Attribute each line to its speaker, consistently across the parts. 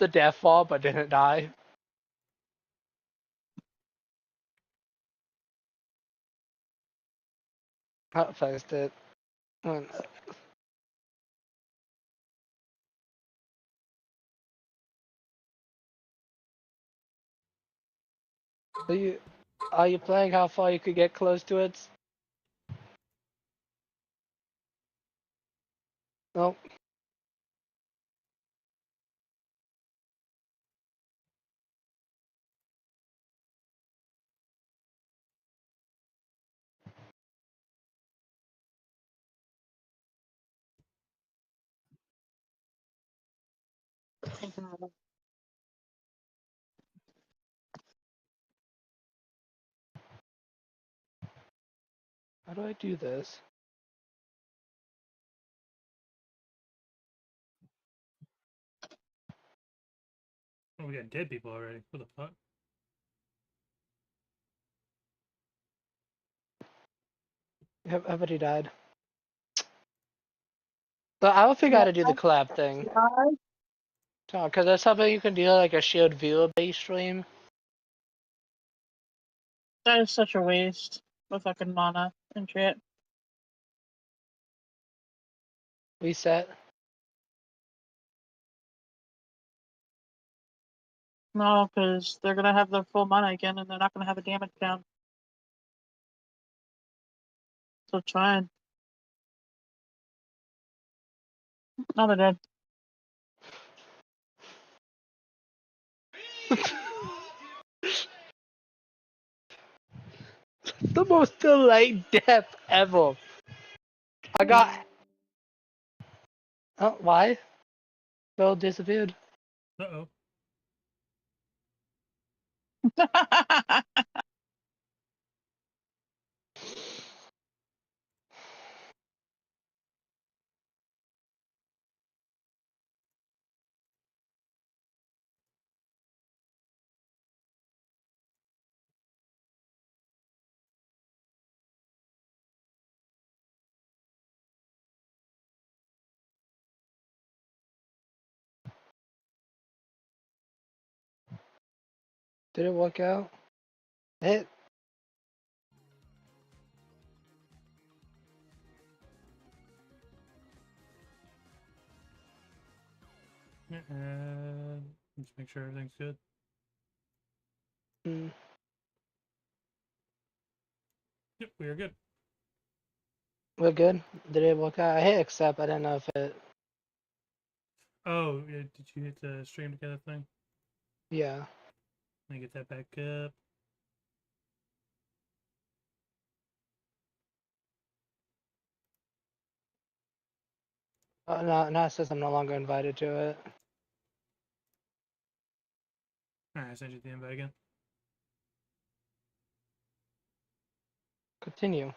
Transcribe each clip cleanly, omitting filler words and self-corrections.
Speaker 1: the death fall but didn't die. I fixed it. Are you playing how far you could get close to it? Nope. How do I do this?
Speaker 2: Oh, we got dead people already. What the fuck?
Speaker 1: Everybody died. So I don't think I had to do the collab thing. Because that's something you can do like a shared viewer-based stream.
Speaker 3: That is such a waste of fucking mana and shit.
Speaker 1: Reset.
Speaker 3: No, because they're gonna have their full mana again, and they're not gonna have a damage down. So it's fine. No, they're dead.
Speaker 1: The most delayed death ever. I got. Oh, why? Bill disappeared.
Speaker 2: Uh-oh.
Speaker 1: Did it work out? It.
Speaker 2: Let's make sure everything's good.
Speaker 1: Hmm.
Speaker 2: Yep, we are good.
Speaker 1: We're good. Did it work out? I hit accept. I didn't know if it.
Speaker 2: Oh, yeah, did you hit the stream together thing?
Speaker 1: Yeah.
Speaker 2: Let me get that back up.
Speaker 1: Oh, no, now it says I'm no longer invited to it.
Speaker 2: Alright, I sent you the invite again.
Speaker 1: Continue.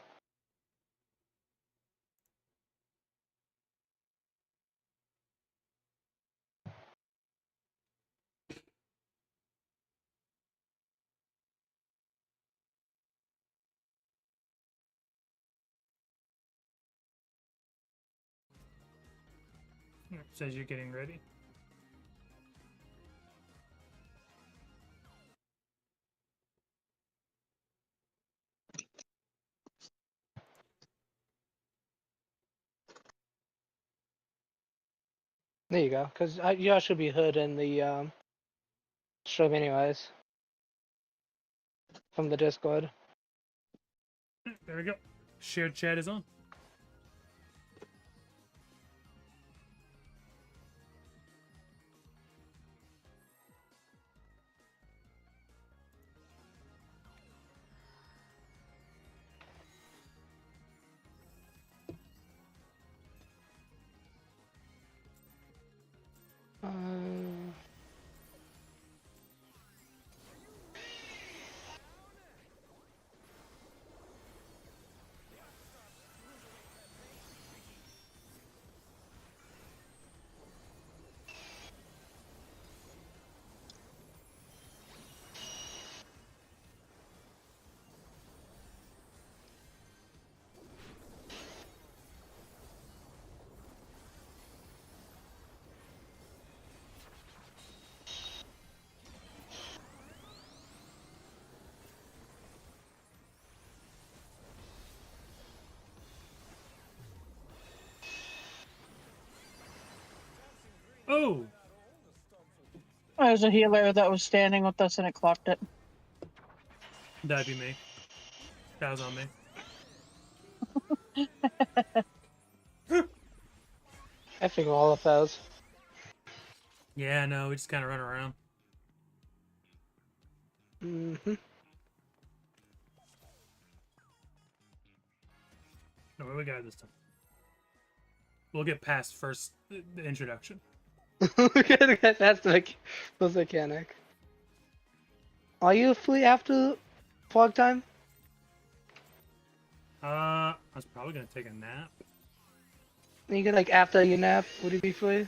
Speaker 2: It says you're getting ready.
Speaker 1: There you go. Because you all should be heard in the stream anyways. From the Discord.
Speaker 2: There we go. Shared chat is on. Who?
Speaker 3: There's a healer that was standing with us and it clocked it.
Speaker 2: That'd be me. That was on me.
Speaker 1: I think all of those.
Speaker 2: Yeah, no, we just kind of run around.
Speaker 1: Mm-hmm.
Speaker 2: No, what we got this time? We'll get past first the introduction.
Speaker 1: That's the mechanic. Are you free after fog time?
Speaker 2: I was probably gonna take a nap.
Speaker 1: You get like after your nap, would you be free?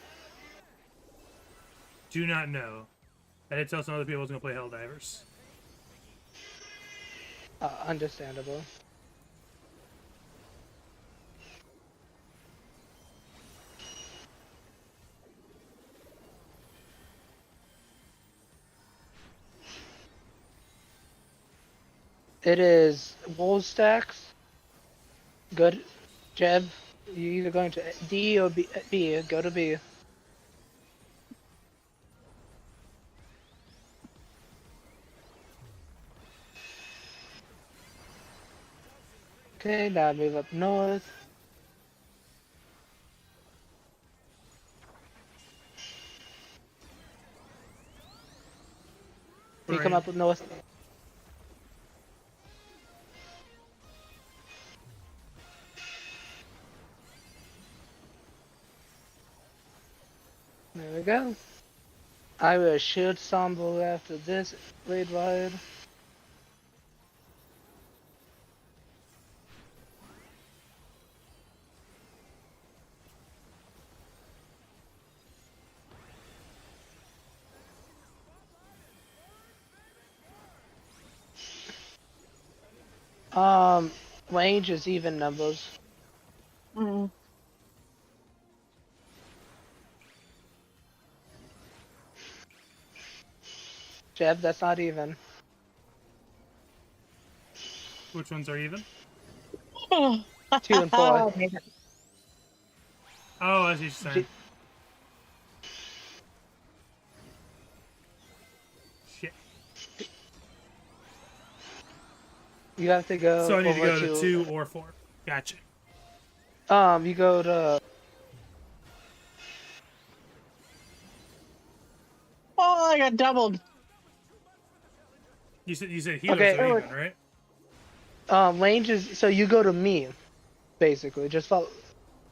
Speaker 2: Do not know. I did tell some other people I was gonna play Helldivers.
Speaker 1: Understandable. It is wall stacks. Good. Jeb, you're either going to D or B. Go to B. Okay, now move up north. You come up north. There we go. I will shield Sambo after this raid ride. Range is even numbers.
Speaker 3: Mm.
Speaker 1: Jeb, that's not even.
Speaker 2: Which ones are even?
Speaker 1: 2 and 4.
Speaker 2: Oh, I see what you're saying. Shit.
Speaker 1: You have to go.
Speaker 2: So I need to
Speaker 1: over
Speaker 2: go to 2 or 4. Gotcha.
Speaker 1: You go to.
Speaker 3: Oh, I got doubled.
Speaker 2: You said healers
Speaker 1: Okay.
Speaker 2: are even, right?
Speaker 1: Range is so you go to me, basically. Just follow.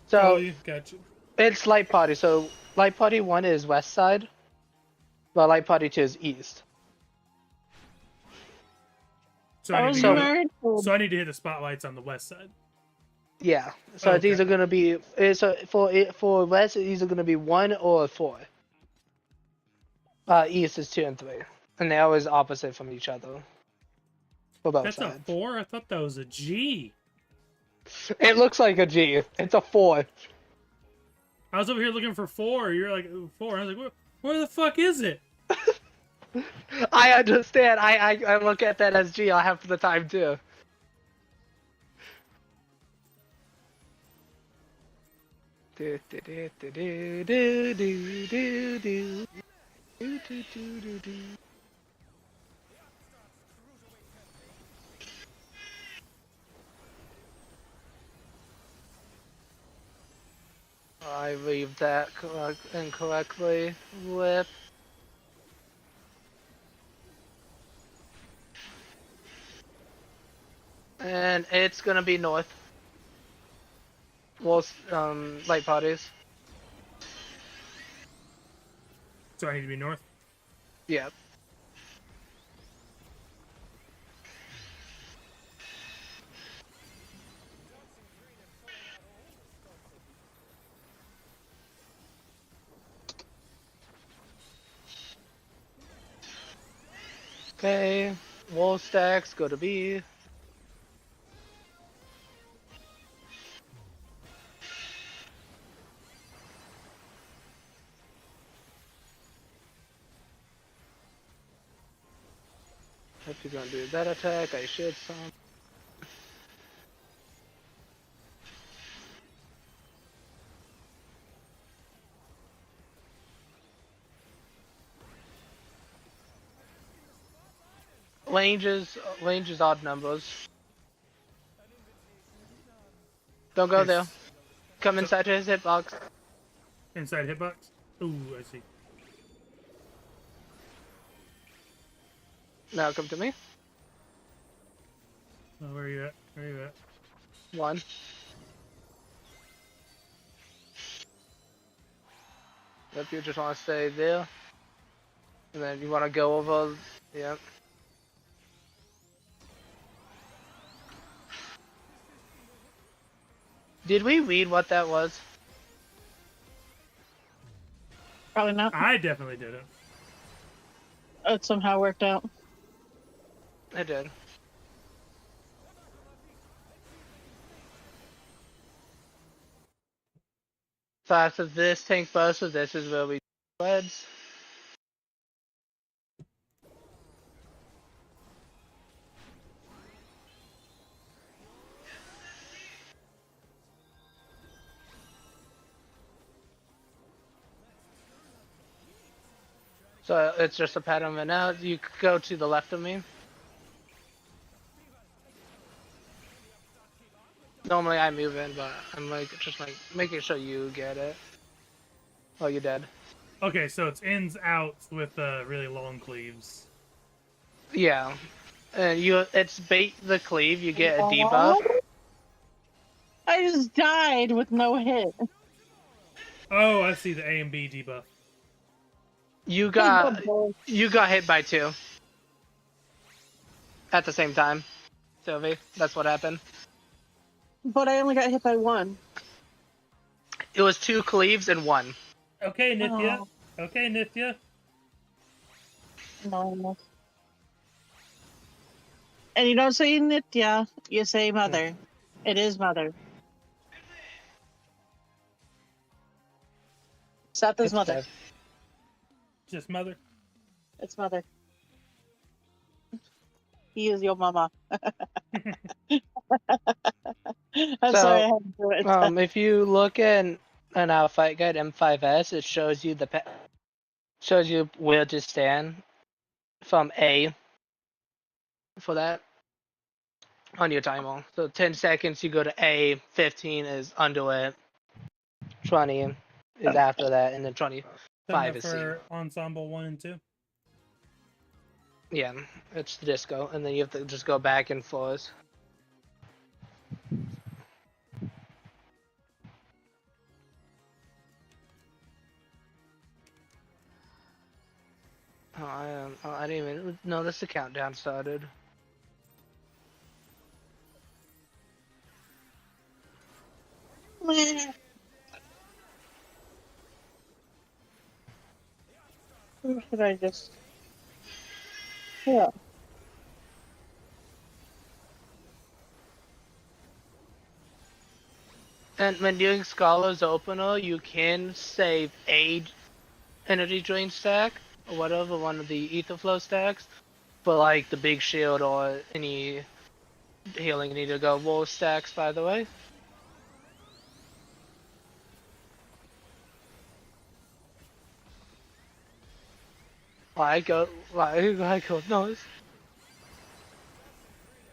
Speaker 1: So
Speaker 2: Oh, you gotcha.
Speaker 1: it's light party. So light party 1 is west side, but light party 2 is east.
Speaker 2: So I need to
Speaker 3: So
Speaker 2: I need to hit the spotlights on the west side.
Speaker 1: Yeah. So
Speaker 2: Okay.
Speaker 1: it's either gonna be for west it's either gonna be 1 or 4. East is 2 and 3, and they're always opposite from each other. For both
Speaker 2: That's
Speaker 1: sides.
Speaker 2: a 4? I thought that was a G.
Speaker 1: It looks like a G. It's a 4.
Speaker 2: I was over here looking for 4. You're like 4. I was like, where the fuck is it?
Speaker 1: I understand. I look at that as G. I have the time too. Do do do do do do do do do do do do do. I read that incorrectly. Whip. And it's gonna be north. Well, light parties.
Speaker 2: So I need to be north?
Speaker 1: Yeah. Okay. Wall stacks, go to B. If you're gonna do that attack, I should some. range is odd numbers. Don't go there.
Speaker 2: Yes.
Speaker 1: Come
Speaker 2: So-
Speaker 1: inside his hitbox.
Speaker 2: Inside hitbox? Ooh, I see.
Speaker 1: Now come to me.
Speaker 2: Oh, where are you at? Where are you at?
Speaker 1: 1. If you just want to stay there, and then you want to go over, yeah. Did we read what that was?
Speaker 3: Probably not.
Speaker 2: I definitely didn't.
Speaker 3: It somehow worked out.
Speaker 1: I did. So after this tank burst, so this is where we leads. So it's just a pattern right now. You could go to the left of me. Normally I move in, but I'm like just like making sure you get it. Oh, you dead.
Speaker 2: Okay, so it's ins outs with really long cleaves.
Speaker 1: Yeah. And it's bait the cleave, you get a debuff.
Speaker 3: What? I just died with no hit.
Speaker 2: Oh, I see the A and B debuff.
Speaker 1: You got hit by 2. At the same time. Sylvie, that's what happened.
Speaker 3: But I only got hit by 1.
Speaker 1: It was 2 cleaves and 1.
Speaker 2: Okay, Nithya.
Speaker 3: Oh.
Speaker 2: Okay, Nithya.
Speaker 3: No. And you don't say Nitya, you say mother. It is mother. Seth is mother.
Speaker 1: Dead.
Speaker 2: Just mother.
Speaker 3: It's mother. He is your mama. I'm sorry I had to do it.
Speaker 1: If you look in our fight guide m5s, it shows you shows you where to stand from A for that on your timer. So 10 seconds you go to A, 15 is under it, 20 is after that, and then 25 is C.
Speaker 2: For ensemble 1 and 2.
Speaker 1: Yeah, it's the disco, and then you have to just go back and forth. I didn't even notice the countdown started.
Speaker 3: Or should I just... Yeah.
Speaker 1: And when doing Scholar's Opener, you can save a energy drain stack, or whatever, one of the ether flow stacks, for like the big shield or any healing you need to go wall stacks, by the way. I go noise.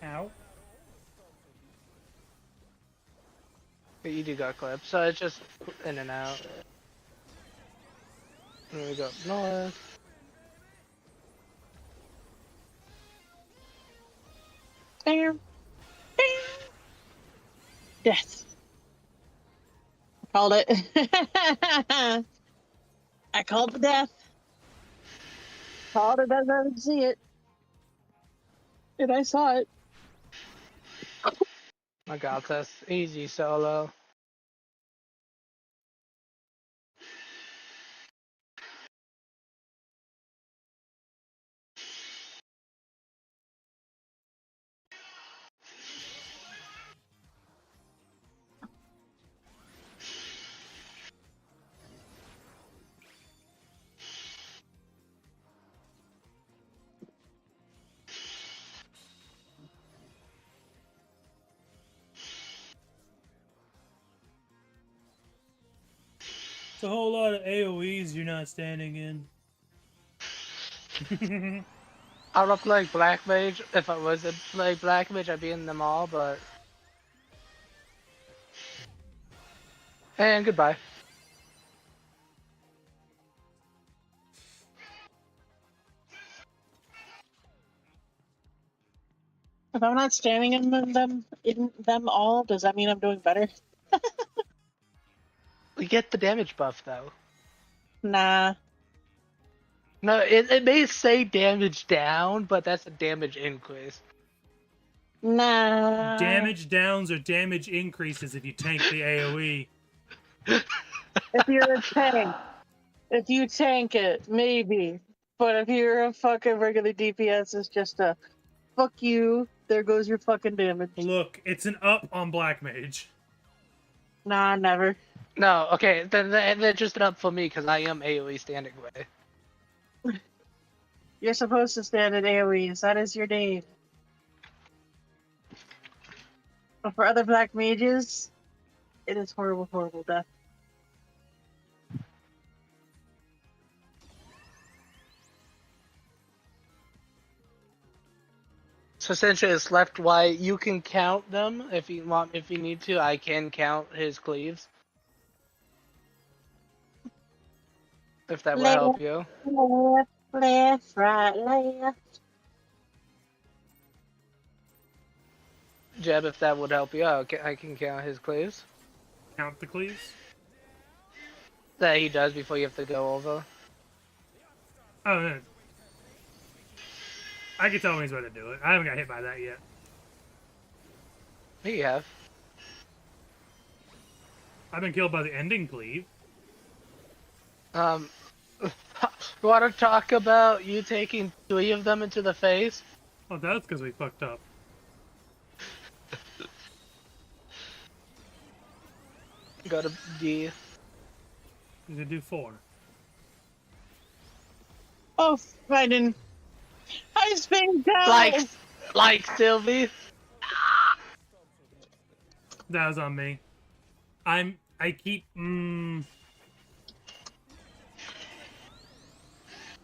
Speaker 2: Ow.
Speaker 1: But you do got clips, so it's just in and out. There we go. Noise.
Speaker 3: Bam. Bam. Death. Called it. I called the death. Called it as I would see it. And I saw it.
Speaker 1: I got this. Easy solo.
Speaker 2: It's a whole lot of AoEs you're not standing in.
Speaker 1: I look like Black Mage. If I wasn't like Black Mage, I'd be in them all, but... And goodbye.
Speaker 3: If I'm not standing in them all, does that mean I'm doing better?
Speaker 1: We get the damage buff, though.
Speaker 3: Nah.
Speaker 1: No, it may say damage down, but that's a damage increase.
Speaker 3: Nah.
Speaker 2: Damage downs or damage increases if you tank the AoE.
Speaker 3: If you're a tank. If you tank it, maybe. But if you're a fucking regular DPS, it's just a fuck you. There goes your fucking damage.
Speaker 2: Look, it's an up on Black Mage.
Speaker 3: Nah, never.
Speaker 1: No, okay, then just an up for me, because I am AoE standing way.
Speaker 3: You're supposed to stand at AoEs. That is your name. But for other black mages, it is horrible, horrible death.
Speaker 1: So essentially, it's left right. You can count them if you want. If you need to, I can count his cleaves. If that will help you.
Speaker 3: Left, right, left.
Speaker 1: Jeb, if that would help you, I can count his cleaves.
Speaker 2: Count the cleaves?
Speaker 1: That he does before you have to go over.
Speaker 2: Oh, no. I can tell when he's about to do it. I haven't got hit by that yet.
Speaker 1: You have.
Speaker 2: I've been killed by the ending cleave.
Speaker 1: Want to talk about you taking 3 of them into the face?
Speaker 2: Oh, that's because we fucked up.
Speaker 1: Go to D.
Speaker 2: You could do 4.
Speaker 3: Oh, I didn't. I spin down.
Speaker 1: Like Sylvie.
Speaker 2: That was on me. I keep.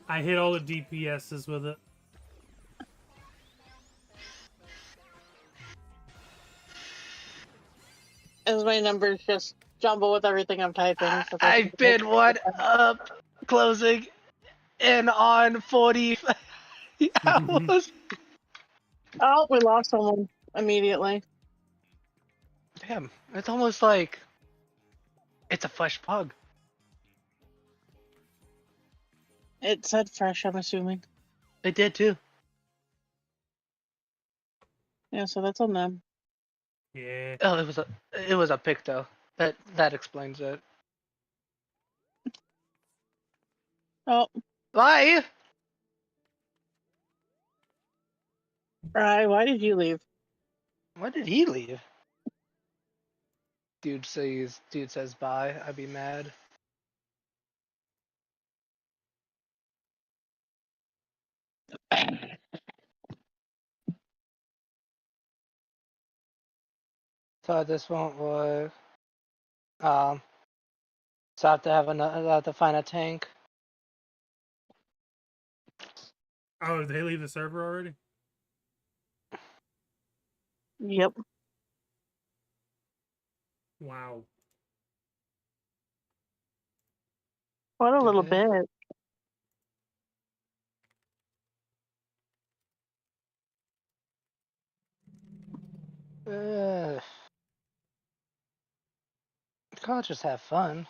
Speaker 2: I hit all the DPSs with it.
Speaker 3: As my numbers just jumble with everything I'm typing. So
Speaker 1: I've been one up, closing in on 40 hours.
Speaker 3: Oh, we lost someone immediately.
Speaker 1: Damn, it's almost like it's a fresh pug.
Speaker 3: It said fresh, I'm assuming.
Speaker 1: It did too.
Speaker 3: Yeah, so that's on them.
Speaker 2: Yeah.
Speaker 1: Oh, it was a pick though. That explains it.
Speaker 3: Oh,
Speaker 1: Bye.
Speaker 3: right. Why did you leave?
Speaker 1: Why did he leave? Dude says bye. I'd be mad. So this won't work. So I have to I have to find a tank.
Speaker 2: Oh, did they leave the server already?
Speaker 3: Yep.
Speaker 2: Wow.
Speaker 3: What a little
Speaker 1: Did they?
Speaker 3: bit.
Speaker 1: Can't just have fun.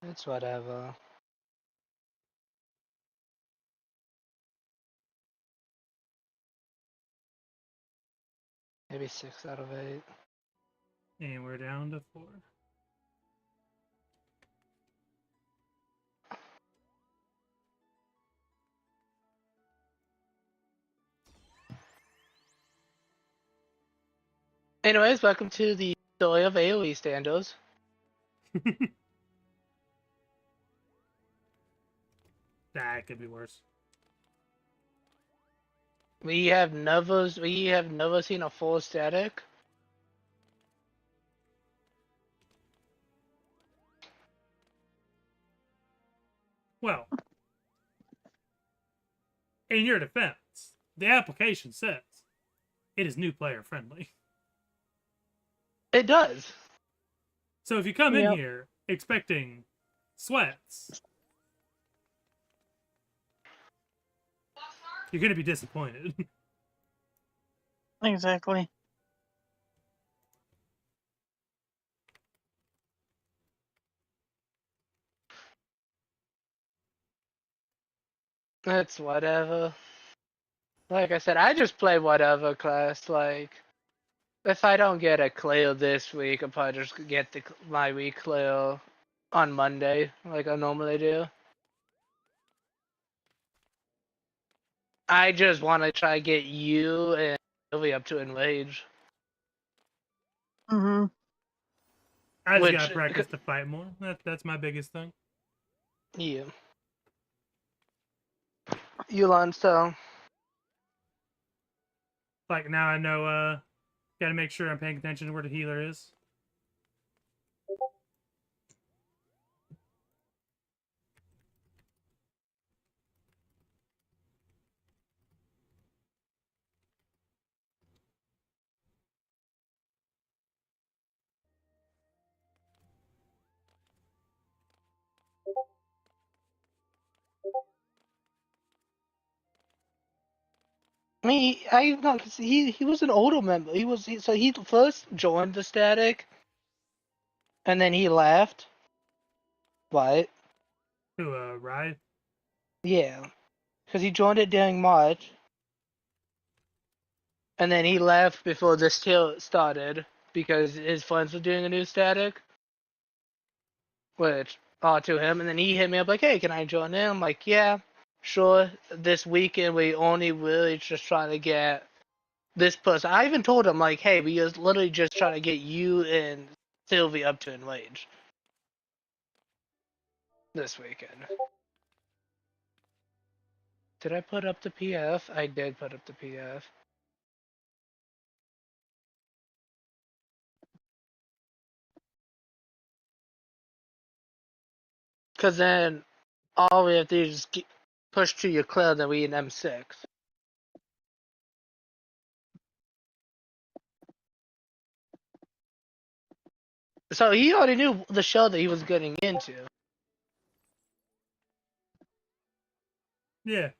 Speaker 1: It's whatever. Maybe 6 out of 8.
Speaker 2: And we're down to 4.
Speaker 1: Anyways, welcome to the story of AoE standos.
Speaker 2: That could be worse.
Speaker 1: We have never seen a full static.
Speaker 2: Well, in your defense, the application says it is new player friendly.
Speaker 1: It does.
Speaker 2: So if you come in
Speaker 3: Yep.
Speaker 2: here expecting sweats, you're going to be disappointed.
Speaker 3: Exactly.
Speaker 1: It's whatever. Like I said, I just play whatever class. Like, if I don't get a clear this week, I'll probably just get my week clear on Monday, like I normally do. I just want to try to get you and Sylvie up to enrage.
Speaker 3: Mm-hmm.
Speaker 2: I just
Speaker 1: Which-
Speaker 2: got to practice to fight more. That's my biggest thing.
Speaker 1: Yeah. You learn so.
Speaker 2: Like now I know, got to make sure I'm paying attention to where the healer is.
Speaker 1: I mean, I no, 'cause he was an older member. So he first joined the static, and then he left. What?
Speaker 2: Who, Ride?
Speaker 1: Yeah, because he joined it during March, and then he left before this tier started because his friends were doing a new static, which to him, and then he hit me up like, "Hey, can I join in?" I'm like, "Yeah, sure." This weekend we only really just trying to get this person. I even told him like, "Hey, we just literally just trying to get you and Sylvie up to enrage this weekend." Did I put up the PF? I did put up the PF. Because then all we have to do is push to your clear, then we an M6. So he already knew the show that he was getting into.
Speaker 2: Yeah.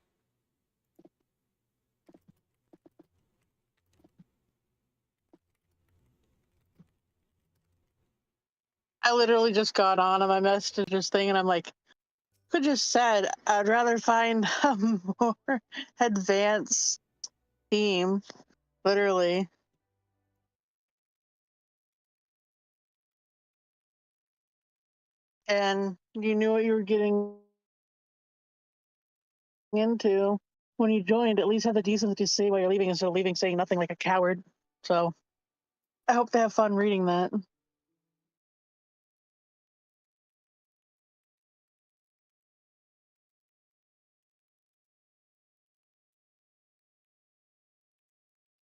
Speaker 3: I literally just got on my messages thing, and I'm like, could just said I'd rather find a more advanced team. Literally. And you knew what you were getting into when you joined. At least have the decency to say why you're leaving instead of leaving saying nothing like a coward. So I hope they have fun reading that.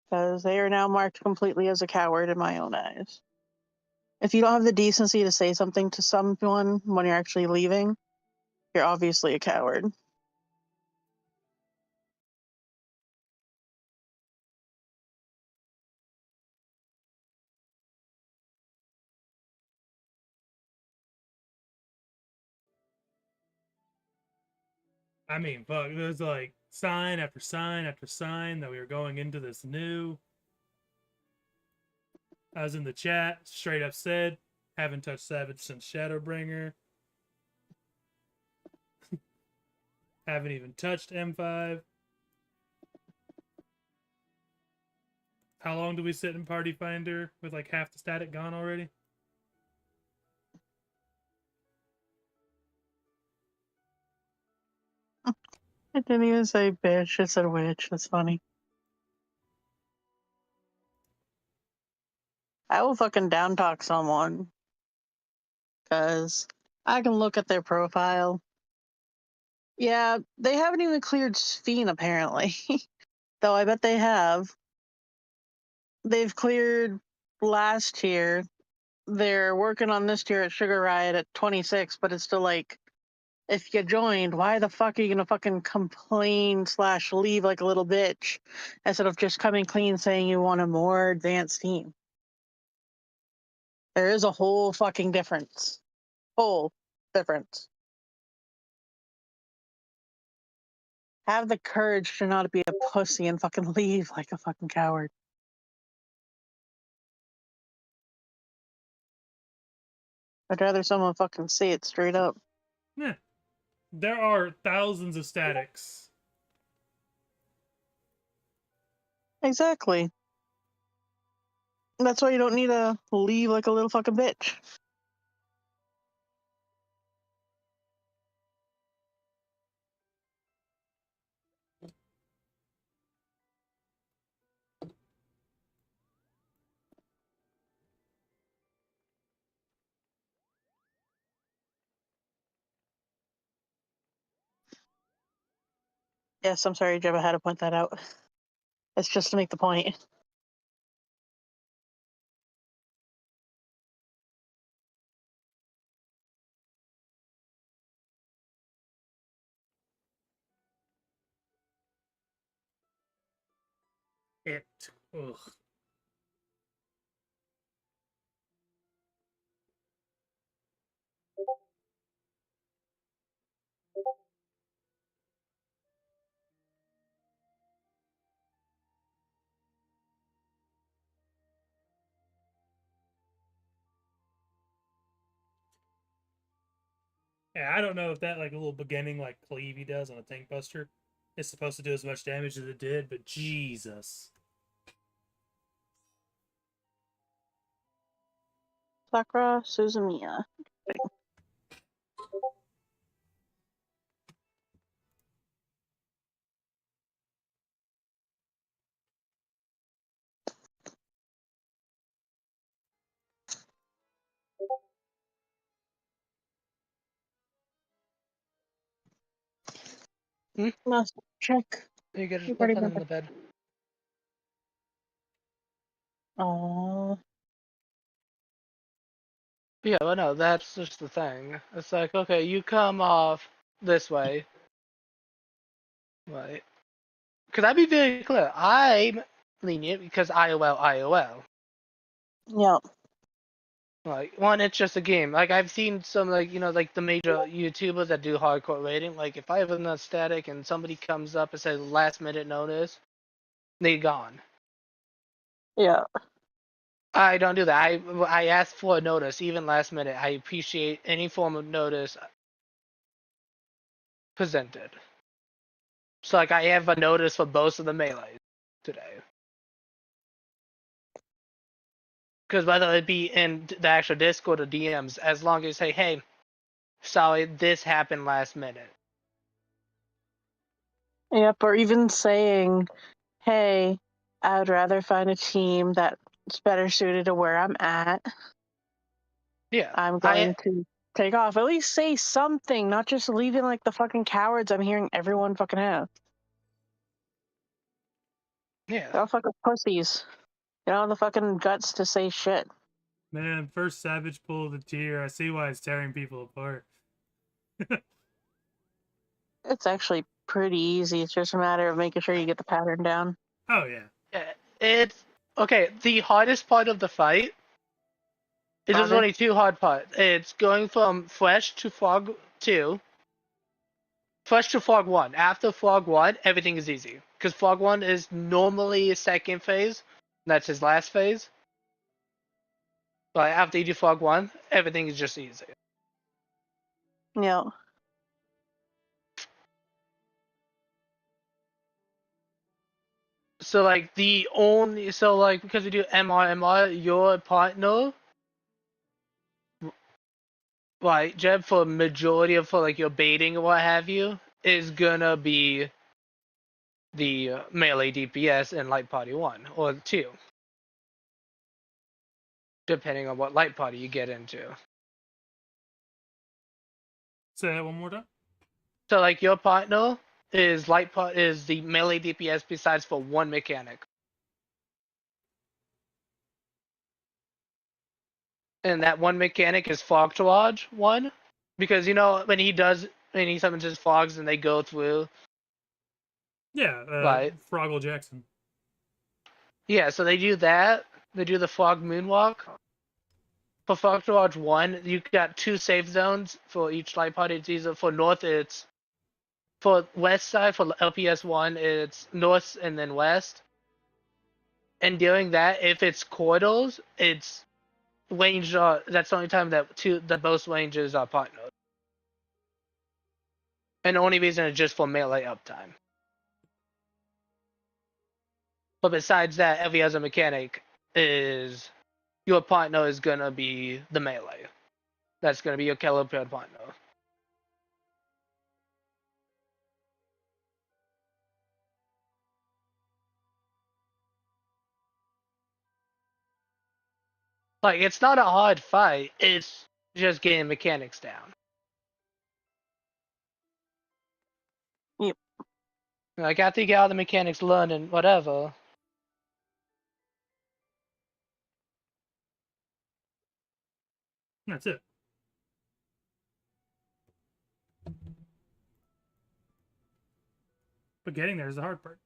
Speaker 3: Because they are now marked completely as a coward in my own eyes. If you don't have the decency to say something to someone when you're actually leaving, you're obviously a coward.
Speaker 2: I mean, fuck, there's like sign after sign after sign that we were going into this new. I was in the chat, straight up said, haven't touched Savage since Shadowbringer. Haven't even touched M5. How long do we sit in Party Finder with like half the static gone already?
Speaker 3: It didn't even say bitch, it said witch. That's funny. I will fucking down talk someone. Because I can look at their profile. Yeah, they haven't even cleared Sphene apparently. Though I bet they have. They've cleared last tier. They're working on this tier at Sugar Riot at 26, but it's still like if you joined, why the fuck are you gonna fucking complain / leave like a little bitch instead of just coming clean saying you want a more advanced team? There is a whole fucking difference. Whole difference. Have the courage to not be a pussy and fucking leave like a fucking coward. I'd rather someone fucking say it straight up.
Speaker 2: Yeah. There are thousands of statics.
Speaker 3: Exactly. That's why you don't need to leave like a little fucking bitch. Yes, I'm sorry, Jeb, I had to point that out. It's just to make the point.
Speaker 2: Ugh. Yeah, I don't know if that like little beginning like cleave he does on a tank buster is supposed to do as much damage as it did, but Jesus.
Speaker 3: Sakura Suzumiya. Must check.
Speaker 1: You get
Speaker 3: You've
Speaker 1: put
Speaker 3: already
Speaker 1: them
Speaker 3: been
Speaker 1: in the bed.
Speaker 3: Oh.
Speaker 1: Yeah, well, no, that's just the thing. It's like, okay, you come off this way, right? Because I'd be very clear. I'm lenient because IOL, IOL.
Speaker 3: Yep.
Speaker 1: Like, one, it's just a game. Like, I've seen some, like, like the major YouTubers that do hardcore rating. Like, if I have enough static and somebody comes up and says last minute notice, they gone.
Speaker 3: Yeah.
Speaker 1: I don't do that. I ask for a notice, even last minute. I appreciate any form of notice presented. So, like, I have a notice for both of the melees today. Because whether it be in the actual Discord or DMs, as long as you say, hey, sorry, this happened last minute.
Speaker 3: Yep. Or even saying, hey, I would rather find a team that's better suited to where I'm at.
Speaker 1: Yeah.
Speaker 3: I'm going to take off. At least say something, not just leaving like the fucking cowards I'm hearing everyone fucking have.
Speaker 1: Yeah.
Speaker 3: They're all fucking pussies. You don't have the fucking guts to say shit.
Speaker 2: Man, first savage pull of the tier. I see why it's tearing people apart.
Speaker 3: It's actually pretty easy. It's just a matter of making sure you get the pattern down.
Speaker 2: Oh yeah.
Speaker 1: It's okay. The hardest part of the fight. There's only two hard parts. It's going from fresh to fog 2. Fresh to fog 1. After fog 1, everything is easy. Because fog 1 is normally his second phase. That's his last phase. But after you do fog 1, everything is just easy.
Speaker 3: Yeah.
Speaker 1: So like because we do MR, your partner, right, Jeb, for majority of for like your baiting or what have you, is gonna be the melee DPS in Light Party 1 or 2. Depending on what Light Party you get into.
Speaker 2: Say that one more time.
Speaker 1: So like your partner is the melee DPS besides for one mechanic. And that one mechanic is Fog Charge 1. Because when he does and he summons his frogs, and they go through.
Speaker 2: Yeah,
Speaker 1: Right.
Speaker 2: Froggle Jackson.
Speaker 1: Yeah, so they do that. They do the frog moonwalk. For Frog Charge 1, you got 2 safe zones for each light pod. It's either for north, it's for west side, for LPS 1, it's north and then west. And during that, if it's corridors, it's range. That's the only time that both ranges are partnered. And the only reason is just for melee uptime. But besides that, every other mechanic is your partner is gonna be the melee. That's gonna be your killer paired partner. Like, it's not a hard fight, it's just getting mechanics down.
Speaker 3: Yep.
Speaker 1: Like, after you get all the mechanics learned and whatever.
Speaker 2: That's it. But getting there is the hard part.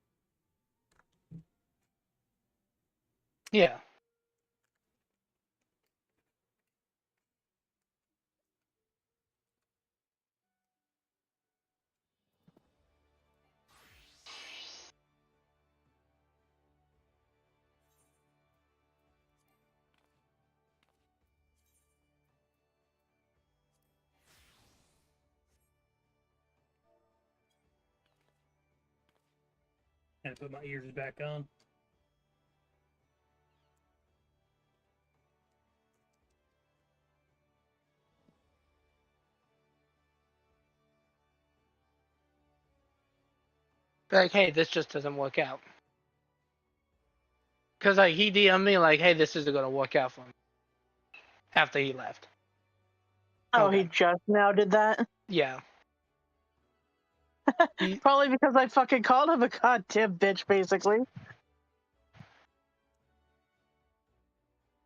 Speaker 1: Yeah.
Speaker 2: And put my ears back on.
Speaker 1: Like, hey, this just doesn't work out. Because, like, he DM'd me, like, hey, this isn't going to work out for him. After he left.
Speaker 3: Oh,
Speaker 1: Okay.
Speaker 3: he just now did that?
Speaker 1: Yeah.
Speaker 3: Probably because I fucking called him a goddamn bitch, basically.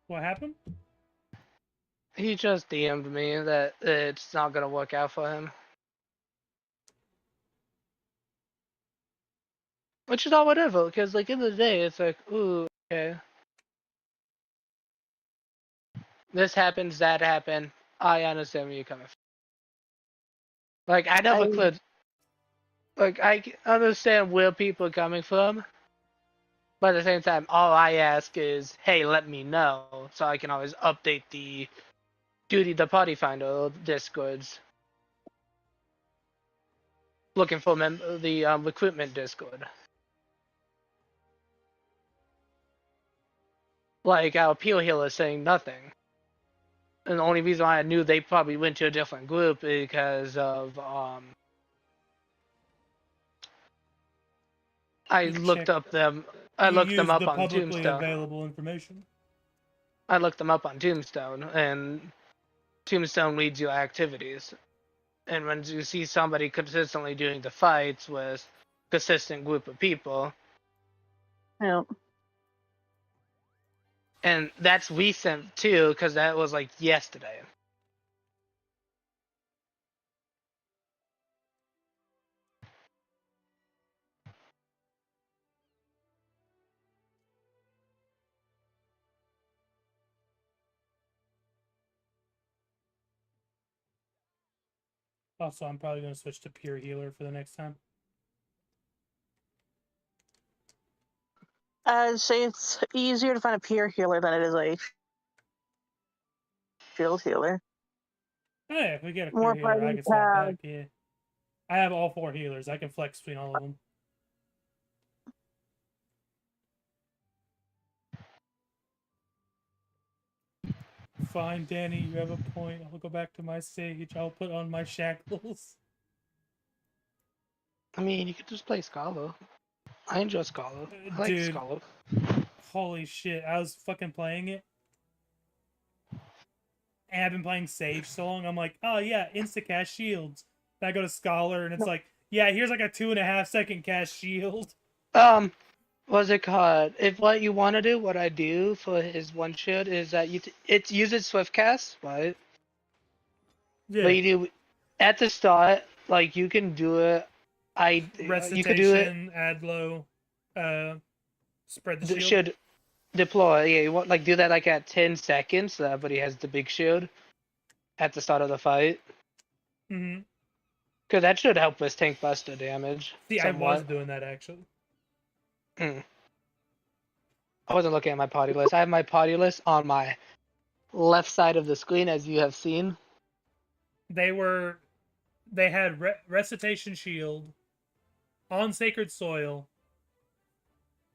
Speaker 2: What happened?
Speaker 1: He just DM'd me that it's not going to work out for him. Which is all whatever, because, like, in the day, it's like, ooh, okay. This happens, that happened. I understand where you're coming from. Like, I never could. Like, I understand where people are coming from. But at the same time, all I ask is, hey, let me know. So I can always update the Party Finder Discords. Looking for the recruitment Discord. Like, our appeal healer saying nothing. And the only reason why I knew they probably went to a different group because of I looked up them. I looked them up on
Speaker 2: publicly
Speaker 1: Tombstone.
Speaker 2: available information.
Speaker 1: I looked them up on Tombstone, and Tombstone leads your activities. And when you see somebody consistently doing the fights with a consistent group of people,
Speaker 3: Yeah.
Speaker 1: and that's recent too, because that was like yesterday.
Speaker 2: Also, I'm probably going to switch to pure healer for the next time.
Speaker 3: I'd say it's easier to find a peer healer than it is a shield healer.
Speaker 2: Oh, yeah, if we get a pure
Speaker 3: More
Speaker 2: healer, I
Speaker 3: parties
Speaker 2: can swap
Speaker 3: have-
Speaker 2: back, yeah. I have all 4 healers. I can flex between all of them. Fine, Danny, you have a point. I'll go back to my stage. I'll put on my shackles.
Speaker 1: I mean, you could just play Scholar. I enjoy Scholar. I like
Speaker 2: Dude.
Speaker 1: Scholar.
Speaker 2: Holy shit, I was fucking playing it. And I've been playing Sage so long, I'm like, oh yeah, insta-cast shields. Then I go to Scholar, and it's like, yeah, here's like a 2.5 second cast shield.
Speaker 1: What's it called? If what you want to do, what I do for his one shield is that it uses Swift Cast, right?
Speaker 2: Yeah.
Speaker 1: But you do at the start, like you can do it. You could do it.
Speaker 2: Recitation, add low, spread the shield.
Speaker 1: Should deploy. Yeah, you want like do that like at 10 seconds. So everybody has the big shield at the start of the fight.
Speaker 2: Mm-hmm.
Speaker 1: Because that should help with tank buster damage.
Speaker 2: See,
Speaker 1: somewhat.
Speaker 2: I was doing that actually.
Speaker 1: I wasn't looking at my party list. I have my party list on my left side of the screen, as you have seen.
Speaker 2: They had recitation shield on sacred soil,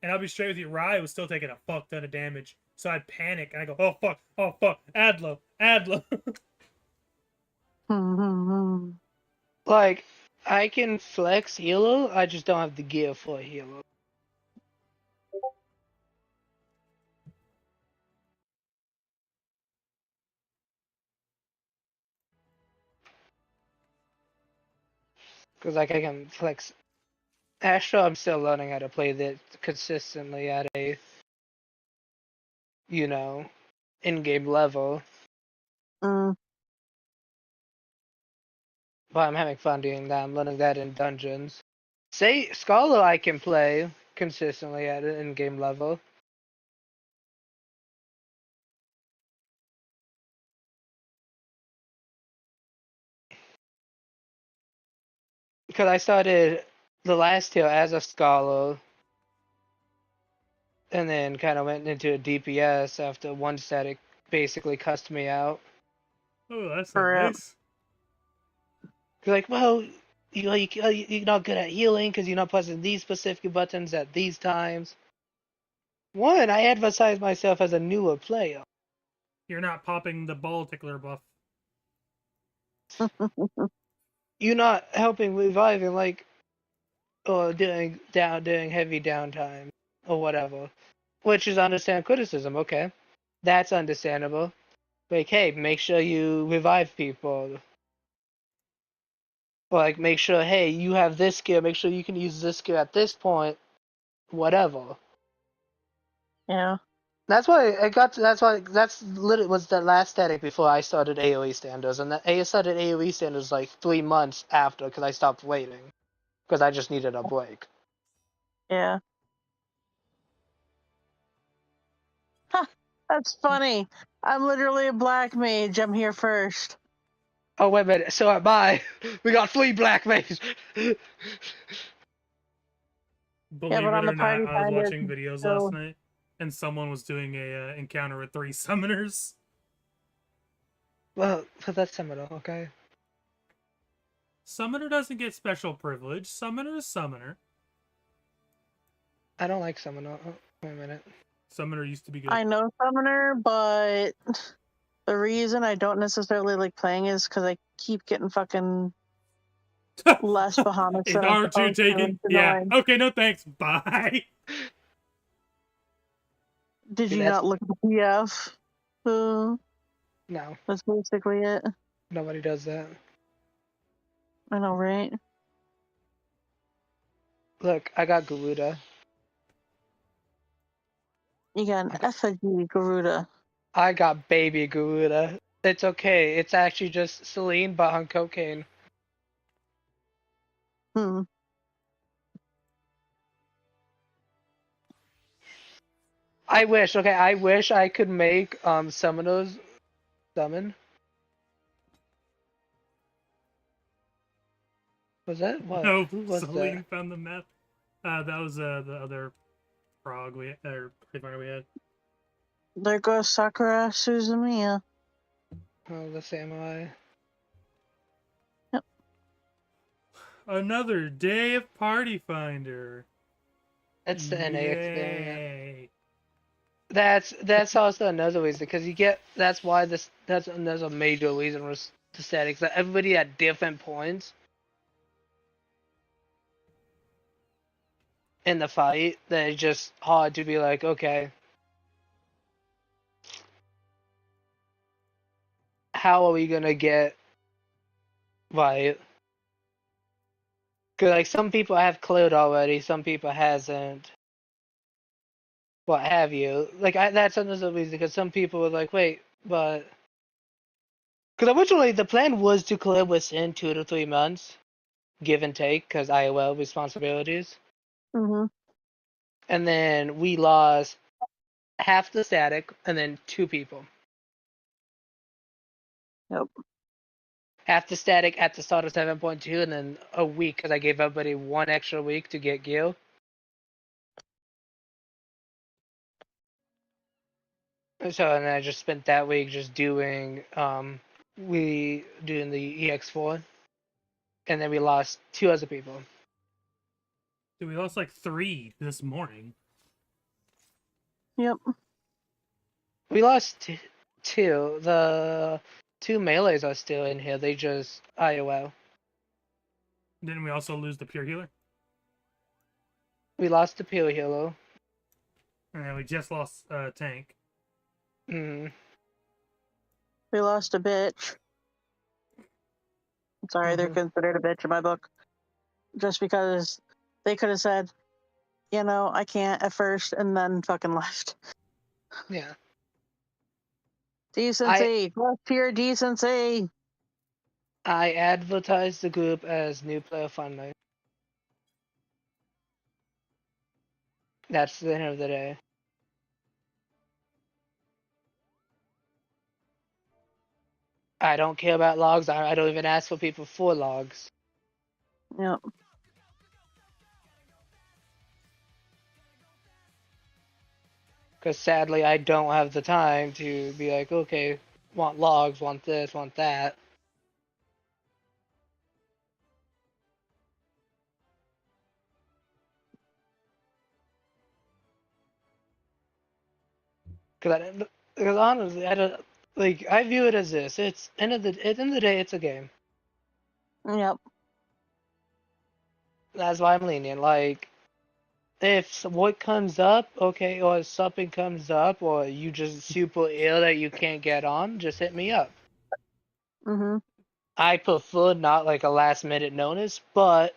Speaker 2: and I'll be straight with you, Rye was still taking a fuck ton of damage. So I'd panic and I go, oh fuck, add low.
Speaker 1: Like, I can flex healer, I just don't have the gear for a healer. Because like I can flex Astro, I'm still learning how to play that consistently at a, in-game level.
Speaker 3: Mm.
Speaker 1: But I'm having fun doing that. I'm learning that in dungeons. Say, Scholar I can play consistently at an in-game level. Because I started the last tier as a Scholar, and then kind of went into a DPS after one static basically cussed me out.
Speaker 2: Oh, that's
Speaker 3: For real.
Speaker 2: nice.
Speaker 1: Like, well, you're not good at healing because you're not pressing these specific buttons at these times. One, I advertise myself as a newer player.
Speaker 2: You're not popping the ball tickler buff.
Speaker 1: You're not helping reviving, like, or doing heavy downtime or whatever, which is understand criticism. Okay, that's understandable. Like, hey, make sure you revive people. Or like, make sure, hey, you have this skill. Make sure you can use this skill at this point. Whatever.
Speaker 3: Yeah.
Speaker 1: That's why that's literally was the last static before I started AoE standards, and I started AoE standards like 3 months after because I stopped waiting because I just needed a break.
Speaker 3: Yeah. Ha! That's funny. I'm literally a black mage. I'm here first.
Speaker 1: Oh wait a minute, so am I. We got 3 black mages.
Speaker 2: Believe
Speaker 3: but
Speaker 2: it
Speaker 3: on
Speaker 2: or
Speaker 3: the
Speaker 2: not,
Speaker 3: party
Speaker 2: I was
Speaker 3: finder,
Speaker 2: watching videos
Speaker 3: so-
Speaker 2: last night, and someone was doing a encounter with 3 summoners.
Speaker 1: Well, but that's similar, okay?
Speaker 2: Summoner doesn't get special privilege. Summoner is summoner.
Speaker 1: I don't like summoner. Oh, wait a minute.
Speaker 2: Summoner used to be good.
Speaker 3: I know Summoner, but the reason I don't necessarily like playing is because I keep getting fucking less Bahamut.
Speaker 2: Is R2 taken? Yeah. Okay, no thanks. Bye.
Speaker 3: Did
Speaker 1: See,
Speaker 3: you
Speaker 1: that's-
Speaker 3: not look at the PF?
Speaker 1: No,
Speaker 3: That's basically it.
Speaker 1: nobody does that.
Speaker 3: I know, right?
Speaker 1: Look, I got Garuda.
Speaker 3: You got an effigy Garuda.
Speaker 1: I got baby Garuda. It's okay. It's actually just Celine, but on cocaine.
Speaker 3: Hmm.
Speaker 1: I wish I could make summoners summon. Was that what?
Speaker 2: No,
Speaker 1: Who was
Speaker 2: Celine
Speaker 1: that?
Speaker 2: found the map. That was the other frog we had.
Speaker 3: There goes Sakura Suzumiya.
Speaker 1: Oh, the samurai.
Speaker 2: Another day of Party Finder.
Speaker 1: That's the NA experience.
Speaker 2: Yay.
Speaker 1: That's also another reason because that's why that's another major reason was the statics that everybody at different points in the fight that it's just hard to be like, okay, how are we gonna get right? Because like some people have cleared already, some people hasn't. What have you? Like that's another reason because some people were like, wait, but because originally the plan was to clear within 2 to 3 months, give and take because IOL responsibilities.
Speaker 3: Mm-hmm.
Speaker 1: And then we lost half the static and then 2 people.
Speaker 3: Yep.
Speaker 1: Half the static at the start of 7.2 and then a week because I gave everybody 1 extra week to get Gil. So and then I just spent that week just doing the EX4, and then we lost 2 other people.
Speaker 2: Dude, we lost like 3 this morning.
Speaker 3: Yep.
Speaker 1: We lost 2. The 2 melees are still in here. They just IOL.
Speaker 2: Didn't we also lose the pure healer?
Speaker 1: We lost the Peel Hilo.
Speaker 2: And then we just lost tank.
Speaker 1: Mm.
Speaker 3: We lost a bitch. Sorry, they're
Speaker 1: Mhm.
Speaker 3: considered a bitch in my book. Just because they could have said, you know, I can't at first, and then fucking left.
Speaker 1: Yeah.
Speaker 3: Decency. Just pure decency.
Speaker 1: I advertised the group as New Player Fun Night. That's the end of the day. I don't care about logs. I don't even ask for people for logs.
Speaker 3: Yep.
Speaker 1: Because sadly, I don't have the time to be like, okay, want logs, want this, want that. Because honestly, I don't like. I view it as this. It's end of the day, it's a game.
Speaker 3: Yep.
Speaker 1: That's why I'm lenient. Like, if what comes up, okay, or something comes up, or you just super ill that you can't get on, just hit me up.
Speaker 3: Mm-hmm.
Speaker 1: I prefer not like a last minute notice, but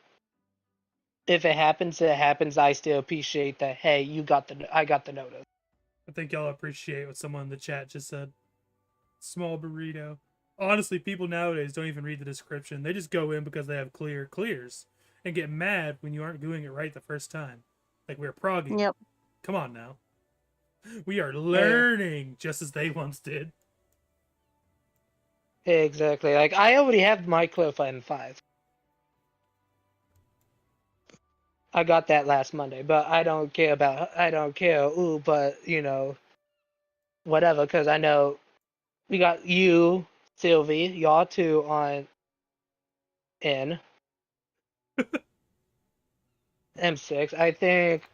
Speaker 1: if it happens, it happens. I still appreciate that. Hey, I got the notice.
Speaker 2: I think y'all appreciate what someone in the chat just said. Small burrito. Honestly, people nowadays don't even read the description. They just go in because they have clears and get mad when you aren't doing it right the first time. Like we're progging.
Speaker 3: Yep.
Speaker 2: Come on now. We are learning just as they once did.
Speaker 1: Exactly. Like I already have my Clarify M5. I got that last Monday, but I don't care. Ooh, but you know, whatever. Because I know we got you, Sylvie, y'all two on in M6. I think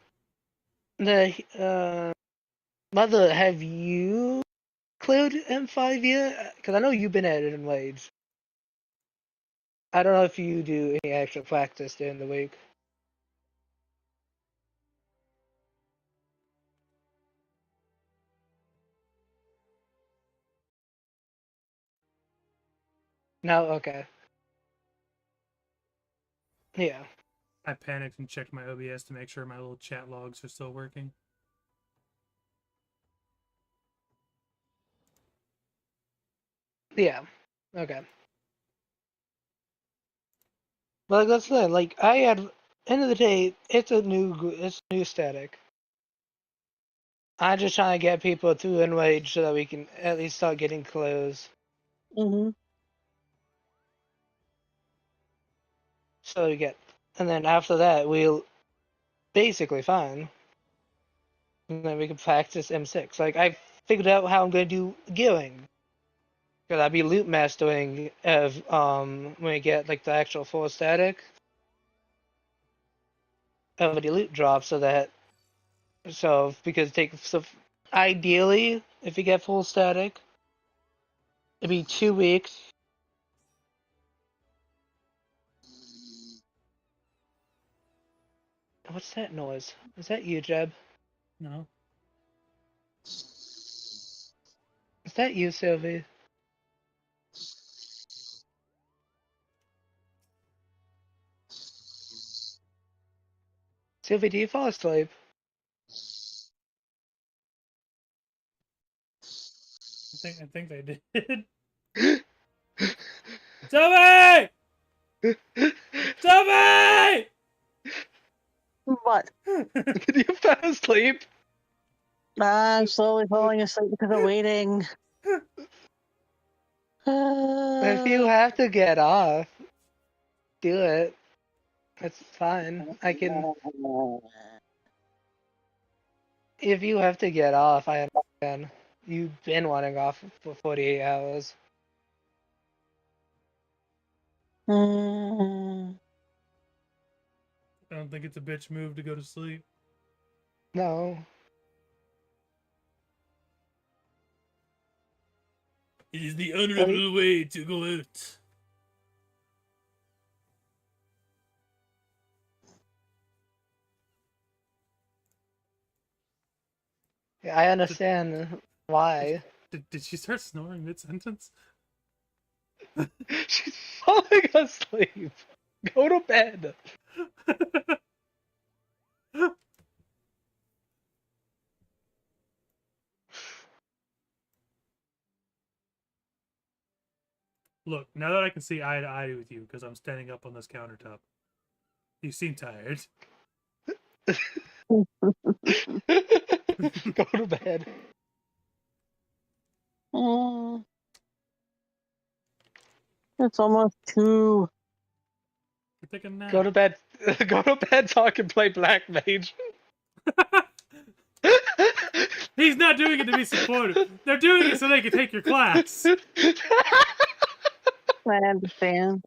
Speaker 1: the Mother, have you cleared M5 yet? Because I know you've been at it in Raids. I don't know if you do any extra practice during the week. No? Okay. Yeah.
Speaker 2: I panicked and checked my OBS to make sure my little chat logs are still working.
Speaker 1: Yeah. Okay. But like, that's the thing. Like, I had, end of the day, it's a new static. I'm just trying to get people through Enrage so that we can at least start getting close.
Speaker 3: Mm-hmm.
Speaker 1: So we get, and then after that, we'll basically fine. And then we can practice M6. Like, I figured out how I'm going to do gearing. Because I'll be loop mastering when we get, like, the actual full static of the loop drop so ideally, if you get full static, it'd be 2 weeks. What's that noise? Is that you, Jeb?
Speaker 2: No.
Speaker 1: Is that you, Sylvie? Sylvie, do you fall asleep?
Speaker 2: I think they did. Toby! Tommy!
Speaker 3: What?
Speaker 1: Did you fall asleep?
Speaker 3: I'm slowly falling asleep because of waiting.
Speaker 1: If you have to get off, do it. That's fine. I can. If you have to get off, I understand. You've been wanting off for 48 hours.
Speaker 3: Mm.
Speaker 2: I don't think it's a bitch move to go to sleep.
Speaker 1: No.
Speaker 2: It is the honorable way to go out.
Speaker 1: Yeah, I understand why.
Speaker 2: Did she start snoring mid-sentence?
Speaker 1: She's falling asleep. Go to bed.
Speaker 2: Look, now that I can see eye to eye with you because I'm standing up on this countertop, you seem tired.
Speaker 1: Go to bed.
Speaker 3: Mm. It's almost 2.
Speaker 2: Take a nap.
Speaker 1: Go to bed. Go to bed so I can play Black Mage.
Speaker 2: He's not doing it to be supportive. They're doing it so they can take your class.
Speaker 3: I understand.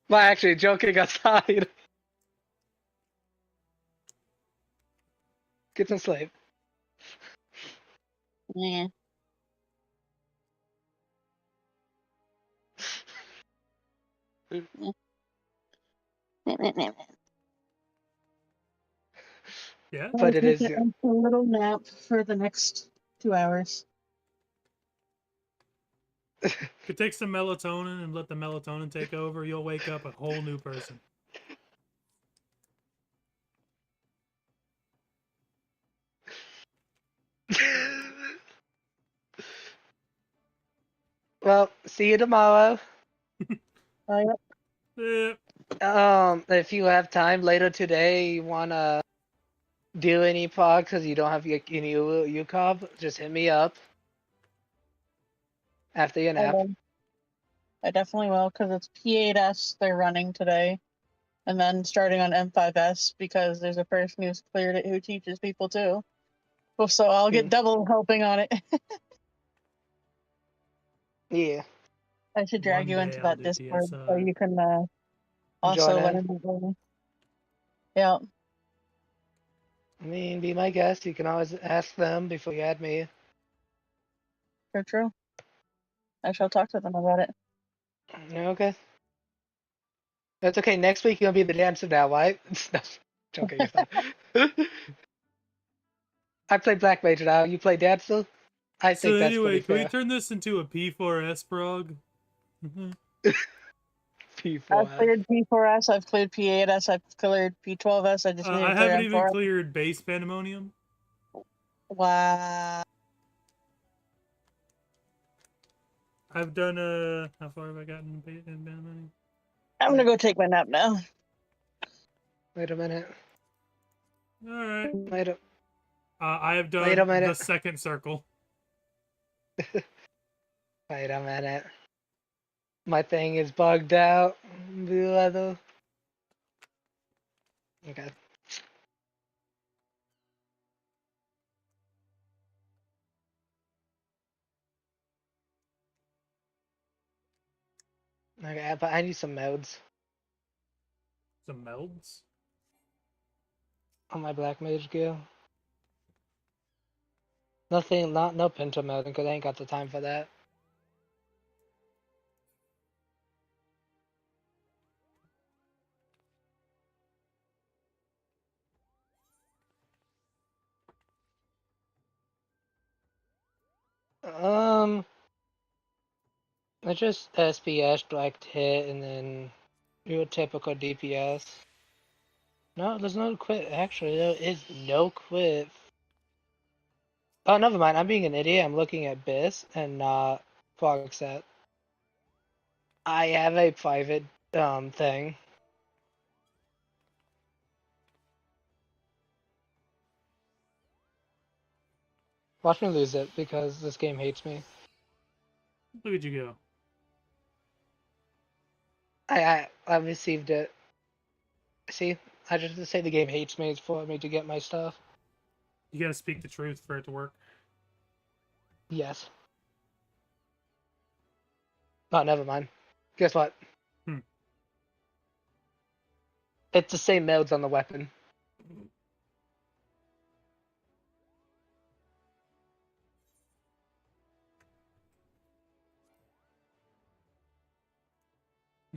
Speaker 1: Well, actually, joking aside. Get some sleep.
Speaker 3: Yeah.
Speaker 2: Yeah?
Speaker 1: But it is.
Speaker 3: A little nap for the next 2 hours.
Speaker 2: Could take some melatonin and let the melatonin take over. You'll wake up a whole new person.
Speaker 1: Well, see you tomorrow.
Speaker 3: Yep.
Speaker 1: If you have time later today, you wanna do any pod because you don't have any UCOB, just hit me up after your nap.
Speaker 3: I definitely will because it's P8S they're running today. And then starting on m5s because there's a person who's cleared it who teaches people too. Well, so I'll get double helping on it.
Speaker 1: Yeah.
Speaker 3: I should drag
Speaker 2: One
Speaker 3: you
Speaker 2: day
Speaker 3: into
Speaker 2: I'll
Speaker 3: that
Speaker 2: do
Speaker 3: Discord so
Speaker 2: DSR.
Speaker 3: you can also
Speaker 1: Join in.
Speaker 3: learn about me. Yeah.
Speaker 1: I mean, be my guest. You can always ask them before you add me.
Speaker 3: True. I shall talk to them about it.
Speaker 1: Okay. That's okay. Next week you'll be the dancer now, right? No, joking aside. I play Black Mage now. You play dancer? I
Speaker 2: So
Speaker 1: think that's
Speaker 2: anyway,
Speaker 1: pretty
Speaker 2: can we
Speaker 1: fair.
Speaker 2: turn this into a P4S prog?
Speaker 1: P4.
Speaker 3: I've cleared P4S, I've cleared P8S, I've cleared P12S, I just need to
Speaker 2: I
Speaker 3: clear
Speaker 2: haven't even
Speaker 3: M4.
Speaker 2: cleared base pandemonium.
Speaker 3: Wow.
Speaker 2: I've done how far have I gotten in pandemonium?
Speaker 3: I'm gonna go take my nap now.
Speaker 1: Wait a minute.
Speaker 2: All right.
Speaker 1: Wait a
Speaker 2: I have
Speaker 1: Wait a
Speaker 2: done
Speaker 1: minute.
Speaker 2: the second circle.
Speaker 1: Wait a minute. My thing is bugged out. Blue leather. Okay. Okay, but I need some modes
Speaker 2: Some melds.
Speaker 1: on my Black Mage gear. No Penta mode because I ain't got the time for that. It's just SPS, black hit, and then your typical DPS. No, there's no quit. Actually, there is no quit. Oh, never mind. I'm being an idiot. I'm looking at BIS and not fog set. I have a private thing. Watch me lose it because this game hates me.
Speaker 2: Look at you go.
Speaker 1: I received it. See, I just say the game hates me for me to get my stuff.
Speaker 2: You gotta speak the truth for it to work.
Speaker 1: Yes. Oh, never mind. Guess what?
Speaker 2: Hmm.
Speaker 1: It's the same modes on the weapon.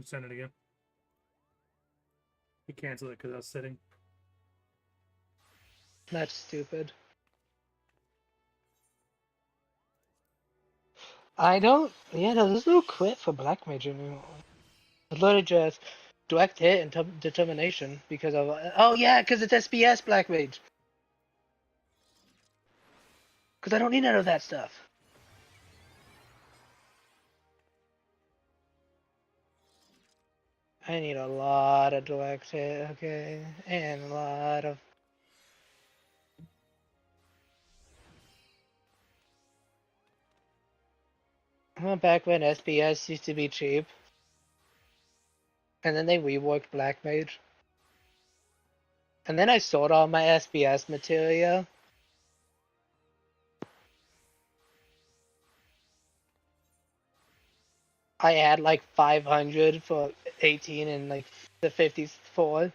Speaker 2: Send it again. You canceled it because I was sitting.
Speaker 1: That's stupid. I don't. Yeah, no, there's no quit for Black Mage anymore. It's literally just direct hit and determination because of. Oh yeah, because it's SPS Black Mage. Because I don't need none of that stuff. I need a lot of direct hit, okay, and a lot of. I went back when SPS used to be cheap, and then they reworked Black Mage, and then I sold all my SPS material. I had like 500 for 18 and like the 54.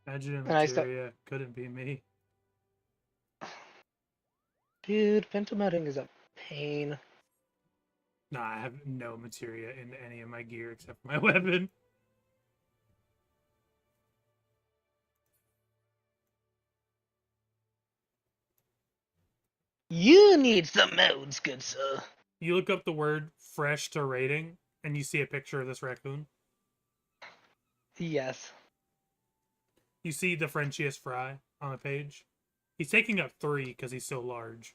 Speaker 2: Imagine
Speaker 1: And I start,
Speaker 2: materia couldn't be me.
Speaker 1: dude, pencil mounting is a pain.
Speaker 2: Nah, I have no materia in any of my gear except for my weapon.
Speaker 1: You need some modes, good sir.
Speaker 2: You look up the word fresh to rating and you see a picture of this raccoon.
Speaker 1: Yes.
Speaker 2: You see the Frenchiest Fry on the page. He's taking up 3 because he's so large.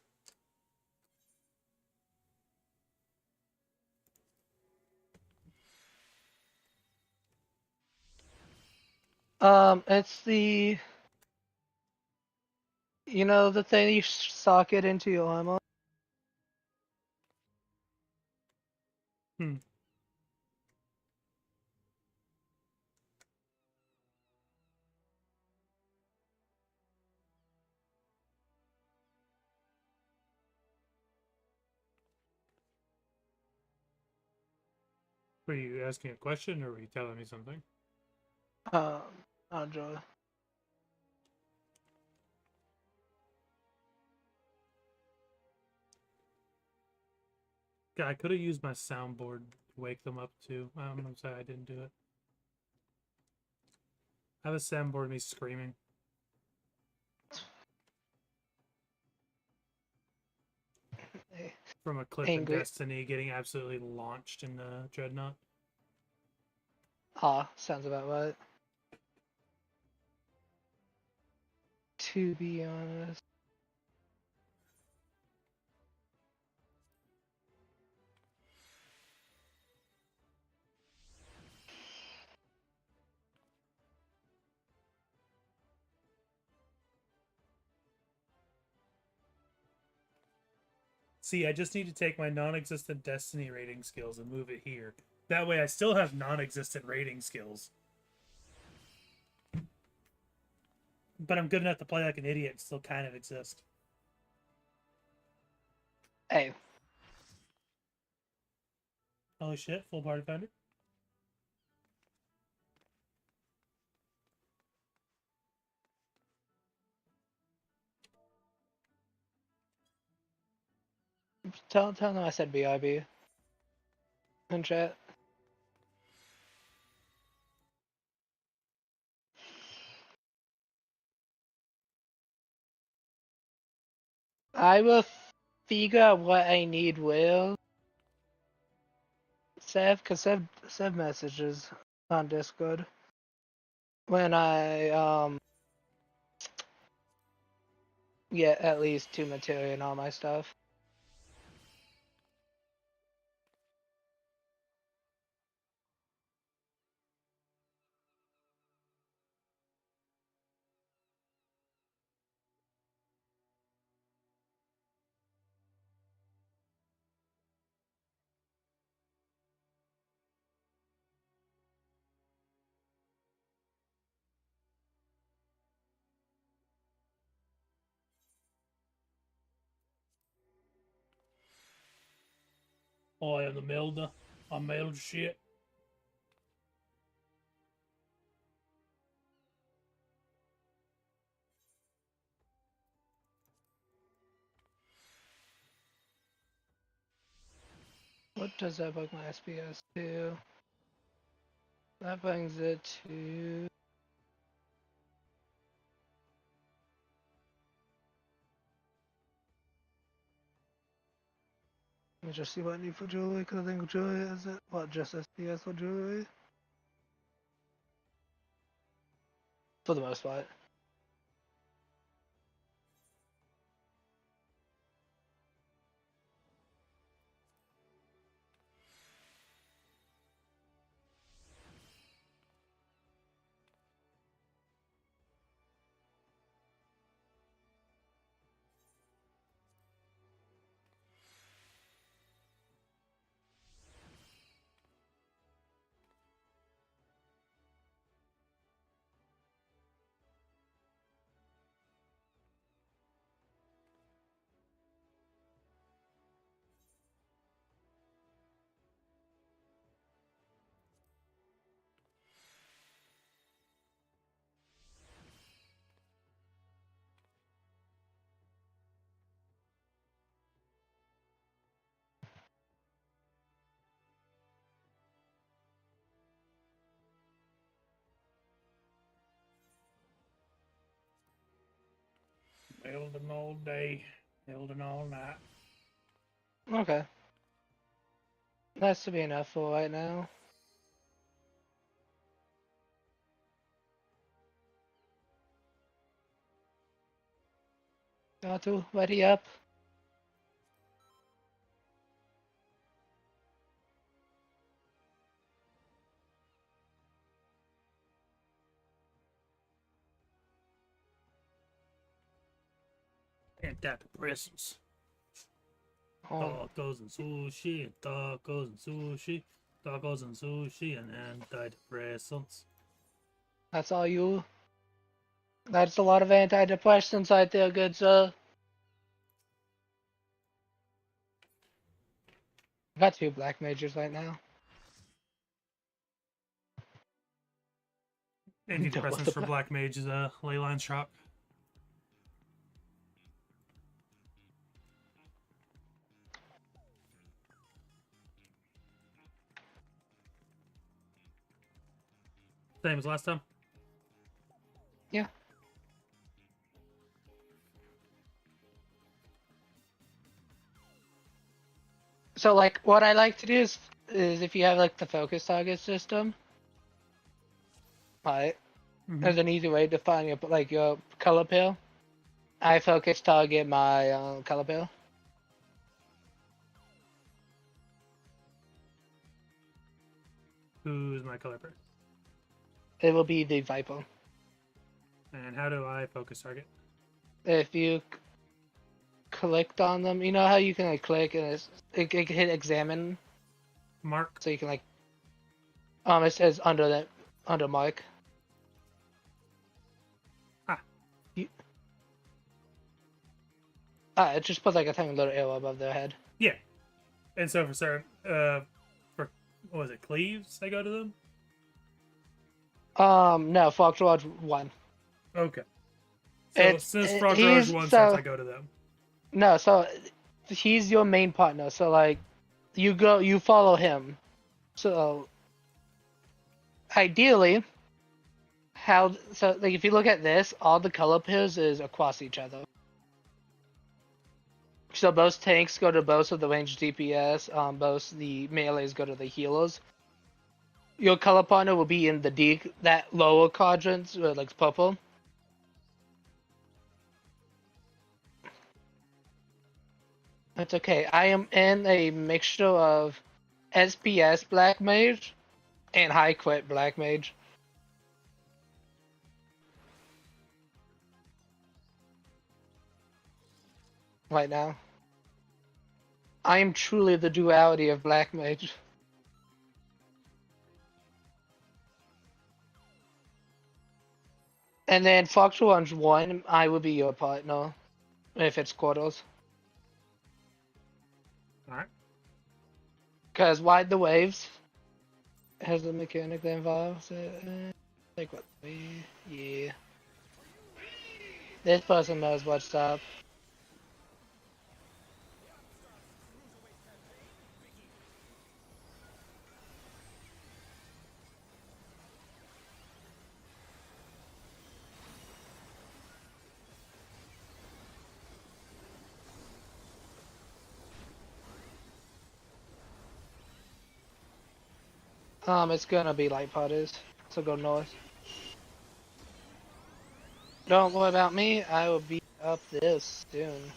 Speaker 1: It's the, you know, the thing you socket into your armor.
Speaker 2: Hmm. Were you asking a question or were you telling me something?
Speaker 1: I'll draw.
Speaker 2: God, I could have used my soundboard to wake them up too. I'm sorry I didn't do it. I have a soundboard of me screaming. From a clip in
Speaker 1: Angry.
Speaker 2: Destiny getting absolutely launched in the Dreadnought.
Speaker 1: Ah, sounds about right. To be honest.
Speaker 2: See, I just need to take my non-existent Destiny rating skills and move it here. That way I still have non-existent rating skills. But I'm good enough to play like an idiot and still kind of exist.
Speaker 1: Hey.
Speaker 2: Holy shit, full party finder.
Speaker 1: Tell them I said BRB. In chat. I will figure out what I need will. Cause Sev messages on Discord. When I get at least 2 material and all my stuff.
Speaker 2: I am the melder. I meld shit.
Speaker 1: What does that bug my SPS to? That brings it to... Let me just see what I need for jewelry, because I think jewelry is it. What, just SPS for jewelry? For the most part.
Speaker 2: Melding all day, melding all night.
Speaker 1: Okay. That should be enough for right now. Got to ready up.
Speaker 2: Antidepressants.
Speaker 1: Oh,
Speaker 2: Tacos and sushi, and tacos and sushi, tacos and sushi, and antidepressants.
Speaker 1: that's all you? That's a lot of antidepressants right there, good sir. I got 2 black majors right now.
Speaker 2: Antidepressants for Black Mage is a leyline shop. Same as last time.
Speaker 1: Yeah. So like what I like to do is if you have like the focus target system, right? There's an easy way to find your color pill. I focus target my color pill.
Speaker 2: Who's my color pill?
Speaker 1: It will be the Viper.
Speaker 2: And how do I focus target?
Speaker 1: If you clicked on them, you know how you can like click and it can hit examine,
Speaker 2: Mark.
Speaker 1: so you can like it says under mark. It just puts like a tiny little arrow above their head.
Speaker 2: Yeah. And so for certain, for, what was it, cleaves, I go to them?
Speaker 1: No, Foxtrot's 1.
Speaker 2: Okay. So since Frogger's 1 cents, I go to them.
Speaker 1: No, so he's your main partner. So like, you follow him. So ideally, like if you look at this, all the color pairs is across each other. So both tanks go to both of the ranged DPS. Both the melees go to the healers. Your color partner will be in that lower quadrant, like purple. That's okay. I am in a mixture of SPS Black Mage and High Crit Black Mage. Right now. I am truly the duality of Black Mage. And then Foxtrot's 1, I will be your partner. If it's quarters.
Speaker 2: Alright.
Speaker 1: Because Wide the Waves has a mechanic that involves like what? Yeah. This person knows what's up. It's gonna be light parties, so go north. Don't worry about me, I will be up this soon.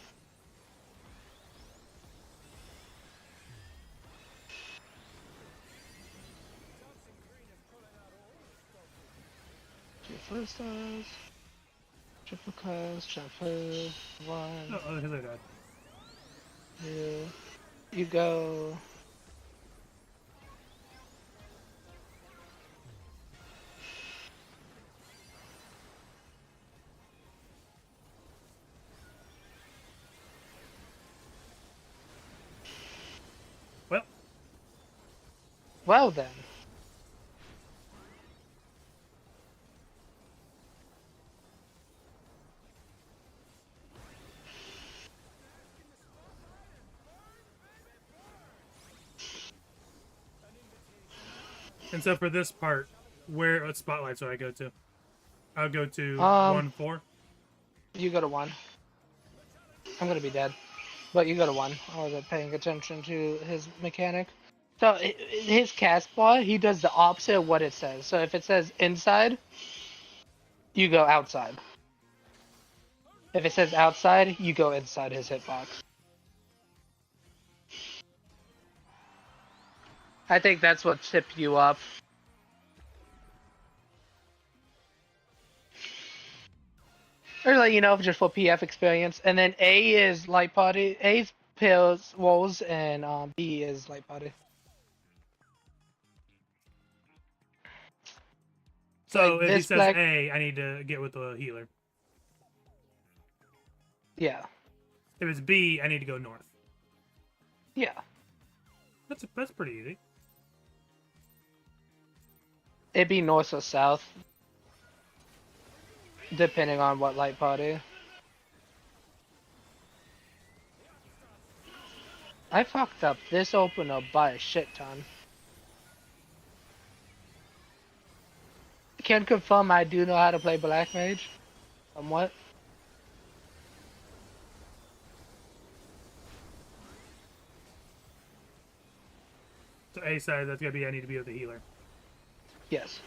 Speaker 1: Two first stars, triple class, shuffle, one,
Speaker 2: Oh, here's that.
Speaker 1: two, you go. Well then.
Speaker 2: And so for this part, what spotlights do I go to? I'll go to 1-4.
Speaker 1: You go to 1. I'm gonna be dead. But you go to 1. I wasn't paying attention to his mechanic. So his cast bar, he does the opposite of what it says. So if it says inside, you go outside. If it says outside, you go inside his hitbox. I think that's what tipped you up. Or like, just for PF experience. And then A is light party. A's pills, wolves, and B is light party.
Speaker 2: So
Speaker 1: like
Speaker 2: if he
Speaker 1: this
Speaker 2: says
Speaker 1: black-
Speaker 2: A, I need to get with the healer.
Speaker 1: Yeah.
Speaker 2: If it's B, I need to go north.
Speaker 1: Yeah.
Speaker 2: That's pretty easy.
Speaker 1: It'd be north or south. Depending on what light party. I fucked up this opener by a shit ton. Can confirm I do know how to play Black Mage. Somewhat.
Speaker 2: So A side, that's gonna be I need to be with the healer.
Speaker 1: Yes.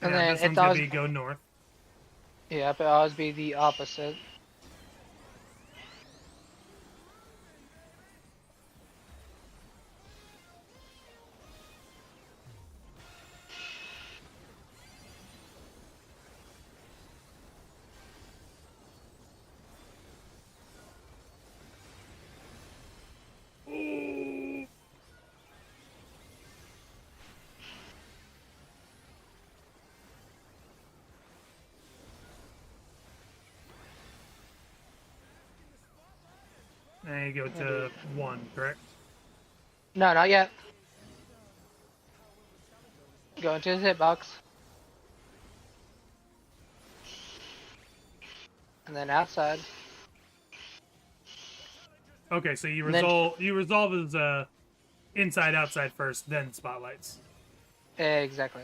Speaker 1: And then
Speaker 2: this one's gonna be go north.
Speaker 1: Yeah, but it'll always be the opposite.
Speaker 2: And you go to 1, correct?
Speaker 1: No, not yet. Go into his hitbox. And then outside.
Speaker 2: Okay, so you
Speaker 1: And then-
Speaker 2: resolve his inside outside first, then spotlights.
Speaker 1: Exactly.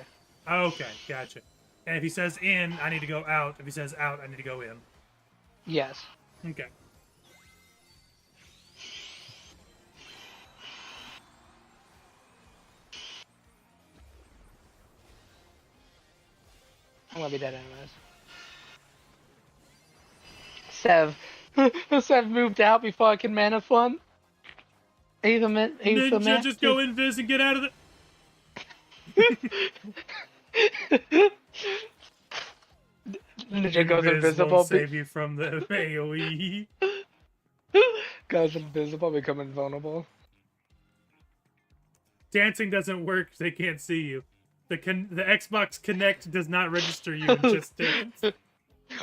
Speaker 2: Okay, gotcha. And if he says in, I need to go out. If he says out, I need to go in.
Speaker 1: Yes.
Speaker 2: Okay.
Speaker 1: I'm gonna be dead anyways. Sev. Sev moved out before I can mana fun.
Speaker 2: Ninja, just go invis and get out of the...
Speaker 1: Ninja goes
Speaker 2: Invis
Speaker 1: invisible.
Speaker 2: won't save you from the AoE.
Speaker 1: Goes invisible, become invulnerable.
Speaker 2: Dancing doesn't work. They can't see you. The Xbox Connect does not register you in Just Dance.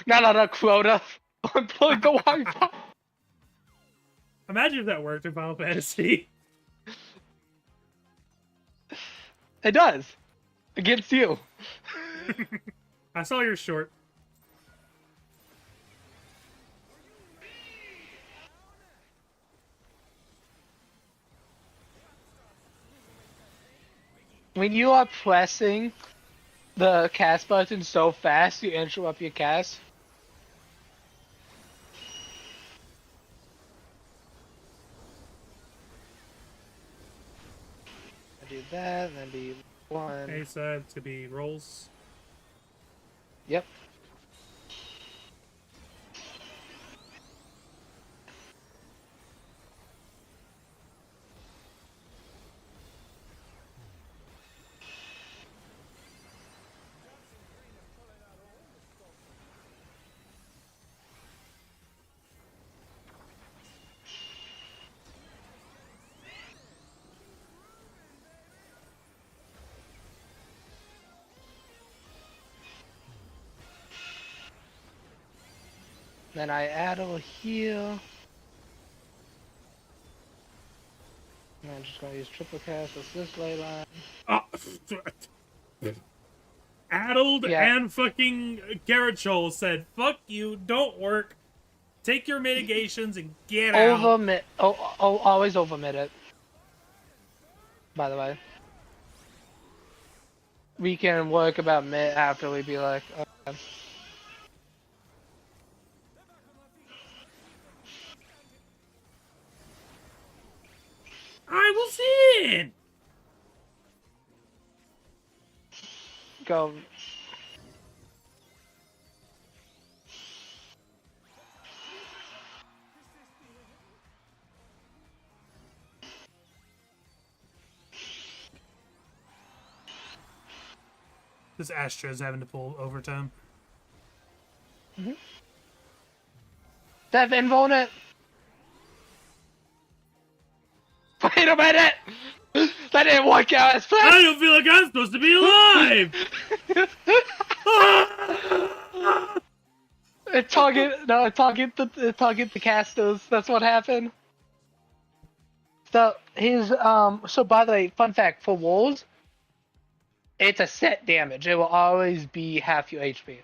Speaker 1: Not on a quota. Unplug the Wi-Fi.
Speaker 2: Imagine if that worked in Final Fantasy.
Speaker 1: It does. Against you.
Speaker 2: I saw your short.
Speaker 1: When you are pressing the cast button so fast, you interrupt your cast. I do that, and then be one.
Speaker 2: A side to be rolls.
Speaker 1: Yep. Then I add over here. And I'm just gonna use triple cast with this ley line.
Speaker 2: Oh, Addled
Speaker 1: Yeah.
Speaker 2: and fucking Garachol said, "Fuck you, don't work. Take your mitigations and get out."
Speaker 1: Always overmit it. By the way. We can work about mid after we be like, okay.
Speaker 2: I will sin.
Speaker 1: Go.
Speaker 2: This Astra's having to pull overtime.
Speaker 1: Dev invuln it. Wait a minute! That didn't work out as
Speaker 2: I
Speaker 1: planned!
Speaker 2: don't feel like I'm supposed to be alive!
Speaker 1: Target the casters. That's what happened. So so by the way, fun fact for walls, it's a set damage. It will always be half your HP.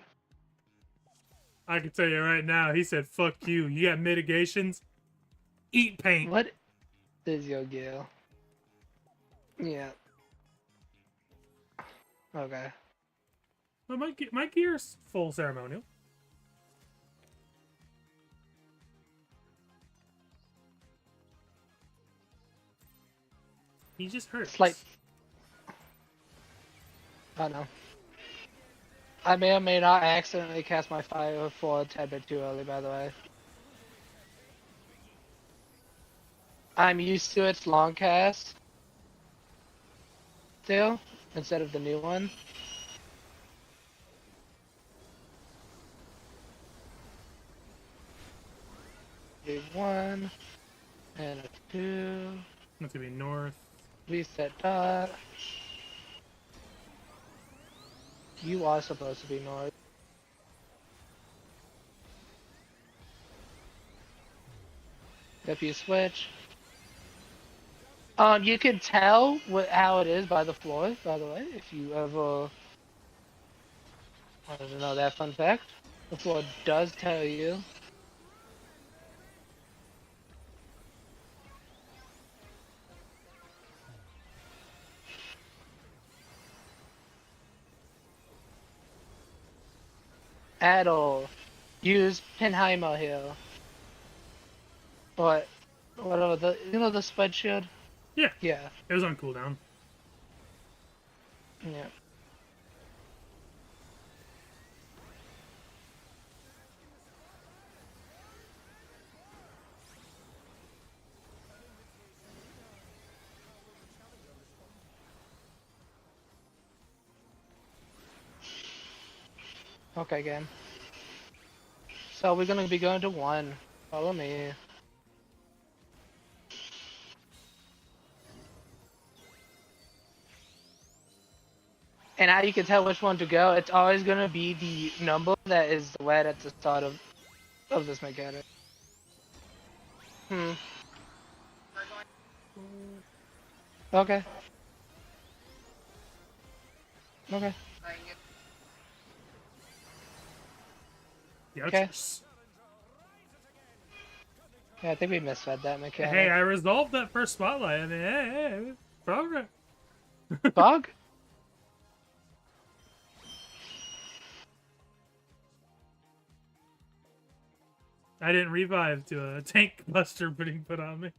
Speaker 2: I can tell you right now, he said, "Fuck you. You got mitigations? Eat paint."
Speaker 1: What is your gear? Yeah. Okay.
Speaker 2: Well, my gear's full ceremonial. He just hurts.
Speaker 1: It's like, I don't know. I may or may not accidentally cast my fire for a tad bit too early, by the way. I'm used to its long cast still, instead of the new one. Do one, and a two.
Speaker 2: That's gonna be north.
Speaker 1: Reset dot. You are supposed to be north. If you switch. You can tell how it is by the floor, by the way, if you ever wanted to know that fun fact. The floor does tell you. Addle. Use Pinheimer here. Whatever, the spread shield?
Speaker 2: Yeah.
Speaker 1: Yeah.
Speaker 2: It was on cooldown.
Speaker 1: Yeah. Okay, game. So we're gonna be going to 1. Follow me. And how you can tell which one to go, it's always gonna be the number that is red at the start of this mechanic. Okay. Okay. Okay.
Speaker 2: Yikes.
Speaker 1: Yeah, I think we misread that mechanic.
Speaker 2: Hey, I resolved that first spotlight. I mean, hey, progress.
Speaker 1: Bug?
Speaker 2: I didn't revive to a tank buster being put on me.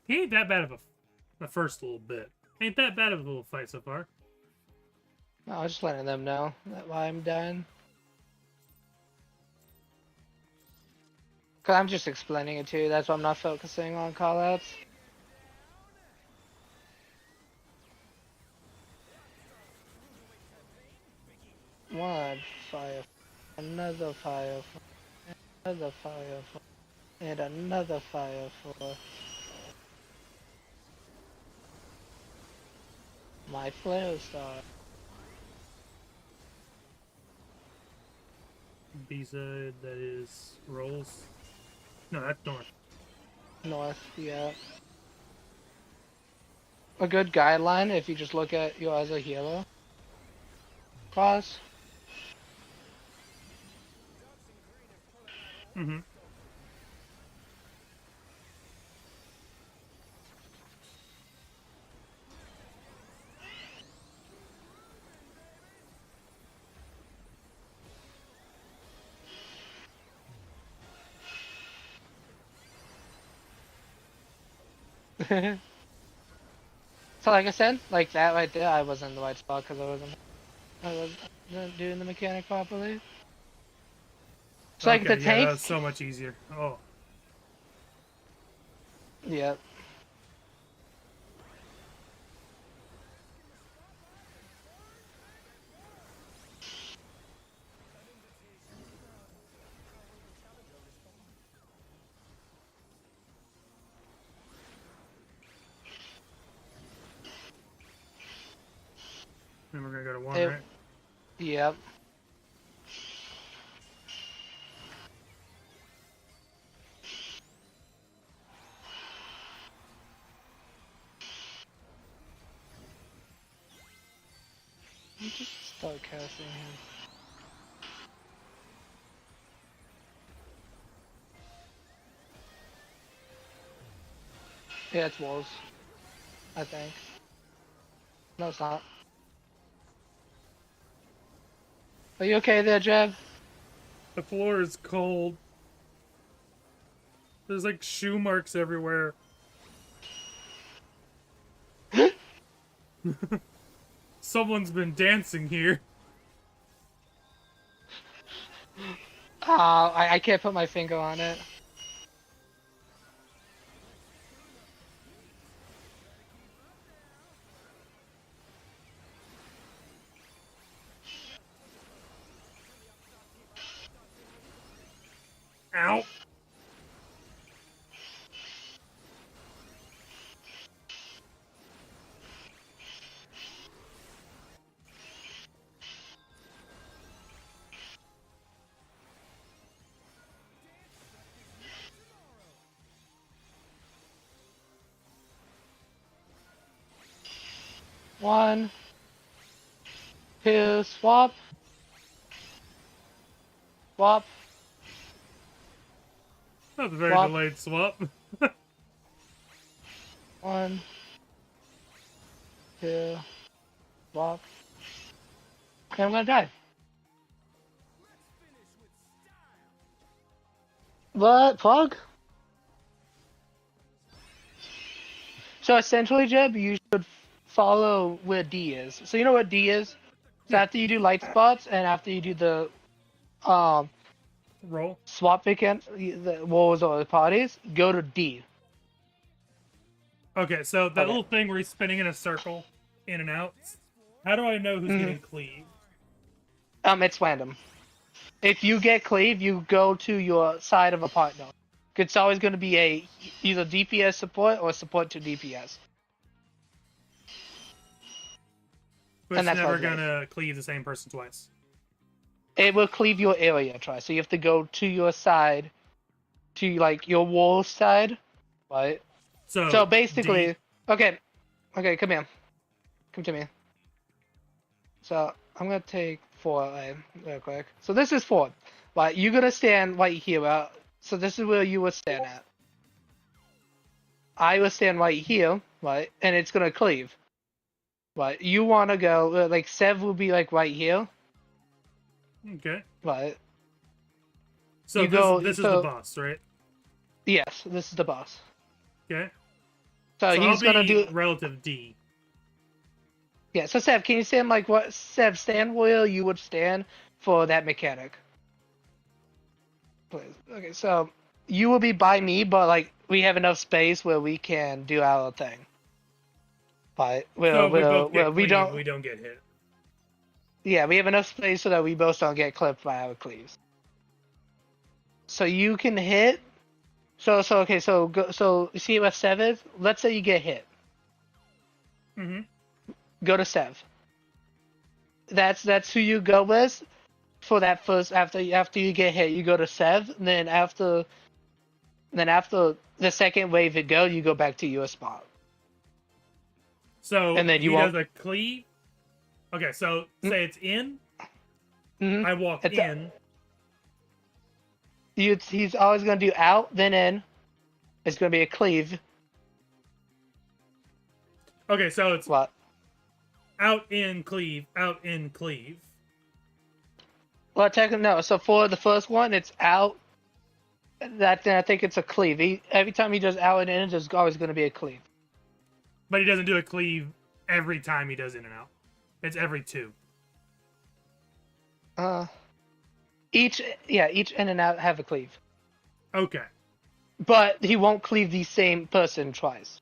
Speaker 2: He ain't that bad of a first little bit. Ain't that bad of a little fight so far.
Speaker 1: No, I was just letting them know that why I'm dying. Cause I'm just explaining it to you, that's why I'm not focusing on callouts. One fire, another fire, another fire, and another fire for my flare star.
Speaker 2: B-side, that is rolls. No, that's north.
Speaker 1: North, yeah. A good guideline if you just look at you as a healer. Cross.
Speaker 2: Mm-hmm.
Speaker 1: So like I said, like that right there, I was in the right spot because I wasn't doing the mechanic properly. So like
Speaker 2: Okay,
Speaker 1: the
Speaker 2: yeah,
Speaker 1: tank.
Speaker 2: that's so much easier. Oh.
Speaker 1: Yep.
Speaker 2: Then we're gonna go to one, right?
Speaker 1: Yep. Let me just start casting him. Yeah, it's walls. I think. No, it's not. Are you okay there, Jeb?
Speaker 2: The floor is cold. There's like shoe marks everywhere. Someone's been dancing here.
Speaker 1: I can't put my finger on it.
Speaker 2: Ow.
Speaker 1: One, two, swap. Swap.
Speaker 2: That's a very
Speaker 1: Swap.
Speaker 2: delayed swap.
Speaker 1: One, two, swap. Okay, I'm gonna die. What? Plug? So essentially, Jeb, you should follow where D is. So you know what D is? So
Speaker 2: Yeah.
Speaker 1: after you do light spots and after you do the
Speaker 2: Roll.
Speaker 1: swap vacant, the walls or the parties, go to D.
Speaker 2: Okay, so that
Speaker 1: Okay.
Speaker 2: little thing where he's spinning in a circle, in and out. How do I know who's getting cleaved?
Speaker 1: It's random. If you get cleave, you go to your side of a partner. It's always going to be either DPS support or support to DPS.
Speaker 2: But
Speaker 1: And
Speaker 2: it's
Speaker 1: that's
Speaker 2: never
Speaker 1: what it is.
Speaker 2: gonna cleave the same person twice.
Speaker 1: It will cleave your area, try. So you have to go to your side, to like your wall side, right? So basically,
Speaker 2: D,
Speaker 1: okay, come here, come to me. So I'm gonna take 4 real quick. So this is 4, right? You're gonna stand right here. So this is where you would stand at. I will stand right here, right? And it's gonna cleave, right? You wanna go like Sev will be like right here,
Speaker 2: okay.
Speaker 1: right?
Speaker 2: So
Speaker 1: You
Speaker 2: this,
Speaker 1: go-
Speaker 2: this is
Speaker 1: so-
Speaker 2: the boss, right?
Speaker 1: Yes, this is the boss.
Speaker 2: Okay.
Speaker 1: So
Speaker 2: So
Speaker 1: he's
Speaker 2: I'll
Speaker 1: gonna
Speaker 2: be
Speaker 1: do.
Speaker 2: relative D.
Speaker 1: Yeah, so Sev, can you stand like what Sev stand where you would stand for that mechanic? Please. Okay, so you will be by me, but like we have enough space where we can do our thing. But
Speaker 2: So if we both get
Speaker 1: we
Speaker 2: cleave,
Speaker 1: don't.
Speaker 2: we don't get hit.
Speaker 1: Yeah, we have enough space so that we both don't get clipped by our cleaves. So you can hit. So okay, so go. So you see what Sev is? Let's say you get hit.
Speaker 2: Mm-hmm.
Speaker 1: Go to Sev. That's who you go with for that first after you get hit. You go to Sev. And then after the second wave it go, you go back to your spot.
Speaker 2: So
Speaker 1: And then you
Speaker 2: he
Speaker 1: won't-
Speaker 2: does a cleave. Okay, so say it's in.
Speaker 1: Mm-hmm.
Speaker 2: I walk in.
Speaker 1: He's always gonna do out then in. It's gonna be a cleave.
Speaker 2: Okay, so it's
Speaker 1: What?
Speaker 2: out in cleave, out in cleave.
Speaker 1: Well, technically no. So for the first one, it's out. Then I think it's a cleave. Every time he does out and in, there's always gonna be a cleave.
Speaker 2: But he doesn't do a cleave every time he does in and out. It's every 2.
Speaker 1: Each in and out have a cleave.
Speaker 2: Okay.
Speaker 1: But he won't cleave the same person twice.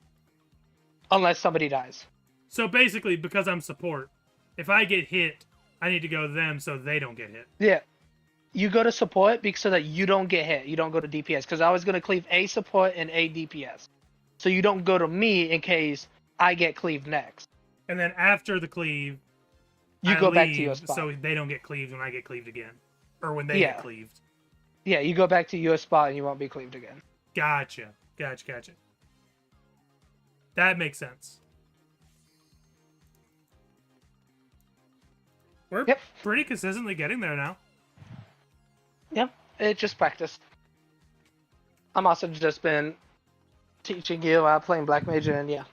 Speaker 1: Unless somebody dies.
Speaker 2: So basically, because I'm support, if I get hit, I need to go to them so they don't get hit.
Speaker 1: Yeah. You go to support so that you don't get hit. You don't go to DPS. Because I was going to cleave a support and a DPS. So you don't go to me in case I get cleaved next.
Speaker 2: And then after the cleave,
Speaker 1: You
Speaker 2: I
Speaker 1: go back to
Speaker 2: leave
Speaker 1: your spot.
Speaker 2: so they don't get cleaved when I get cleaved again. Or when they
Speaker 1: Yeah.
Speaker 2: get cleaved.
Speaker 1: Yeah, you go back to your spot and you won't be cleaved again.
Speaker 2: Gotcha. That makes sense. We're
Speaker 1: Yep.
Speaker 2: pretty consistently getting there now.
Speaker 1: Yep, it's just practice. I'm also just been teaching you playing Black Mage, and yeah.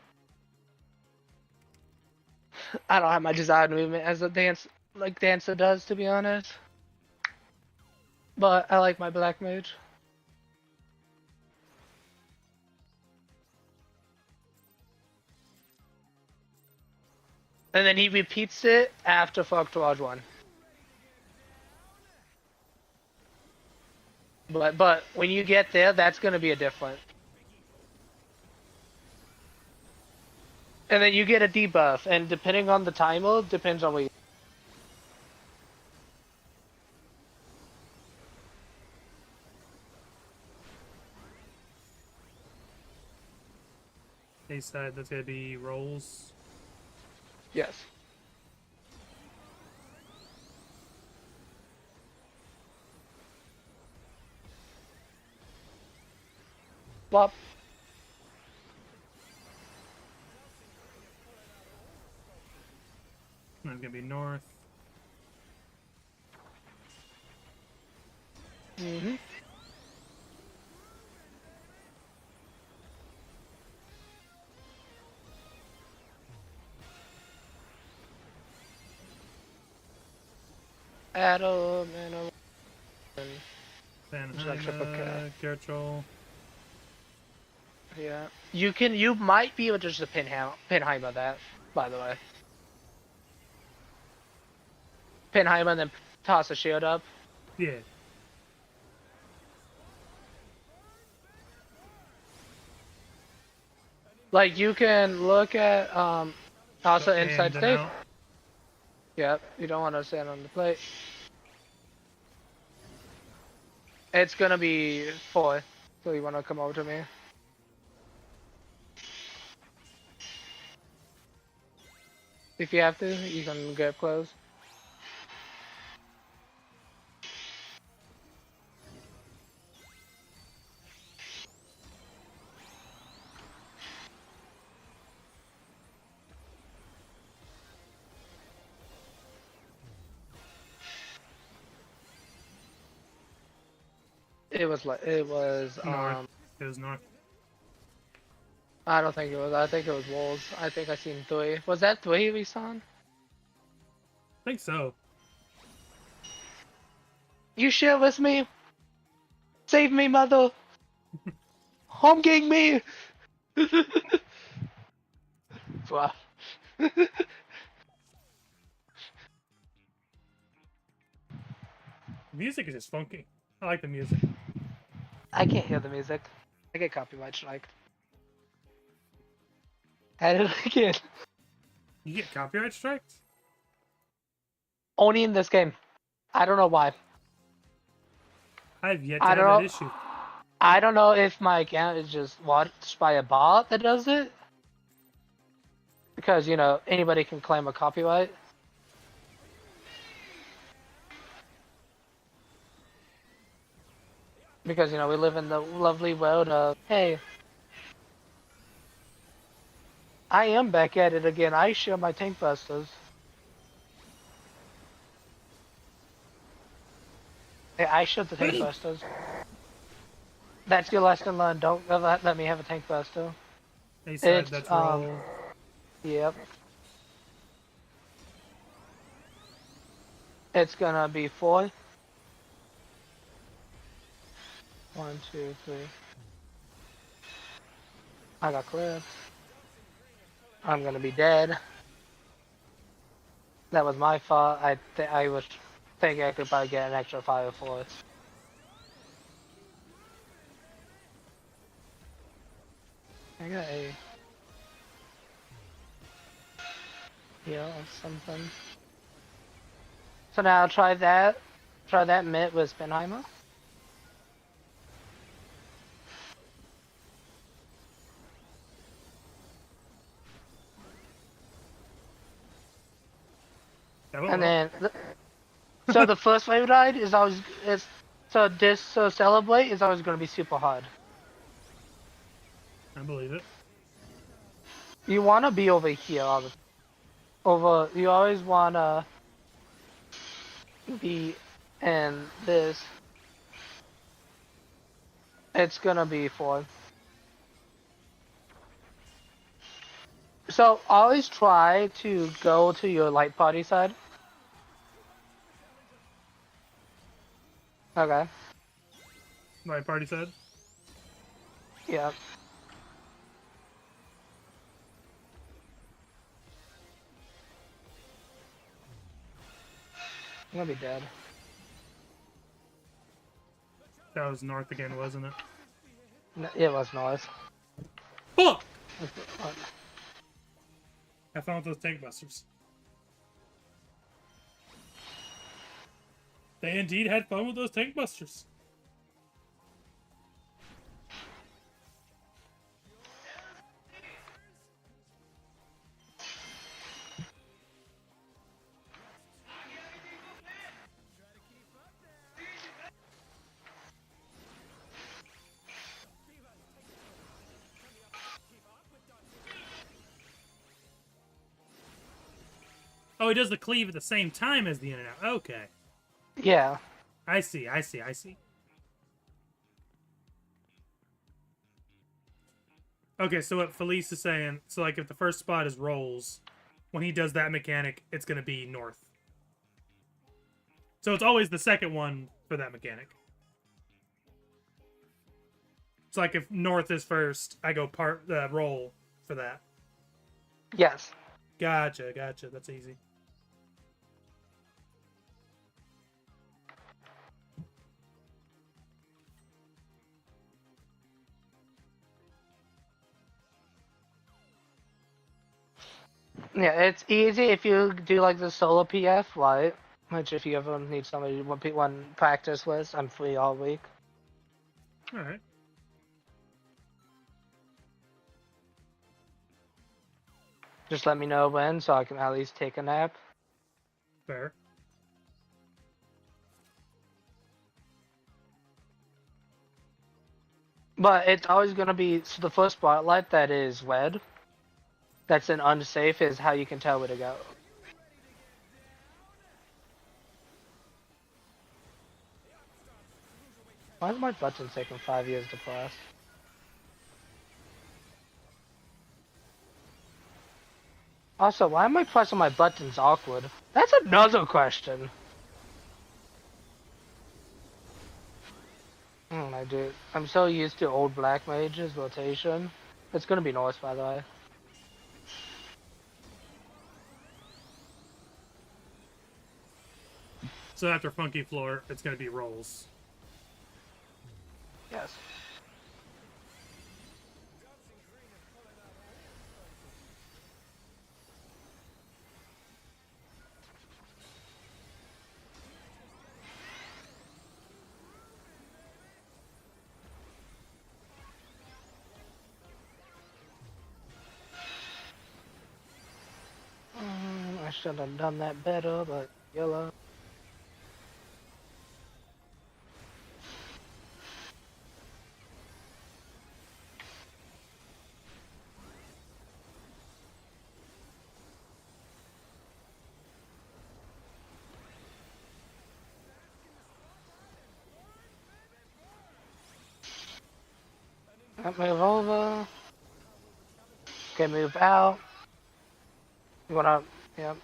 Speaker 1: I don't have my desired movement as a dancer does, to be honest. But I like my Black Mage. And then he repeats it after Fogtorage 1. But when you get there, that's going to be a different. And then you get a debuff, and depending on the timer, depends on what you...
Speaker 2: A side, that's gonna be rolls.
Speaker 1: Yes. Flop.
Speaker 2: That's gonna be north.
Speaker 1: Mm-hmm. Adam and
Speaker 2: Then
Speaker 1: It's like triple K.
Speaker 2: Gertrude.
Speaker 1: yeah. You might be able to just pinheimer that, by the way. Pinheimer and then toss a shield up.
Speaker 2: Yeah.
Speaker 1: Like you can look at also
Speaker 2: In
Speaker 1: inside
Speaker 2: and
Speaker 1: safe.
Speaker 2: out.
Speaker 1: Yep, you don't want to stand on the plate. It's gonna be 4. So you wanna come over to me? If you have to, you can get close. It was like
Speaker 2: North. It was north.
Speaker 1: I don't think it was. I think it was wolves. I think I seen 3. Was that 3 we saw?
Speaker 2: I think so.
Speaker 1: You share with me? Save me, mother! Home gang me! Wow.
Speaker 2: The music is just funky. I like the music.
Speaker 1: I can't hear the music. I get copyright striked. I did it again.
Speaker 2: You get copyright strikes?
Speaker 1: Only in this game. I don't know why.
Speaker 2: I've yet to
Speaker 1: I
Speaker 2: have
Speaker 1: don't
Speaker 2: that
Speaker 1: know.
Speaker 2: issue.
Speaker 1: I don't know if my account is just watched by a bot that does it. Because, you know, anybody can claim a copyright. Because, you know, we live in the lovely world of, hey, I am back at it again. I share my tank busters. Hey, I share the tank busters. That's your lesson learned. Don't ever let me have a tank buster.
Speaker 2: They said
Speaker 1: It's,
Speaker 2: that's roll.
Speaker 1: Yep. It's gonna be 4. 1, 2, 3. I got clipped. I'm gonna be dead. That was my fault. I was thinking I could probably get an extra 5 for it. I got a heal or something. So now try that. Try that mitt with Spinheimer. And then, so the first wave ride is always so celebrate is always going to be super hard.
Speaker 2: I believe it.
Speaker 1: You want to be over here all the you always want to be in this. It's gonna be 4. So always try to go to your light party side. Okay.
Speaker 2: My party said.
Speaker 1: Yeah. I'm gonna be dead.
Speaker 2: That was north again, wasn't it?
Speaker 1: It was noise.
Speaker 2: Fuck! I found those tank busters. They indeed had fun with those tank busters. Oh, he does the cleave at the same time as the in and out. Okay.
Speaker 1: Yeah.
Speaker 2: I see, I see, I see. Okay, so what Felice is saying, so like if the first spot is rolls, when he does that mechanic, it's going to be north. So it's always the second one for that mechanic. It's like if north is first, I go roll for that.
Speaker 1: Yes.
Speaker 2: Gotcha, gotcha. That's easy.
Speaker 1: Yeah, it's easy if you do like the solo PF, right? Which if you ever need somebody one practice with, I'm free all week.
Speaker 2: All right.
Speaker 1: Just let me know when, so I can at least take a nap.
Speaker 2: Fair.
Speaker 1: But it's always gonna be so the first spotlight that is red. That's an unsafe is how you can tell where to go. Why is my button taking 5 years to press? Also, why am I pressing my buttons awkward? That's another question. I do. I'm so used to old black mages rotation. It's gonna be Norse, by the way.
Speaker 2: So after Funky Floor, it's going to be rolls.
Speaker 1: Yes. I should have done that better, but yellow. Move over. Okay, move out. You wanna, yep.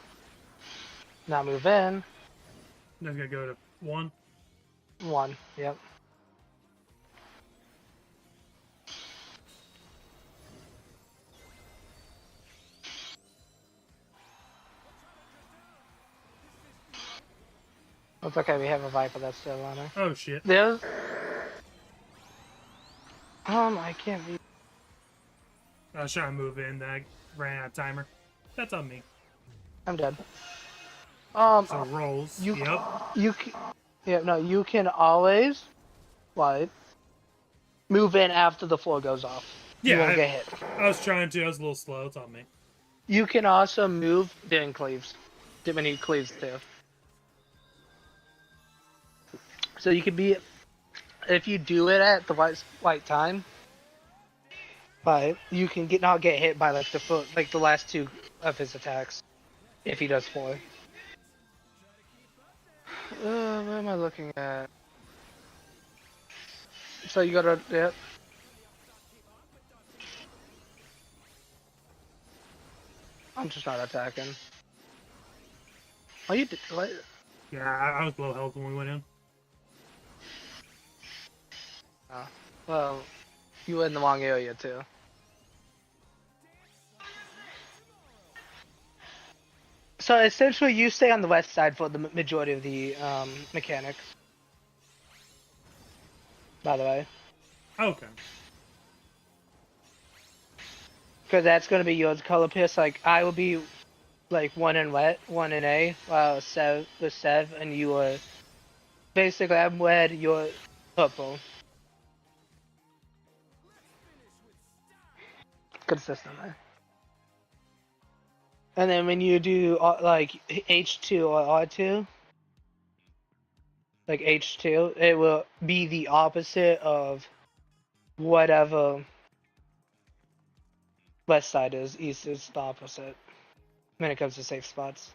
Speaker 1: Now move in.
Speaker 2: That's going to go to 1.
Speaker 1: 1, yep. It's okay, we have a Viper that's still running.
Speaker 2: Oh, shit.
Speaker 1: There's... I can't be...
Speaker 2: I was trying to move in, then I ran out of timer. That's on me.
Speaker 1: I'm dead.
Speaker 2: So rolls.
Speaker 1: You,
Speaker 2: Yep.
Speaker 1: you can... Yeah, no, you can always, like, move in after the floor goes off. You
Speaker 2: Yeah,
Speaker 1: won't get hit.
Speaker 2: I was trying to. I was a little slow. It's on me.
Speaker 1: You can also move during cleaves. When he cleaves too. So you can be... If you do it at the right time, but you can not get hit by like the last 2 of his attacks if he does 4. What am I looking at? So you gotta, yep. I'm just not attacking. Oh, you did what?
Speaker 2: Yeah, I was low health when we went in.
Speaker 1: Oh, well, you were in the wrong area too. So essentially, you stay on the west side for the majority of the mechanics. By the way,
Speaker 2: Okay.
Speaker 1: because that's gonna be your color pierce. Like I will be, like 1 in wet, 1 in A, while Sev was Sev, and you were basically I'm red, you're purple. Consistently. And then when you do like H2 or R2, like H2, it will be the opposite of whatever west side is. East is the opposite when it comes to safe spots.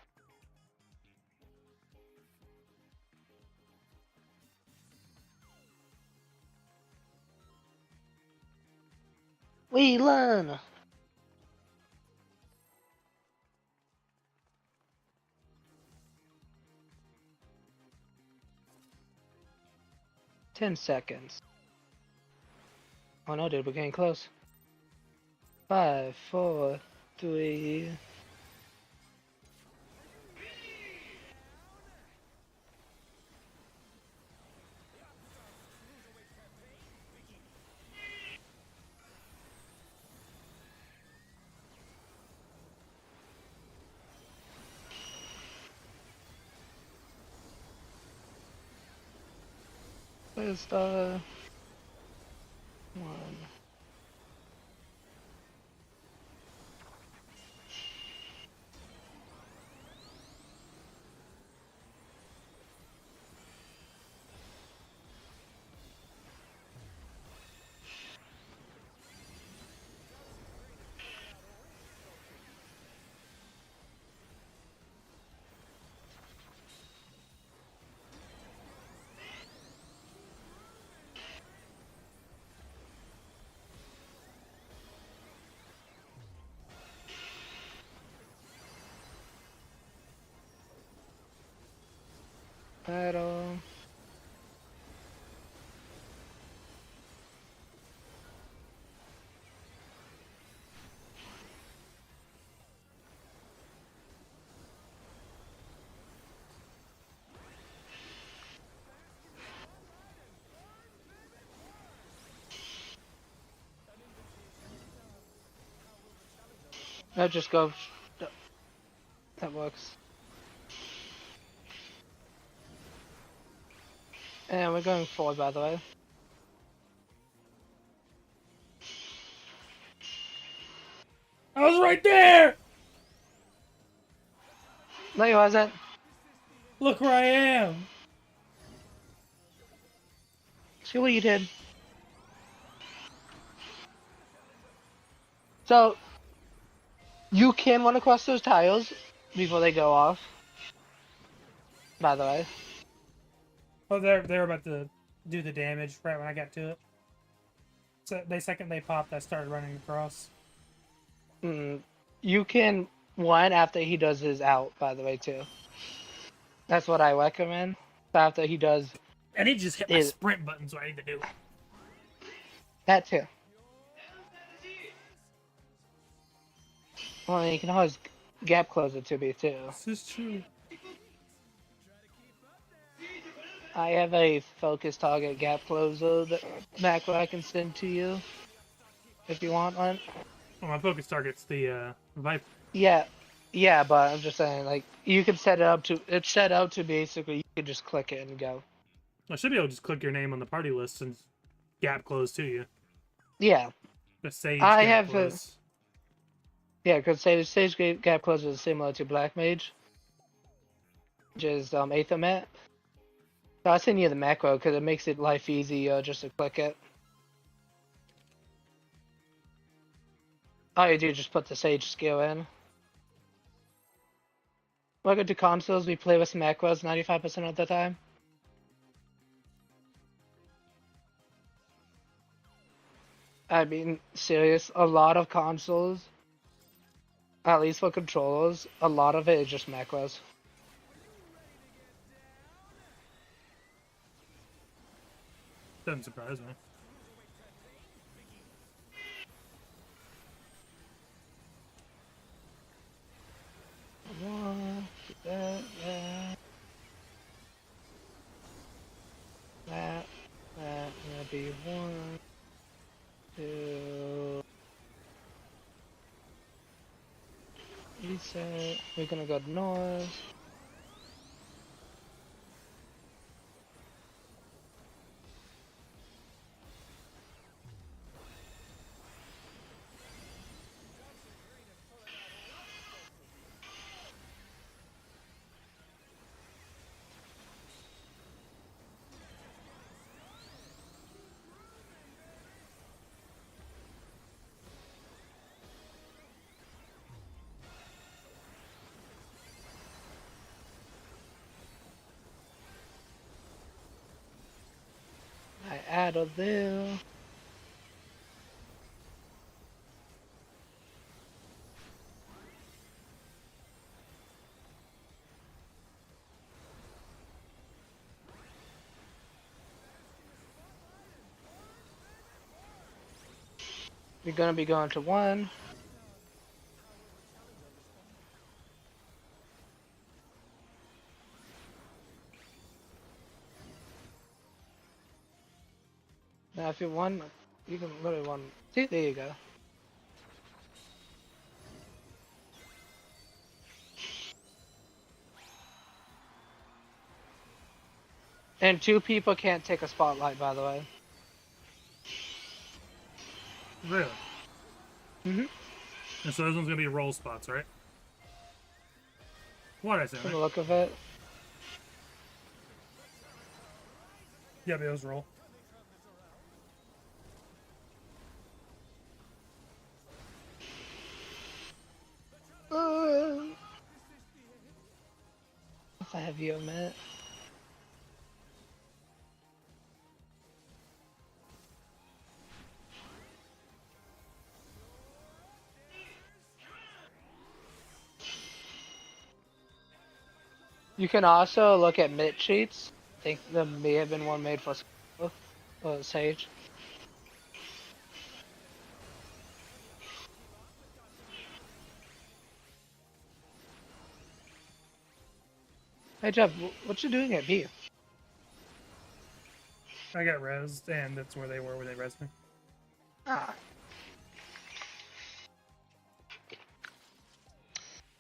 Speaker 1: We learn. Ten seconds. Oh no, dude, we're getting close. 5, 4, 3. Where's the... Battle. No, just go. That works. And we're going forward, by the way.
Speaker 2: I was right there!
Speaker 1: No, you wasn't.
Speaker 2: Look where I am!
Speaker 1: See what you did. So, you can run across those tiles before they go off. By the way.
Speaker 2: Oh, they're about to do the damage right when I got to it. So the second they popped, I started running across.
Speaker 1: You can one after he does his out, by the way, too. That's what I recommend. After he does
Speaker 2: And he just hit my
Speaker 1: is
Speaker 2: sprint button, so I need to do.
Speaker 1: that too. Well, you can always gap close it to me too.
Speaker 2: This is true.
Speaker 1: I have a focus target gap closer that macro I can send to you if you want one.
Speaker 2: Well, my focus target's the Viper.
Speaker 1: Yeah, but I'm just saying, like, you can set it up to. It's set up to basically you can just click it and go.
Speaker 2: I should be able to just click your name on the party list and gap close to you.
Speaker 1: Yeah,
Speaker 2: The Sage
Speaker 1: I
Speaker 2: gap
Speaker 1: have
Speaker 2: close.
Speaker 1: yeah, because Sage gap closer is similar to Black Mage, which is Aethermat. So I'll send you the macro because it makes it life easier just to click it. All you do is just put the Sage skill in. Welcome to consoles, we play with macros 95% of the time. I mean, serious, a lot of consoles, at least for controllers, a lot of it is just macros.
Speaker 2: Doesn't surprise me.
Speaker 1: One, that gonna be 1, 2. Reset. We're gonna go north. I added there. We're gonna be going to 1. Now if you want, you can literally one. See, there you go. And 2 people can't take a spotlight, by the way.
Speaker 2: Really?
Speaker 1: Mm-hmm.
Speaker 2: And so those one's gonna be roll spots, right? What did I say,
Speaker 1: From the
Speaker 2: right?
Speaker 1: look of it.
Speaker 2: Yeah, but it was roll.
Speaker 1: If I have you a minute. You can also look at MIT sheets. I think there may have been one made for Sage. Hey Jeff, what you doing at B?
Speaker 2: I got rezzed, and that's where they were when they rezzed me.
Speaker 1: Ah.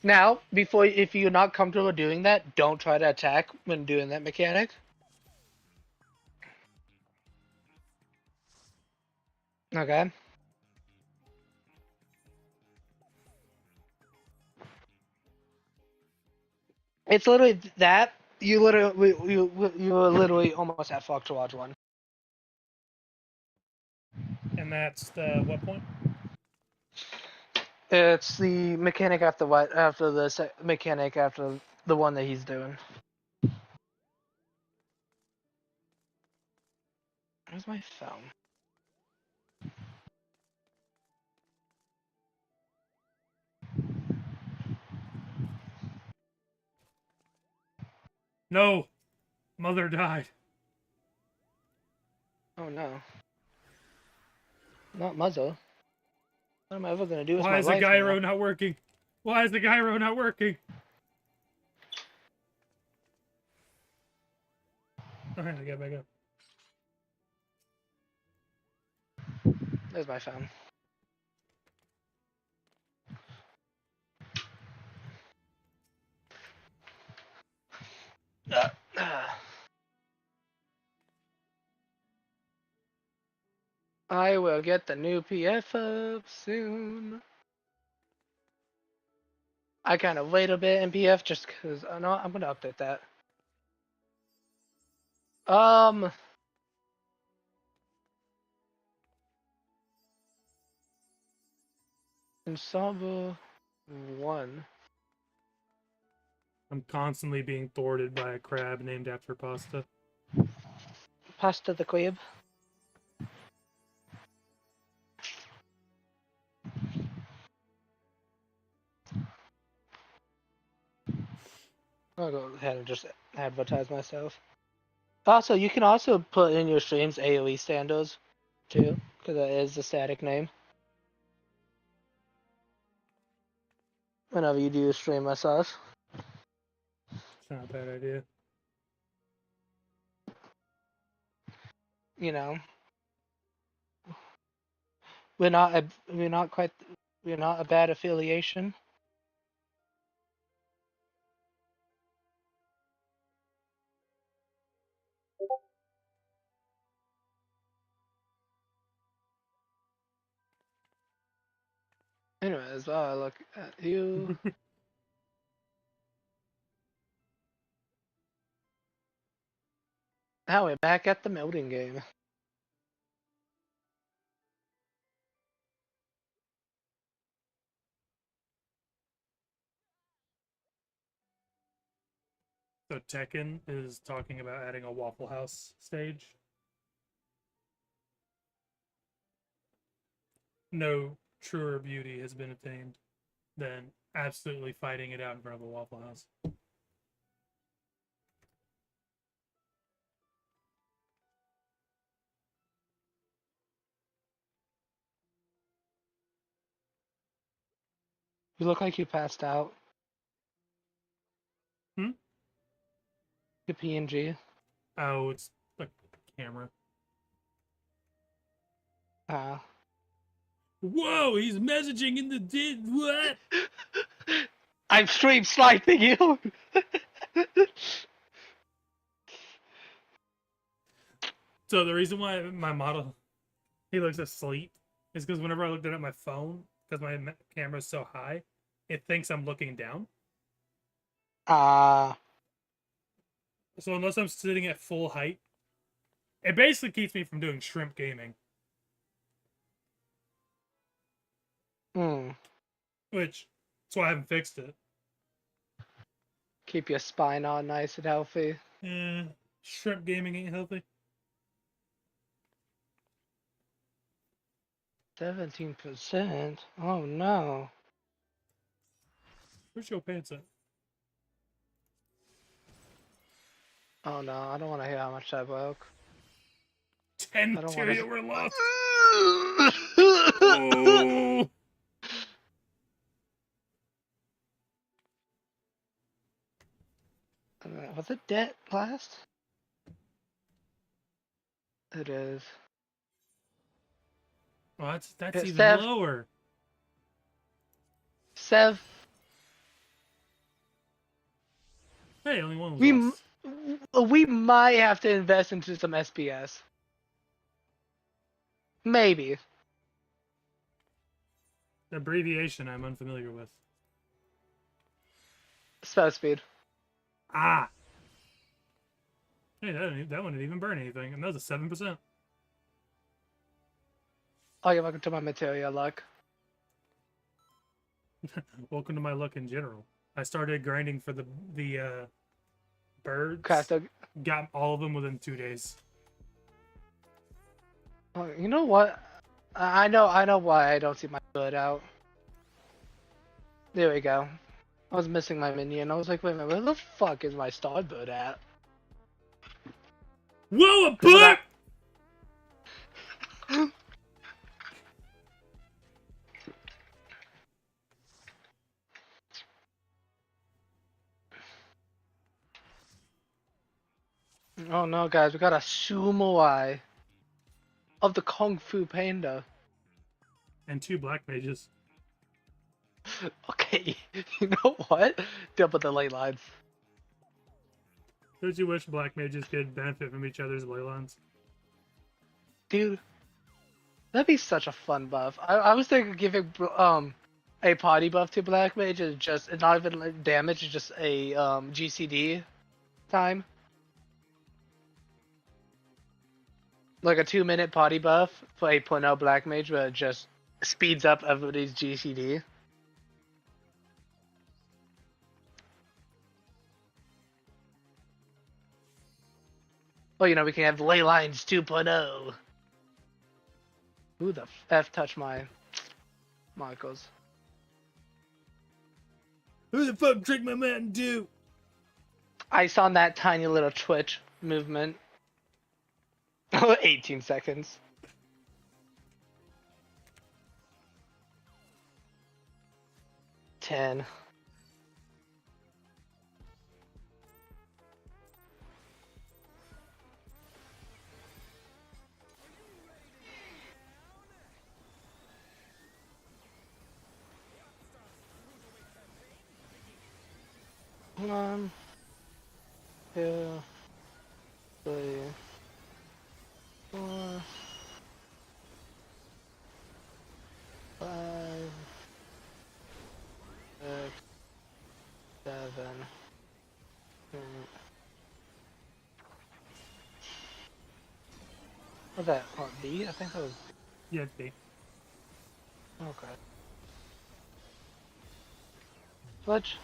Speaker 1: Now, if you're not comfortable doing that, don't try to attack when doing that mechanic. Okay. It's literally that. You were literally almost at Fox to watch one.
Speaker 2: And that's the what point?
Speaker 1: It's the mechanic after mechanic after the one that he's doing. Where's my phone?
Speaker 2: No, mother died.
Speaker 1: Oh no. Not muzzle. What am I ever gonna do with
Speaker 2: Why
Speaker 1: my
Speaker 2: is the
Speaker 1: life
Speaker 2: gyro
Speaker 1: now?
Speaker 2: not working? Why is the gyro not working? Alright, I got back up.
Speaker 1: There's my phone. I will get the new PF up soon. I kind of wait a bit in PF just because I know I'm gonna update that. Ensemble 1.
Speaker 2: I'm constantly being thwarted by a crab named after pasta.
Speaker 1: Pasta the Quib. I'll go ahead and just advertise myself. Also, you can also put in your streams AoE standards too, because that is the static name. Whenever you do a stream myself.
Speaker 2: It's not a bad idea.
Speaker 1: You know, we're not a bad affiliation. Anyways, while I look at you. Now we're back at the melting game.
Speaker 2: So Tekken is talking about adding a Waffle House stage. No truer beauty has been attained than absolutely fighting it out in front of a Waffle House.
Speaker 1: You look like you passed out.
Speaker 2: Hmm?
Speaker 1: The PNG.
Speaker 2: Oh, it's the camera.
Speaker 1: Ah.
Speaker 2: Whoa, he's messaging in the what?
Speaker 1: I'm stream sniping you!
Speaker 2: So the reason why my model he looks asleep is because whenever I looked at my phone, because my camera's so high, it thinks I'm looking down.
Speaker 1: Ah.
Speaker 2: So unless I'm sitting at full height, it basically keeps me from doing shrimp gaming.
Speaker 1: Hmm.
Speaker 2: Which, that's why I haven't fixed it.
Speaker 1: Keep your spine all nice and healthy.
Speaker 2: Yeah, shrimp gaming ain't healthy.
Speaker 1: 17%? Oh no.
Speaker 2: Where's your pants at?
Speaker 1: Oh no, I don't want to hear how much I broke.
Speaker 2: 10
Speaker 1: I don't
Speaker 2: material
Speaker 1: wanna-
Speaker 2: were lost. Ooh.
Speaker 1: Was it debt last? It is.
Speaker 2: Well, that's
Speaker 1: Yeah,
Speaker 2: even
Speaker 1: Sev.
Speaker 2: lower.
Speaker 1: Sev.
Speaker 2: Hey, only one was
Speaker 1: We
Speaker 2: lost.
Speaker 1: we might have to invest into some SPS. Maybe.
Speaker 2: The abbreviation I'm unfamiliar with.
Speaker 1: Spell speed.
Speaker 2: Ah. Hey, that one didn't even burn anything, and that was a 7%.
Speaker 1: Oh, you're welcome to my material luck.
Speaker 2: Welcome to my luck in general. I started grinding for the birds.
Speaker 1: Craft.
Speaker 2: Got all of them within 2 days.
Speaker 1: Oh, you know what? I know why I don't see my bird out. There we go. I was missing my minion. I was like, wait a minute, where the fuck is my star bird at?
Speaker 2: Whoa, a
Speaker 1: 'Cause
Speaker 2: butt!
Speaker 1: Oh no, guys, we got a sumo of the Kung Fu Panda.
Speaker 2: And 2 black mages.
Speaker 1: Okay, you know what? Double the ley lines.
Speaker 2: Don't you wish black mages could benefit from each other's ley lines?
Speaker 1: Dude, that'd be such a fun buff. I was thinking giving a party buff to Black Mage is just not even like damage, it's just a GCD time. Like a 2-minute party buff for 8.0 Black Mage where it just speeds up everybody's GCD. Well, you know, we can have Ley Lines 2.0. Who the F touched my Michaels?
Speaker 2: Who the fuck tricked my Mountain Dew?
Speaker 1: Ice on that tiny little twitch movement. 18 seconds. Ten. One, two, three, four, five, six, seven, eight. What's that? What, B? I think that was.
Speaker 2: Yeah, B.
Speaker 1: Okay. Switch.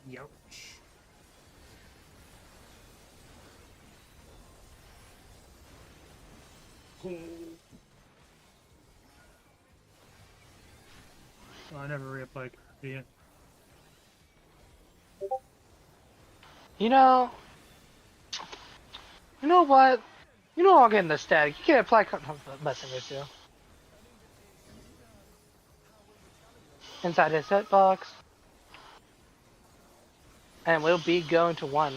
Speaker 2: Youch. Well, I never reapplied Caribbean.
Speaker 1: You know. You know what? You know I'm getting the static. You can apply. I'm messing with you. Inside his hitbox. And we'll be going to 1.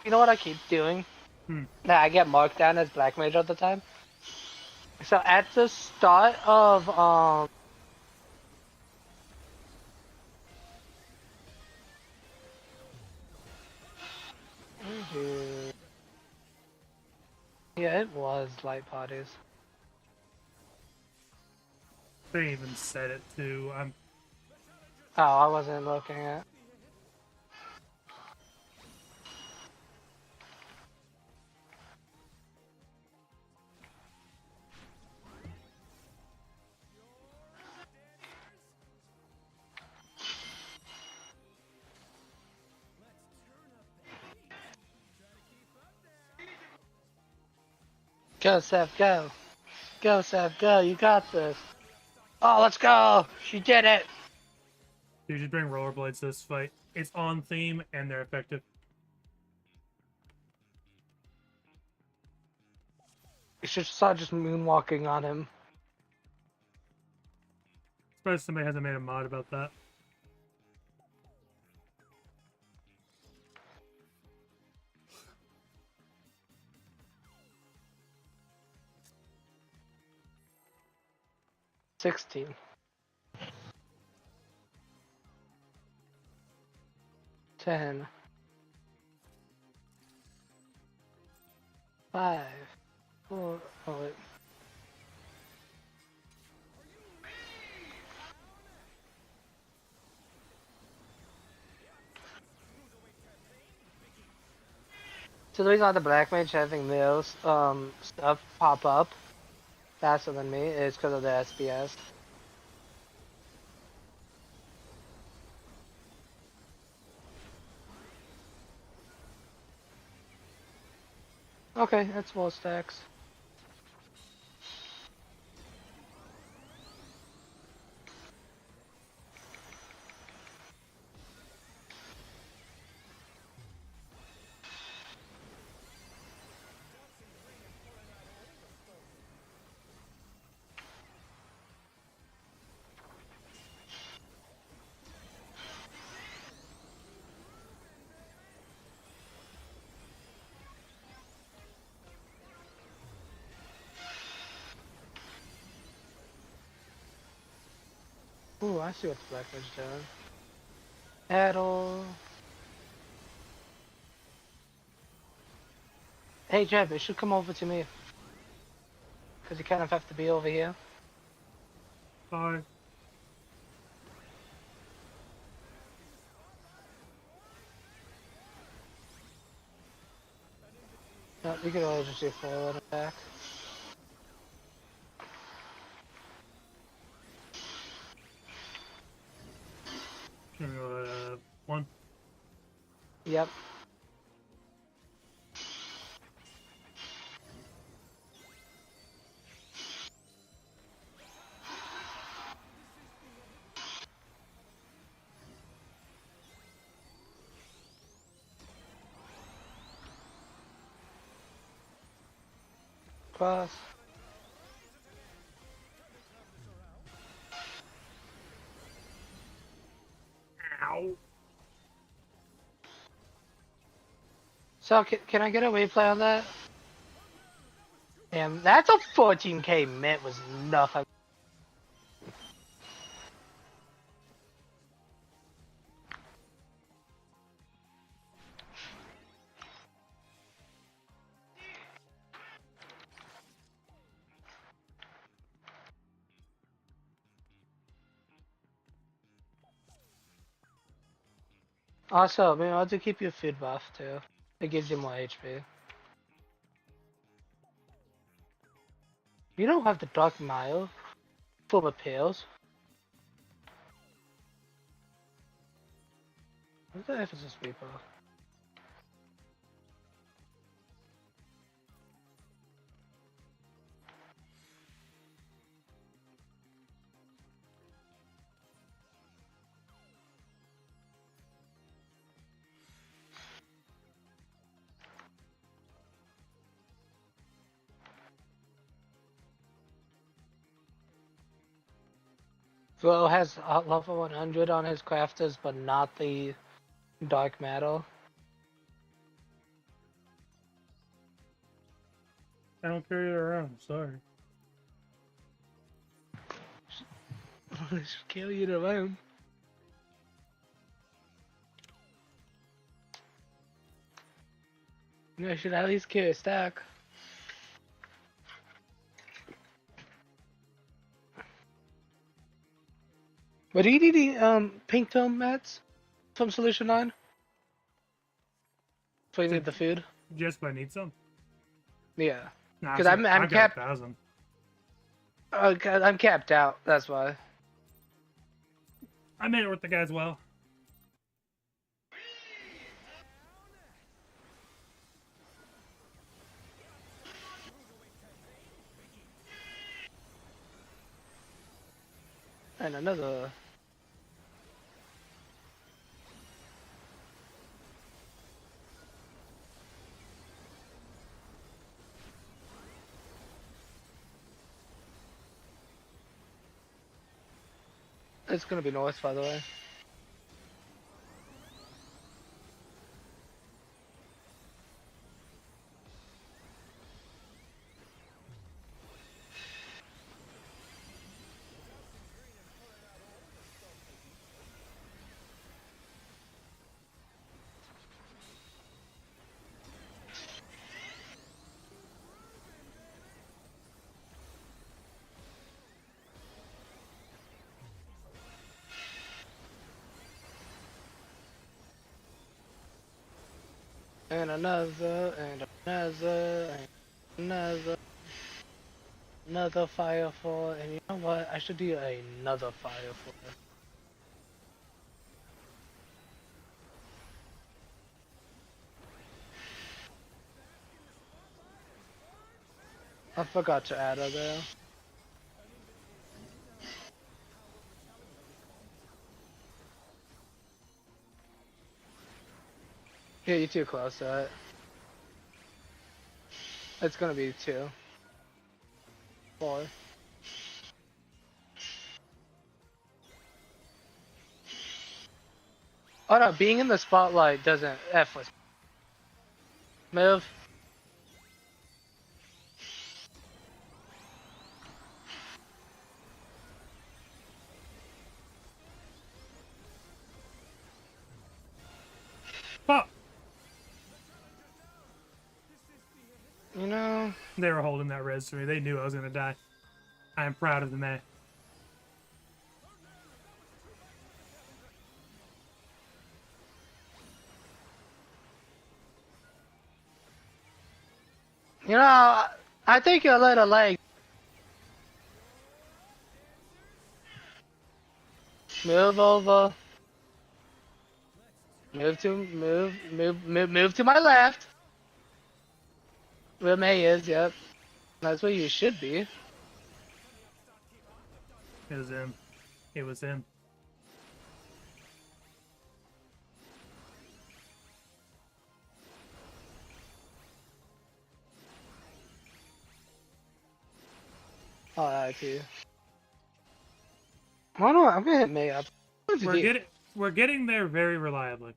Speaker 1: You know what I keep doing? That I get marked down as Black Mage all the time. So at the start of, yeah, it was light parties.
Speaker 2: They even said it too.
Speaker 1: Oh, I wasn't looking at. Go, Seth, go. Go, Seth, go. You got this. Oh, let's go. She did it.
Speaker 2: You should bring rollerblades to this fight. It's on theme and they're effective.
Speaker 1: You should start just moonwalking on him.
Speaker 2: Surprised somebody hasn't made a mod about that.
Speaker 1: $16. 10. 5. 4. Oh, wait. So the reason why the Black Mage having Mills stuff pop up faster than me is because of the SBS. Okay, that's full stacks. Ooh, I see what the Black Mage is doing. Battle. Hey, Jeb, it should come over to me. Because you kind of have to be over here.
Speaker 2: Bye.
Speaker 1: No, you can always just do forward attack.
Speaker 2: One.
Speaker 1: Yep. Cross.
Speaker 2: Ow.
Speaker 1: So, can I get a replay on that? Damn, that's a 14k mint was nothing. Also, maybe I'll to keep your food buff too. It gives you more HP. You don't have the Dark Mile full of pills. What the F is this people? Flo has level 100 on his crafters, but not the dark metal.
Speaker 2: I don't carry it around. Sorry.
Speaker 1: Just kill you alone. You should at least carry a stack. What do you need the pink film mats from Solution 9? So you need the food?
Speaker 2: Just if I need some.
Speaker 1: Yeah.
Speaker 2: Nah,
Speaker 1: Because I'm
Speaker 2: I've got
Speaker 1: capped.
Speaker 2: 1,000.
Speaker 1: I'm capped out. That's why.
Speaker 2: I made it with the guys well.
Speaker 1: And another. It's gonna be north, by the way. And another, and another, and another firefall. And you know what? I should do another firefall. I forgot to add her there. Yeah, you're too close to it. It's gonna be 2. 4. Oh no, being in the spotlight doesn't F with move.
Speaker 2: Fuck!
Speaker 1: You know,
Speaker 2: They were holding that res for me. They knew I was gonna die. I am proud of the man.
Speaker 1: I think you're a little late. Move over. Move to my left. Where May is, yep. That's where you should be.
Speaker 2: It was him. It was him.
Speaker 1: Oh, I see. I don't know, I'm gonna hit May up.
Speaker 2: We're getting there very reliably.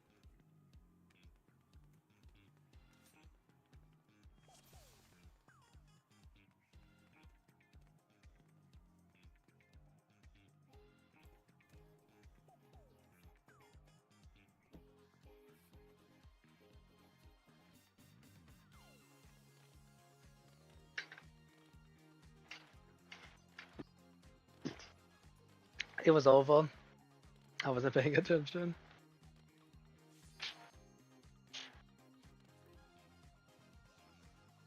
Speaker 1: It was over. I wasn't paying attention.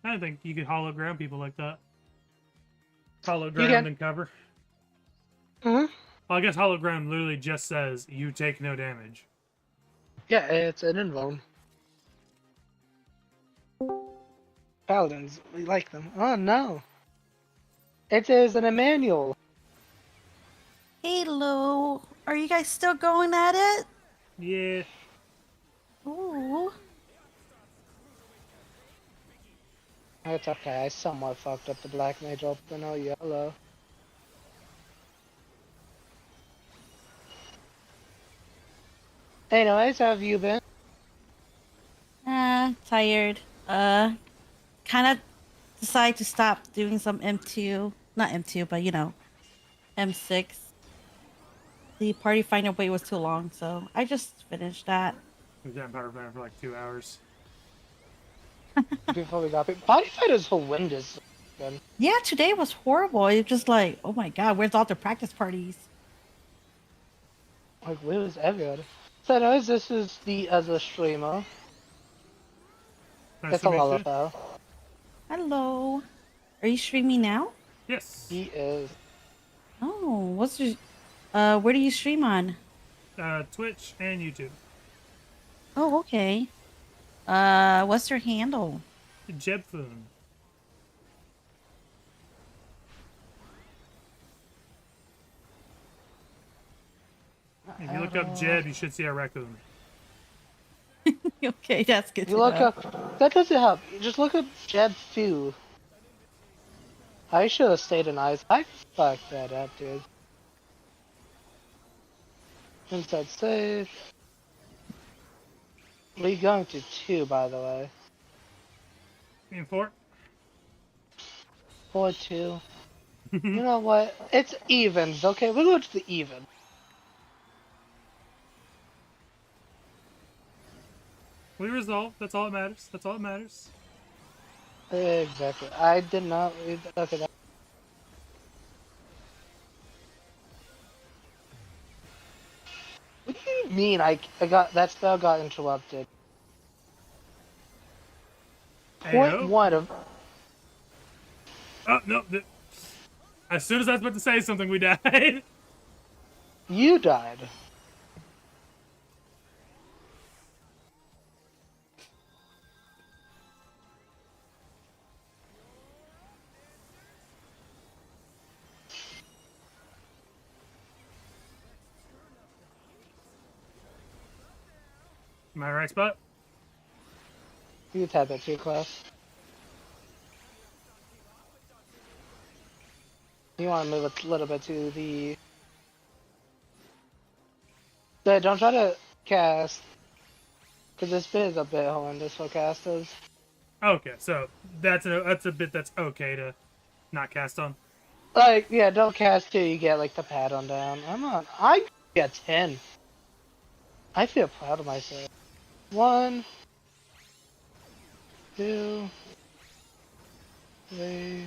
Speaker 2: I don't think you could hollow ground people like that. Hollow
Speaker 1: can.
Speaker 2: ground and cover.
Speaker 1: Mm-hmm.
Speaker 2: Well, I guess hollow ground literally just says you take no damage.
Speaker 1: Yeah, it's an invuln. Paladins, we like them. Oh no. It is an Emmanuel.
Speaker 4: Hey, Lou. Are you guys still going at it?
Speaker 2: Yeah.
Speaker 4: Ooh.
Speaker 1: It's okay, I somewhat fucked up the black mage open. Oh, yellow. Anyways, how have you been?
Speaker 4: Tired. Kind of decided to stop doing some M2. Not M2, but M6. The party finder wait was too long, so I just finished that.
Speaker 2: We was at Power Plant for like 2 hours.
Speaker 1: Before we got it. Body fight is horrendous. Again.
Speaker 4: Yeah, today was horrible. It's just like, oh my god, where's all the practice parties?
Speaker 1: Like, where is everyone? So anyways, this is the other streamer.
Speaker 2: Nice
Speaker 1: It's
Speaker 2: to
Speaker 1: a
Speaker 2: meet you.
Speaker 1: Lullaby.
Speaker 4: Hello. Are you streaming now?
Speaker 2: Yes.
Speaker 1: He is.
Speaker 4: Oh, what's your where do you stream on?
Speaker 2: Twitch and YouTube.
Speaker 4: Oh, okay. What's your handle?
Speaker 2: Jebfoon. If you look up Jeb, you should see a raccoon.
Speaker 4: Okay, that's good
Speaker 1: You
Speaker 4: to
Speaker 1: look
Speaker 4: know.
Speaker 1: up. That doesn't help. You just look up Jeb Few. I should have stayed in eyes. I fucked that up, dude. Inside safe. We going to 2, by the way.
Speaker 2: In 4?
Speaker 1: 4-2. You know what? It's evens, okay? We'll go to the even.
Speaker 2: We resolved. That's all that matters. That's all that matters.
Speaker 1: Exactly. I did not read that. Okay, that. What do you mean I got that spell got interrupted? Point
Speaker 2: Ayo.
Speaker 1: 1 of
Speaker 2: Oh, no. As soon as I was about to say something, we died.
Speaker 1: you died.
Speaker 2: Am I in the right spot?
Speaker 1: You tap that too, class. You want to move a little bit to the. Yeah, don't try to cast, because this bit is a bit horrendous for casters.
Speaker 2: Okay, so that's a bit that's okay to not cast on.
Speaker 1: Like, yeah, don't cast till you get like the pad on down. I get 10. I feel proud of myself. 1, 2, 3.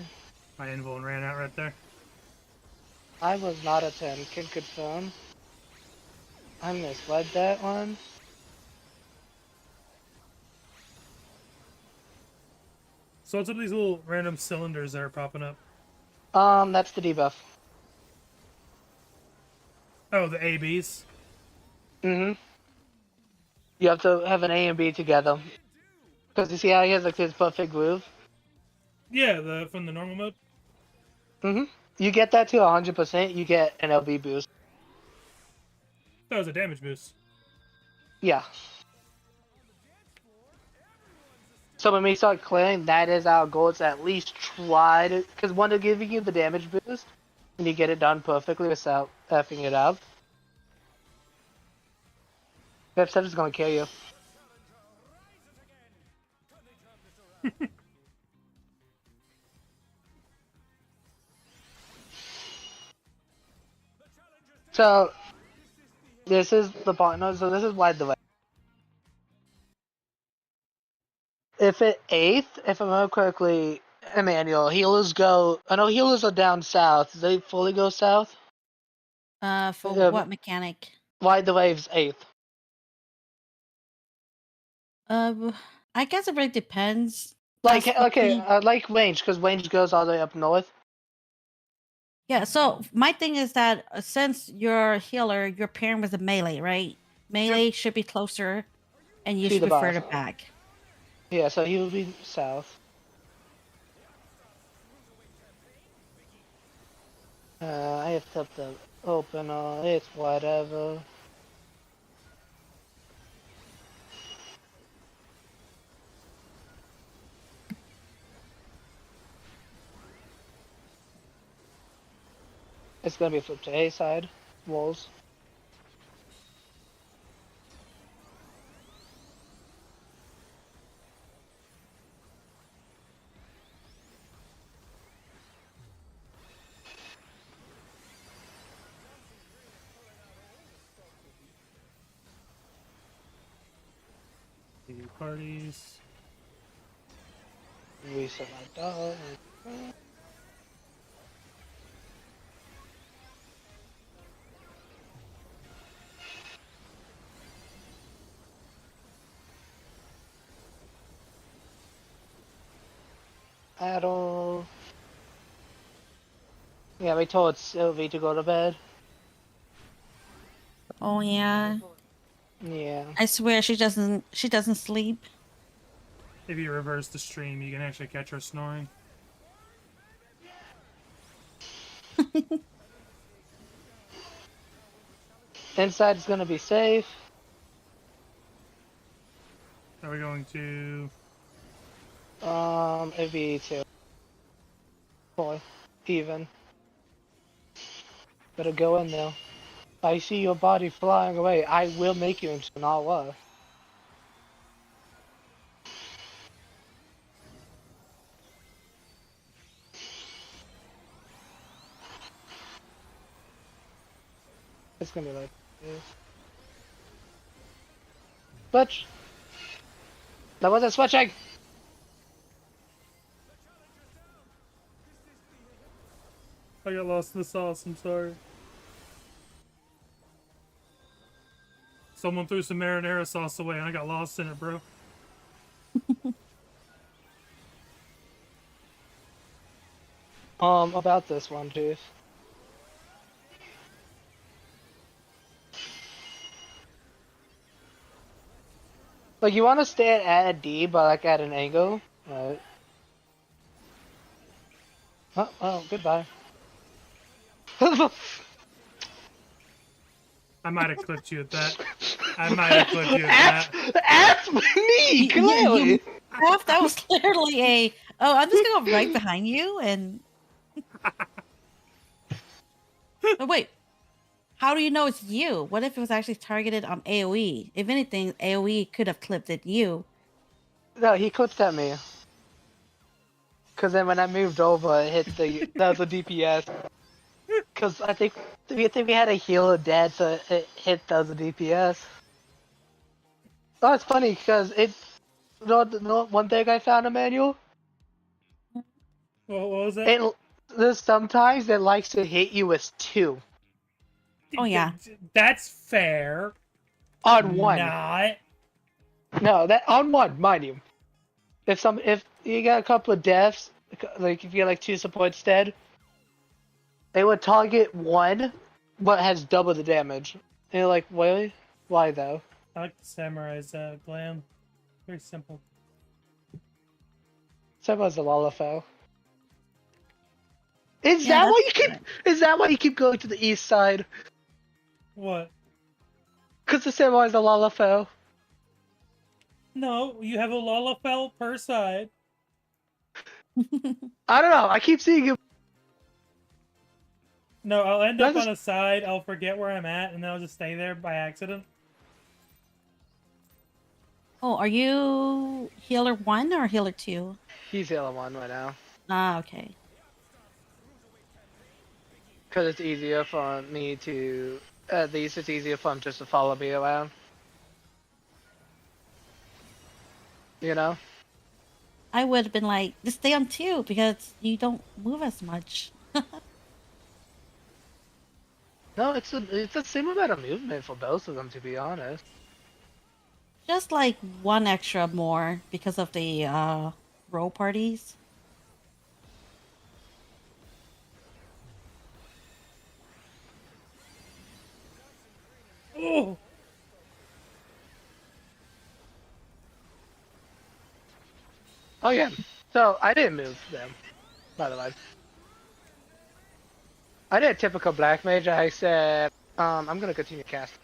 Speaker 2: My invuln ran out right there.
Speaker 1: I was not a 10. Can confirm. I misled that one.
Speaker 2: So what's up with these little random cylinders that are popping up?
Speaker 1: That's the debuff.
Speaker 2: Oh, the ABs.
Speaker 1: Mm-hmm. You have to have an A and B together. Because you see how he has like his perfect groove?
Speaker 2: Yeah, from the normal mode.
Speaker 1: Mm-hmm. You get that to 100%, you get an LB boost.
Speaker 2: That was a damage boost.
Speaker 1: Yeah. So when we start clearing, that is our goal. It's at least try to, because one of giving you the damage boost, and you get it done perfectly without effing it up. If is gonna kill you. So this is the partner. So this is why the way. If it 8th, if I remember correctly, Emmanuel, healers go. I know healers are down south. Do they fully go south?
Speaker 4: For what mechanic?
Speaker 1: Why the waves 8th?
Speaker 4: I guess it really depends.
Speaker 1: Like
Speaker 4: That's
Speaker 1: okay,
Speaker 4: between-
Speaker 1: like range, because range goes all the way up north.
Speaker 4: Yeah, so my thing is that since you're a healer, you're pairing with a melee, right? Melee should be closer, and you
Speaker 1: To
Speaker 4: should
Speaker 1: the
Speaker 4: be
Speaker 1: boss.
Speaker 4: further back.
Speaker 1: Yeah, so he will be south. I have to the open. It's whatever. It's gonna be flipped to A side walls.
Speaker 2: Parties.
Speaker 1: Reset my dog. Adol. Yeah, we told Sylvie to go to bed.
Speaker 4: Oh yeah.
Speaker 1: Yeah.
Speaker 4: I swear she doesn't sleep.
Speaker 2: If you reverse the stream, you can actually catch her snoring.
Speaker 1: Inside is gonna be safe.
Speaker 2: Are we going to...
Speaker 1: It'd be 2. Boy. Even. Better go in there. I see your body flying away. I will make you into an all. It's gonna be like this. Switch! That wasn't switching!
Speaker 2: I got lost in the sauce, I'm sorry. Someone threw some marinara sauce away and I got lost in it, bro.
Speaker 1: About this one, Chief. Like, you want to stay at a D, but like at an angle. Right. Oh, goodbye.
Speaker 2: I might have clipped you at that. I might have clipped you at that.
Speaker 1: Ask me, clearly!
Speaker 4: That was literally a, oh, I'm just gonna go right behind you and... Oh, wait. How do you know it's you? What if it was actually targeted on AoE? If anything, AoE could have clipped at you.
Speaker 1: No, he clipped at me. Cause then when I moved over, it hit the that was a DPS. Cause I think we had a healer dead, so it hit the DPS. Oh, it's funny because one thing I found, Emmanuel.
Speaker 2: What was that?
Speaker 1: There's sometimes it likes to hit you with 2
Speaker 4: Oh, yeah.
Speaker 2: That's fair.
Speaker 1: on 1.
Speaker 2: Not.
Speaker 1: No, that on 1, mind you. If you got a couple of deaths, like if you get like 2 supports dead, they would target 1, but has double the damage. And you're like, really? Why though?
Speaker 2: I like the samurai's glam. Very simple.
Speaker 1: Someone's a Lalafell. Is
Speaker 4: Yeah,
Speaker 1: that why you
Speaker 4: that's
Speaker 1: keep? Is that why you keep going to the east side?
Speaker 2: What?
Speaker 1: Cause the samurai's a Lalafell.
Speaker 2: No, you have a Lalafell per side.
Speaker 1: I don't know. I keep seeing him.
Speaker 2: No, I'll end up
Speaker 1: That's-
Speaker 2: on a side, I'll forget where I'm at, and then I'll just stay there by accident.
Speaker 4: Oh, are you healer 1 or healer 2?
Speaker 1: He's the other one right now.
Speaker 4: Ah, okay.
Speaker 1: Cause it's easier for me to. At least it's easier for him just to follow me around. You know.
Speaker 4: I would have been like, just stay on 2 because you don't move as much.
Speaker 1: No, it's the same amount of movement for both of them, to be honest.
Speaker 4: Just like 1 extra more because of the row parties.
Speaker 2: Oh!
Speaker 1: Oh yeah. So I didn't move them, by the way. I did a typical black mage. I said, I'm gonna continue cast.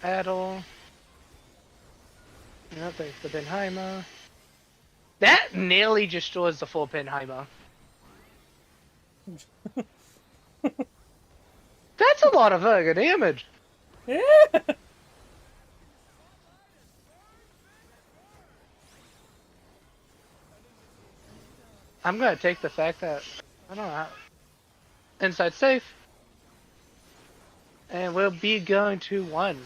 Speaker 1: Adel. Yeah, thanks to Penheimer. That nearly destroys the full Penheimer. That's a lot of fucking damage.
Speaker 2: Yeah!
Speaker 1: I'm gonna take the fact that I don't know how. Inside safe. And we'll be going to 1.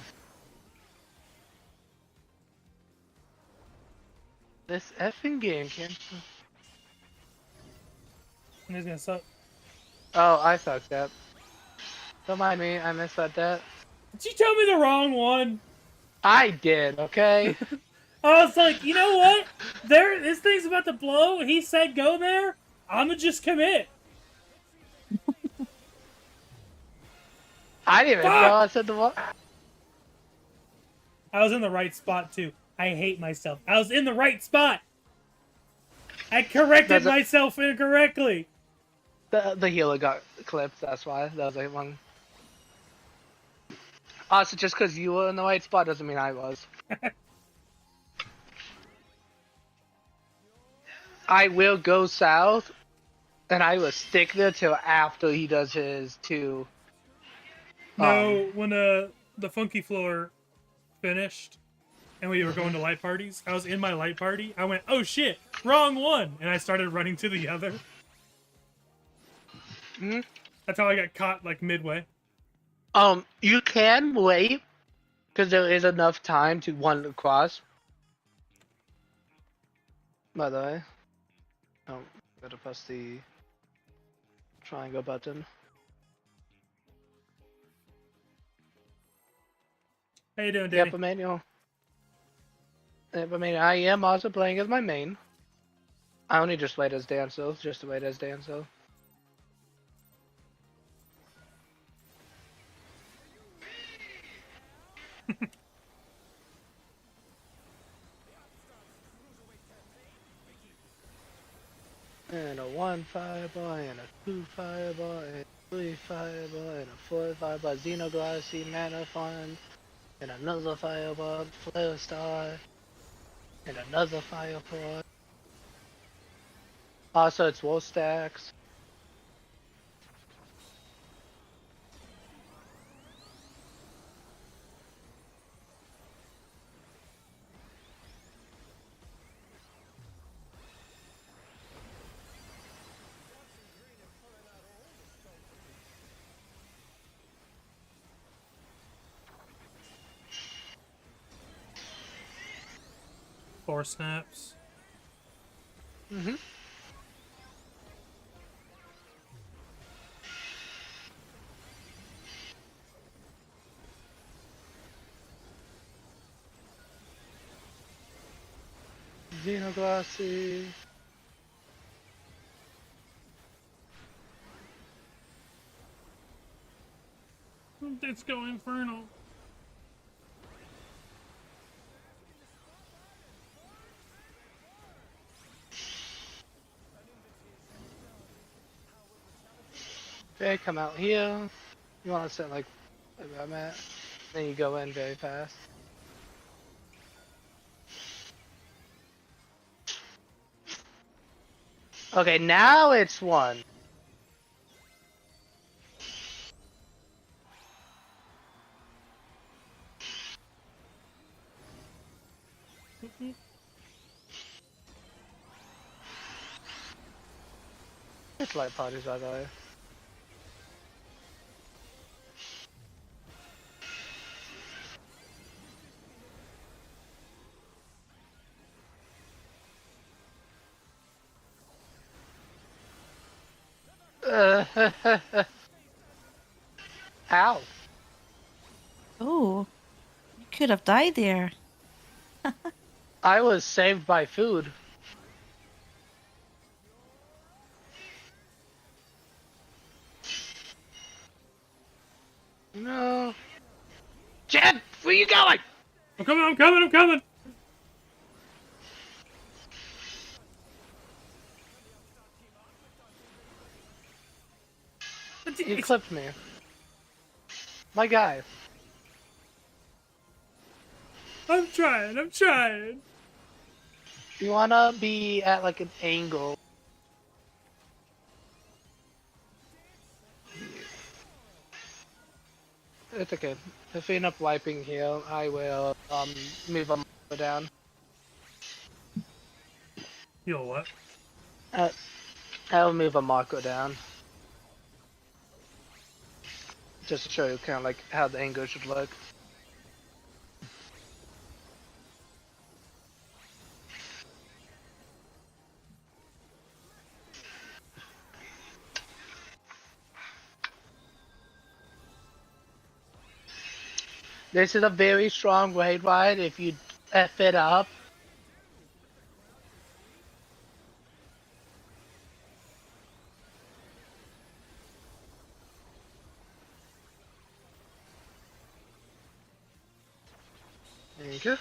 Speaker 1: This effing game can't.
Speaker 2: He's gonna suck.
Speaker 1: Oh, I fucked up. Don't mind me, I misread that.
Speaker 2: Did you tell me the wrong one?
Speaker 1: I did, okay?
Speaker 2: I was like, you know what? This thing's about to blow. He said go there. I'ma just commit.
Speaker 1: I didn't even know
Speaker 2: Fuck!
Speaker 1: I said the what.
Speaker 2: I was in the right spot too. I hate myself. I was in the right spot. I corrected
Speaker 1: Does it-
Speaker 2: myself incorrectly.
Speaker 1: The healer got clipped, that's why. That was like one. Also, just because you were in the right spot doesn't mean I was. I will go south, and I will stick there till after he does his two.
Speaker 2: No, when the funky floor finished and we were going to light parties, I was in my light party. I went, oh shit, wrong one, and I started running to the other.
Speaker 1: Mhm.
Speaker 2: That's how I got caught like midway.
Speaker 1: You can wait, because there is enough time to one across. By the way, gotta press the triangle button.
Speaker 2: How you doing,
Speaker 1: Yep,
Speaker 2: Danny?
Speaker 1: Emmanuel. Yep, I mean, I am also playing as my main. I only just wait as Danzo, just to wait as Danzo. And a 1 fireball, and a 2 fireball, and a 3 fireball, and a 4 fireball, Xenoglassy, Mana Fund, and another fireball, Flare Star, and another fireball. Also, it's Wolf Stacks.
Speaker 2: Four snaps.
Speaker 1: Mm-hmm. Xenoglassy.
Speaker 2: Let's go infernal.
Speaker 1: Okay, come out here. You want to sit like where I'm at. Then you go in very fast. Okay, now it's one. It's light parties, by the way. Ow.
Speaker 4: Oh, you could have died there.
Speaker 1: I was saved by food. No. Jed, where you going?
Speaker 2: I'm coming, I'm coming, I'm coming!
Speaker 1: You clipped me. My guy.
Speaker 2: I'm trying, I'm trying.
Speaker 1: You wanna be at like an angle. It's okay. If we end up wiping here, I will move a marker down.
Speaker 2: Yo, what?
Speaker 1: I'll move a marker down. Just to show you kind of like how the angle should look. This is a very strong raid ride if you F it up. There you go.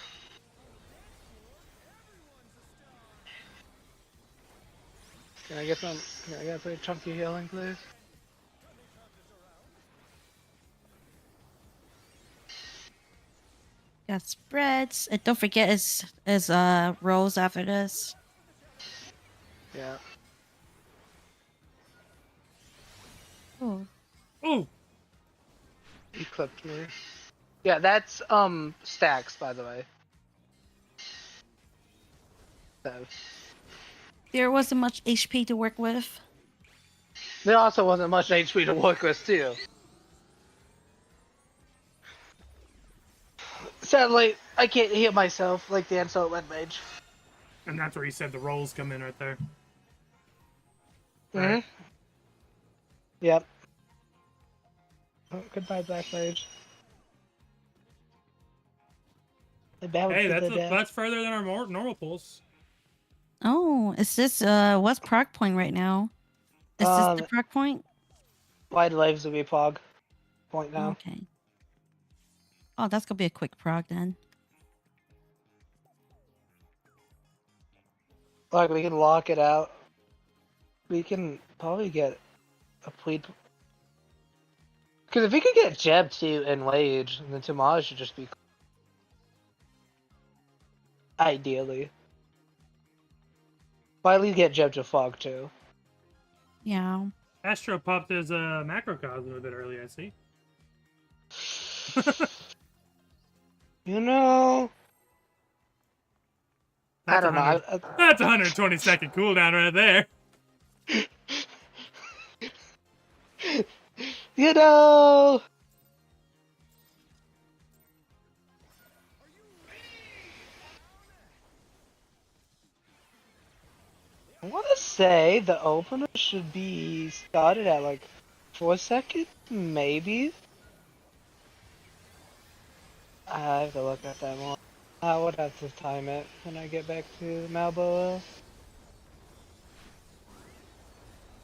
Speaker 1: Can I get some? Can I get a chunky healing, please?
Speaker 4: Got spreads. And don't forget is rolls after this.
Speaker 1: Yeah.
Speaker 4: Oh.
Speaker 2: Ooh.
Speaker 1: He clipped me. Yeah, that's stacks, by the way. So
Speaker 4: There wasn't much HP to work with.
Speaker 1: there also wasn't much HP to work with too. Sadly, I can't heal myself like the Ansel Wet Mage.
Speaker 2: And that's where he said the rolls come in right there.
Speaker 1: Mm-hmm.
Speaker 2: Right.
Speaker 1: Yep. Oh, goodbye, Black Mage.
Speaker 2: Hey, that's further than our normal pulse.
Speaker 4: Oh, is this what's proc point right now? Is this the proc point?
Speaker 1: Wide lives will be Pog point now.
Speaker 4: Okay. Oh, that's gonna be a quick prog then.
Speaker 1: Like, we can lock it out. We can probably get a plead. Because if we could get Jeb too and Wage, then Tomaz should just be. Ideally. But at least get Jeb to Fog too.
Speaker 4: Yeah.
Speaker 2: Astro popped his macrocosm a bit early, I see.
Speaker 1: You know. I don't know.
Speaker 2: That's 120-second cooldown right there.
Speaker 1: You know. I want to say the opener should be started at like 4 seconds, maybe. I have to look at that more. I would have to time it when I get back to Malboa.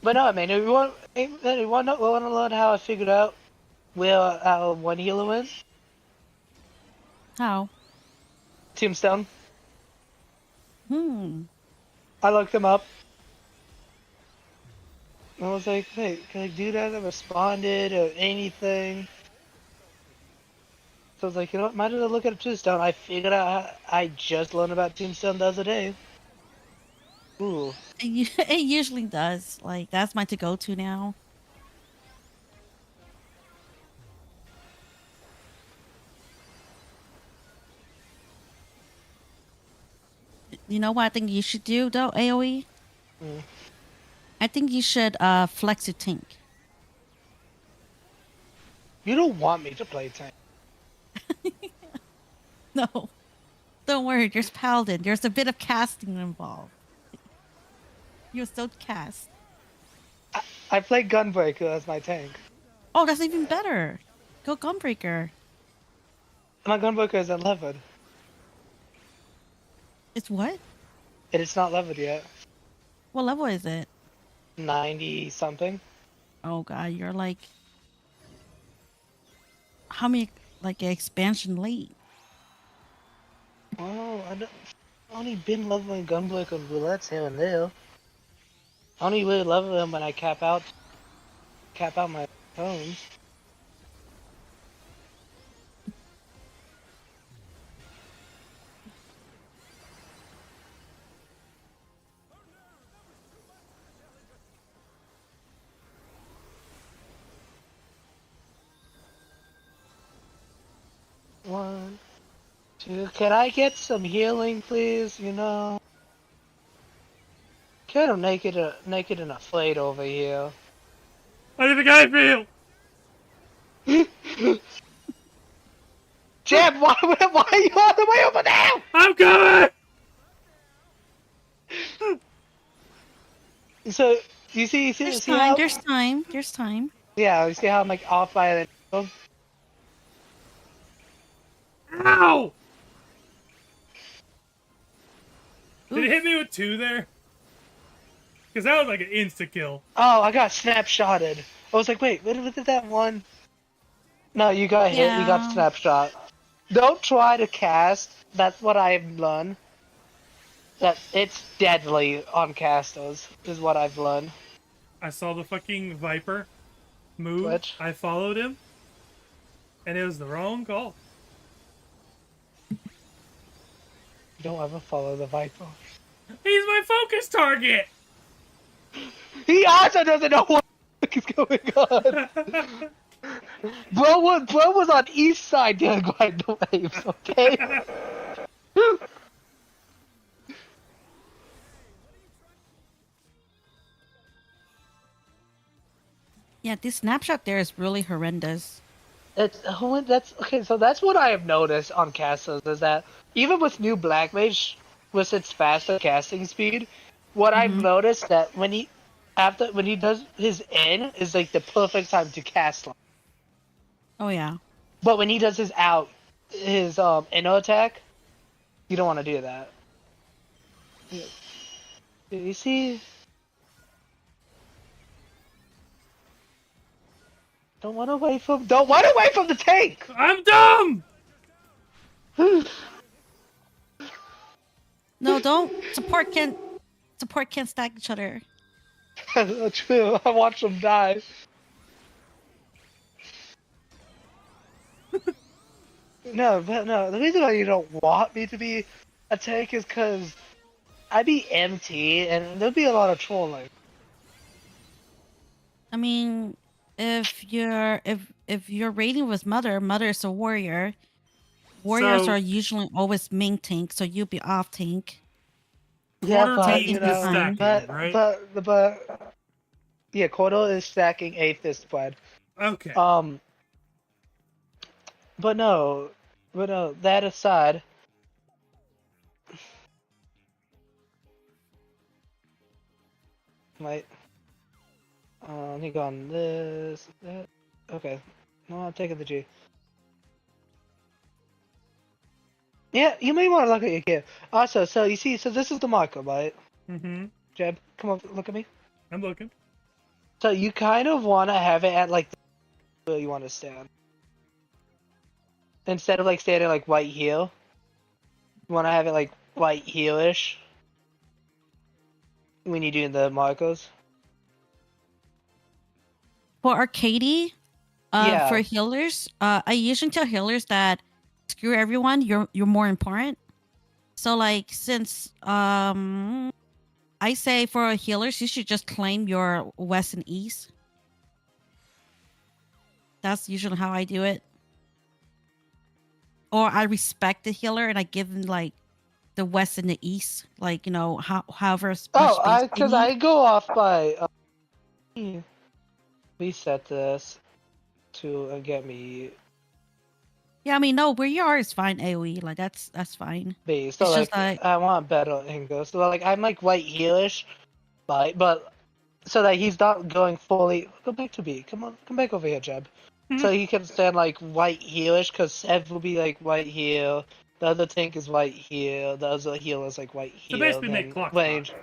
Speaker 1: But no, I mean, if you want to learn how I figured out where our one healer went?
Speaker 4: How?
Speaker 1: Tombstone.
Speaker 4: I
Speaker 1: looked him up. I was like, wait, dude hasn't responded or anything. So I was like, you know what, might as well look at Tombstone. I figured out I just learned about Tombstone the other day. Ooh.
Speaker 4: It usually does. Like, that's my to-go-to now. You know what I think you should do, though, AoE? I think you should flex your tank.
Speaker 1: You don't want me to play tank.
Speaker 4: No. Don't worry, there's Paladin. There's a bit of casting involved. You still cast.
Speaker 1: I play Gunbreaker as my tank.
Speaker 4: Oh, that's even better. Go Gunbreaker.
Speaker 1: My Gunbreaker is 11.
Speaker 4: It's what?
Speaker 1: It's not leveled yet.
Speaker 4: What level is it?
Speaker 1: 90 something.
Speaker 4: Oh god, you're like... How many, like, expansion late?
Speaker 1: Oh, I've only been leveling Gunbreaker roulettes here and there. I only really level them when I cap out my homes. One, two. Can I get some healing, please? You know, kind of naked and afraid over here.
Speaker 2: How do you think I feel?
Speaker 1: Jeb, why are you all the way over there?
Speaker 2: I'm coming!
Speaker 1: So, you see
Speaker 4: There's
Speaker 1: how...
Speaker 4: There's time.
Speaker 1: Yeah, you see how I'm like off by the...
Speaker 2: Ow! Did
Speaker 4: Oof.
Speaker 2: it hit me with 2 there? Because that was like an insta-kill.
Speaker 1: Oh, I got snapshotted. I was like, wait, what did that one? No, you got hit. You got
Speaker 4: Yeah.
Speaker 1: snapshot. Don't try to cast. That's what I've learned. That it's deadly on casters, is what I've learned.
Speaker 2: I saw the fucking Viper move.
Speaker 1: Twitch.
Speaker 2: I followed him. And it was the wrong call.
Speaker 1: Don't ever follow the Viper.
Speaker 2: He's my focus target!
Speaker 1: He also doesn't know what the fuck is going on. Bro was on east side doing grind the waves, okay?
Speaker 4: Yeah, this snapshot there is really horrendous.
Speaker 1: That's okay. So that's what I have noticed on casters is that even with new Black Mage, with its faster casting speed, what I've noticed that when he does his in is like the perfect time to cast.
Speaker 4: Oh yeah.
Speaker 1: But when he does his inner attack, you don't want to do that. You see? Don't run away from the tank!
Speaker 2: I'm dumb!
Speaker 4: No, don't. Support can't stack each other.
Speaker 1: True, I watched them die. No, the reason why you don't want me to be a tank is because I'd be empty and there'd be a lot of trolling.
Speaker 4: I mean, if your rating was mother is a warrior. Warriors
Speaker 2: So-
Speaker 4: are usually always main tank, so you'll be off tank.
Speaker 2: Quarter
Speaker 1: but,
Speaker 2: team
Speaker 1: you
Speaker 2: is
Speaker 1: know,
Speaker 2: stacking,
Speaker 1: but,
Speaker 2: right?
Speaker 1: but yeah, Quarter is stacking 8th is spread.
Speaker 2: Okay.
Speaker 1: But no, that aside, might, let me go on this, that, okay, no, I'm taking the G. Yeah, you may want to look at your gear. Also, so you see, so this is the marker, right?
Speaker 2: Mm-hmm.
Speaker 1: Jeb, come on, look at me.
Speaker 2: I'm looking.
Speaker 1: So you kind of want to have it at like where you want to stand. Instead of like standing like right here, you want to have it like right here-ish when you're doing the markers.
Speaker 4: For Arcady,
Speaker 1: Yeah.
Speaker 4: for healers, I usually tell healers that screw everyone, you're more important. So like since I say for healers you should just claim your west and east. That's usually how I do it. Or I respect the healer and I give them like the west and the east, like however much
Speaker 1: Oh,
Speaker 4: space they
Speaker 1: because
Speaker 4: need.
Speaker 1: I go off by reset this to get me
Speaker 4: Yeah, I mean no, where you are is fine AoE, like that's fine.
Speaker 1: base. So
Speaker 4: It's
Speaker 1: like
Speaker 4: just like
Speaker 1: I want better angles. So like I'm like right here-ish, but so that he's not going fully. Go back to B. Come on, come back over here, Jeb. So he can stand like right here-ish, because Sev will be like right here. The other tank is right here. The other healer is like right
Speaker 2: So
Speaker 1: here.
Speaker 2: basically
Speaker 1: then
Speaker 2: make clock
Speaker 1: range.
Speaker 2: spot.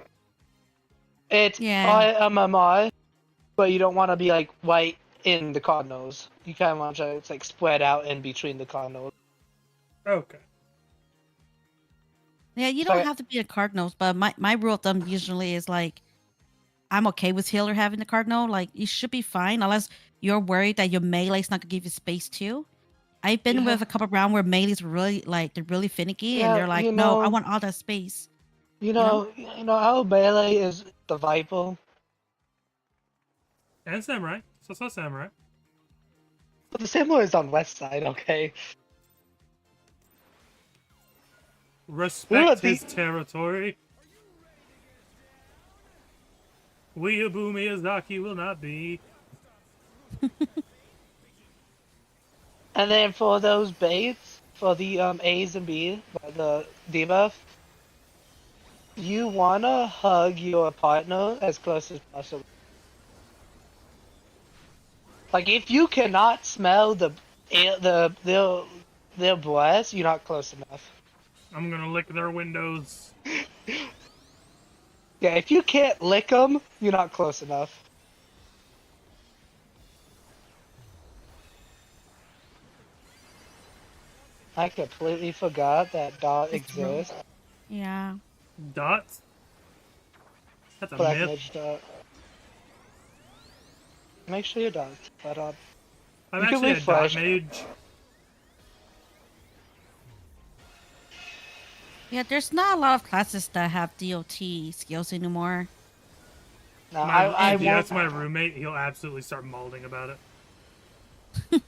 Speaker 1: It's
Speaker 4: Yeah.
Speaker 1: MMI, but you don't want to be like right in the cardinals. You kind of want to it's like spread out in between the cardinals.
Speaker 2: Okay.
Speaker 4: Yeah, you
Speaker 1: So
Speaker 4: don't have to be a cardinals, but my rule of thumb usually is like I'm okay with healer having the cardinal. Like you should be fine unless you're worried that your melee's not gonna give you space too. I've been
Speaker 1: Yeah.
Speaker 4: with a couple rounds where melee's really they're really finicky and
Speaker 1: Yeah,
Speaker 4: they're like,
Speaker 1: you
Speaker 4: no, I
Speaker 1: know-
Speaker 4: want all that space.
Speaker 1: You
Speaker 4: know?
Speaker 1: know how melee is the Viper.
Speaker 2: And Samurai. So Samurai.
Speaker 1: But the Samurai is on west side, okay?
Speaker 2: Respect
Speaker 1: the-
Speaker 2: his territory. Weeaboo Miyazaki will not be.
Speaker 1: And then for those baits, for the A's and B's, the debuff, you wanna hug your partner as close as possible. Like if you cannot smell the their blast, you're not close enough.
Speaker 2: I'm gonna lick their windows.
Speaker 1: Yeah, if you can't lick them, you're not close enough. I completely forgot that dot
Speaker 4: It's wrong.
Speaker 1: exists.
Speaker 4: Yeah.
Speaker 2: Dots? That's a
Speaker 1: Black
Speaker 2: myth.
Speaker 1: mage dot. Make sure your dot's spot on.
Speaker 2: I'm
Speaker 1: You can
Speaker 2: actually a dot
Speaker 1: refresh.
Speaker 2: mage.
Speaker 4: Yeah, there's not a lot of classes that have DOT skills anymore.
Speaker 1: No, I
Speaker 2: If you
Speaker 1: won't.
Speaker 2: ask my roommate, he'll absolutely start molding about it.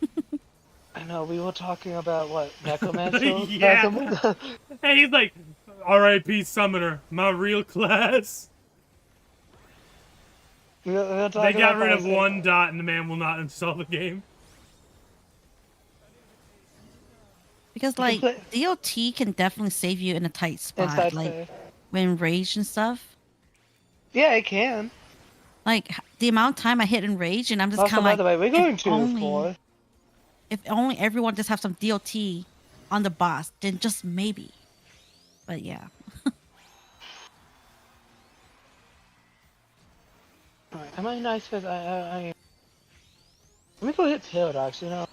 Speaker 1: I know, we were talking about what? Necromancer?
Speaker 2: Yeah. Hey, he's like, R.I.P. Summoner, my real class.
Speaker 1: We were
Speaker 2: They
Speaker 1: talking
Speaker 2: got
Speaker 1: about
Speaker 2: rid of
Speaker 1: Bison.
Speaker 2: one dot and the man will not install the game.
Speaker 4: Because,
Speaker 1: You
Speaker 4: like,
Speaker 1: can
Speaker 4: DOT can definitely save you in a tight spot.
Speaker 1: Inside
Speaker 4: Like,
Speaker 1: safe.
Speaker 4: when rage and stuff.
Speaker 1: Yeah, it can.
Speaker 4: Like, the amount of time I hit in rage, and I'm just
Speaker 1: Also,
Speaker 4: kind of
Speaker 1: by
Speaker 4: like,
Speaker 1: the way, we're going to
Speaker 4: only,
Speaker 1: 4.
Speaker 4: if only everyone just have some DOT on the boss, then just maybe. But yeah.
Speaker 1: Alright, am I nice with Let me go hit Paradox, you know.